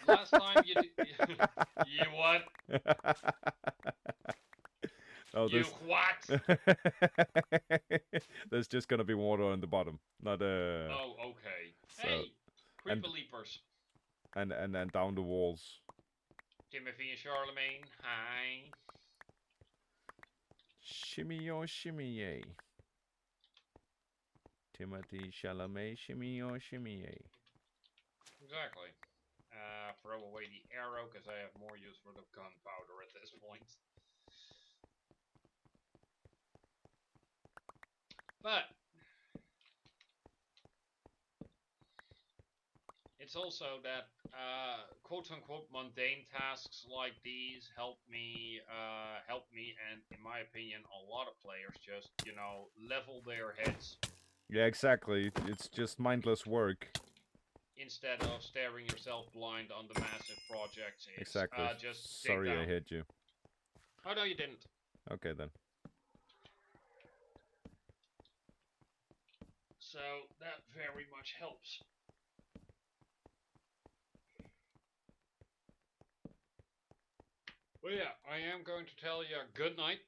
Last time you you what? Oh, you what? There's just gonna be water on the bottom, not Oh, okay. So, Hey, creeper leapers. And down the walls. Timothy and Charlemagne, hi. Shimmy-o, shimmy-yay. Timothy Chalamet, shimmy-o, shimmy-yay. Exactly. Throw away the arrow, because I have more use for the gunpowder at this point. But it's also that quote-unquote mundane tasks like these help me, and in my opinion, a lot of players just, level their heads. Yeah, exactly. It's just mindless work. Instead of staring yourself blind on the massive projects. Exactly. Just Sorry I hit you. Oh, no, you didn't. Okay, then. So, that very much helps. Well, yeah, I am going to tell you good night.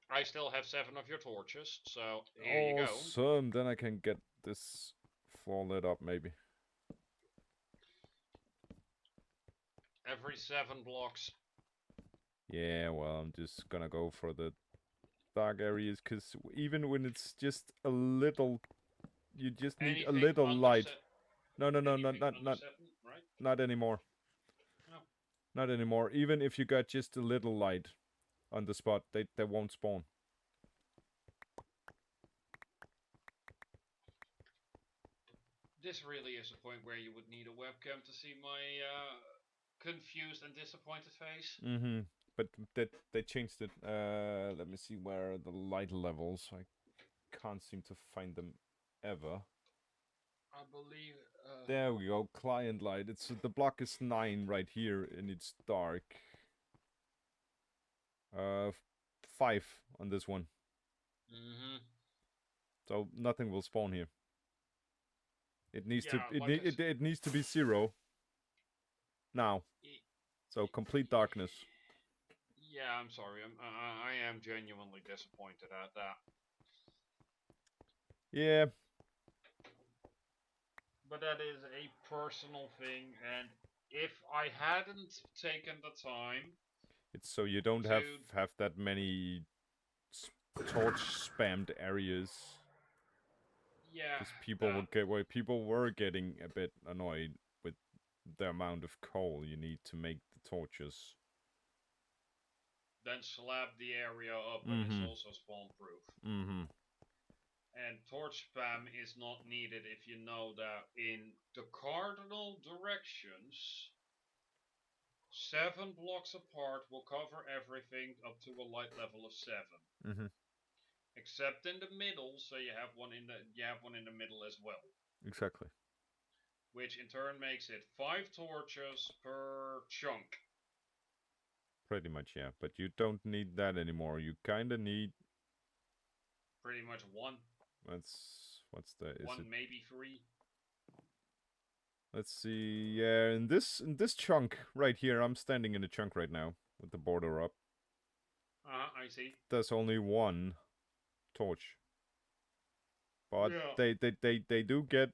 I still have 7 of your torches, so here you go. Awesome, then I can get this floor lit up, maybe. Every 7 blocks. Yeah, well, I'm just gonna go for the dark areas, because even when it's just a little... You just need a little light. No, not right? Not anymore. No. Not anymore. Even if you got just a little light on the spot, they won't spawn. This really is a point where you would need a webcam to see my confused and disappointed face. Mm-hmm. But they changed it. Let me see where are the light levels. can't seem to find them ever. I believe. There we go. Client light. It's the block is 9 right here, and it's dark. 5 on this one. So nothing will spawn here. It needs Yeah, to like it needs to be 0 now. So complete darkness. Yeah, I'm sorry. I am genuinely disappointed at that. Yeah. But that is a personal thing, and if I hadn't taken the time, It's so you don't have that many torch spammed areas. Yeah, because people were getting a bit annoyed with the amount of coal you need to make the torches. Then slab the area up, and it's also spawn proof. And torch spam is not needed if you know that in the cardinal directions, 7 blocks apart will cover everything up to a light level of 7. Except in the middle, so you have one in the middle as well. Exactly. Which in turn makes it 5 torches per chunk. Pretty much, yeah. But you don't need that anymore. You kind of need pretty much 1. What's the is 1 it? maybe 3. Let's see. Yeah, in this chunk right here, I'm standing in a chunk right now with the border up. I see. There's only 1 torch. But yeah. they do get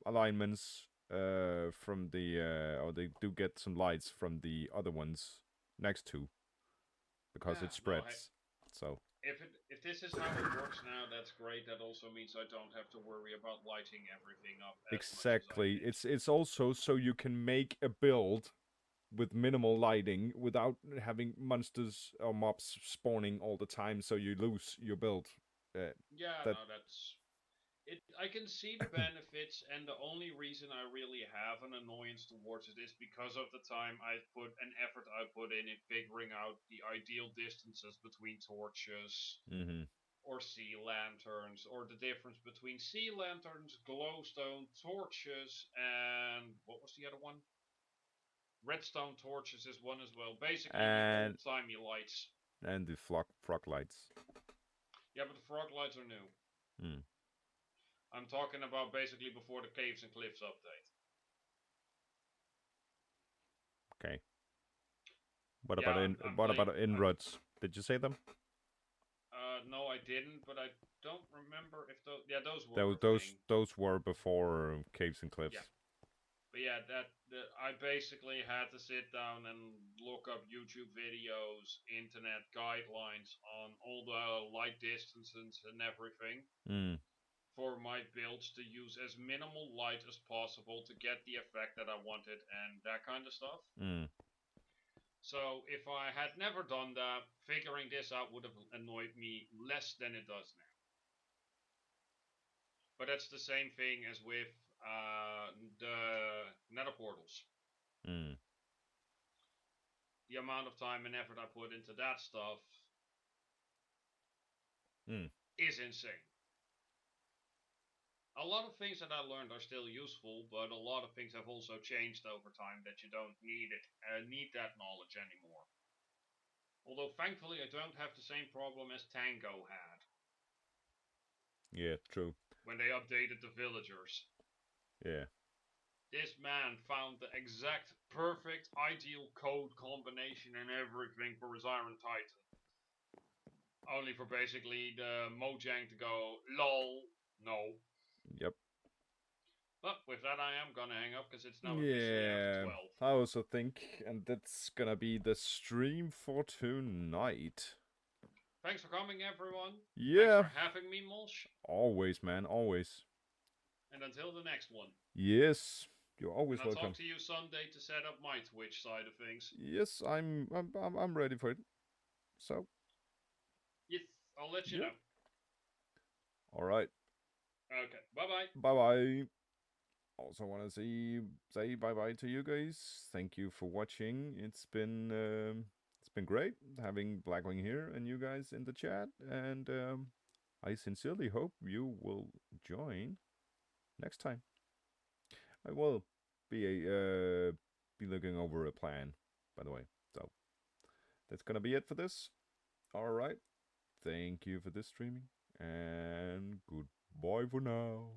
alignments from the or they do get some lights from the other ones next to, because it spreads. So if this is how it works now, that's great. That also means I don't have to worry about lighting everything up as exactly. much as It's also so you can make a build with minimal lighting without having monsters or mobs spawning all the time, so you lose your build. That's it. I can see the benefits, and the only reason I really have an annoyance towards it is because of the time I put an effort I put in figuring out the ideal distances between torches. Or sea lanterns, or the difference between sea lanterns, glowstone torches, and what was the other one? Redstone torches is one as well. Basically, the old-timey lights. And the frog lights. Yeah, but the frog lights are new. I'm talking about basically before the Caves and Cliffs update. Okay. What about inroads? Did you say them? No, I didn't, but I don't remember if those. Yeah, those were. Those were before Caves and Cliffs. Yeah. But yeah, I basically had to sit down and look up YouTube videos, internet guidelines on all the light distances and everything for my builds to use as minimal light as possible to get the effect that I wanted and that kind of stuff. So if I had never done that, figuring this out would have annoyed me less than it does now. But that's the same thing as with the nether portals. The amount of time and effort I put into that stuff is insane. A lot of things that I learned are still useful, but a lot of things have also changed over time that you don't need that knowledge anymore. Although thankfully I don't have the same problem as Tango had. Yeah, true. When they updated the villagers. Yeah. This man found the exact perfect ideal code combination and everything for his Iron Titan. Only for basically the Mojang to go, lol, no. Yep. But with that, I am gonna hang up because it's now officially after 12. I also think, and that's gonna be the stream for tonight. Thanks for coming, everyone. Yeah. Thanks for having me, Molsh. Always, man, always. And until the next one. Yes, you're always and I'll welcome. talk to you Sunday to set up my Twitch side of things. Yes, I'm ready for it. So. Yes, I'll let you know. All right. Okay. Bye bye. Bye bye. Also want to say bye bye to you guys. Thank you for watching. It's been great having Blackwing here and you guys in the chat, and I sincerely hope you will join next time. I will be looking over a plan, by the way. So that's gonna be it for this. All right. Thank you for this streaming, and goodbye for now.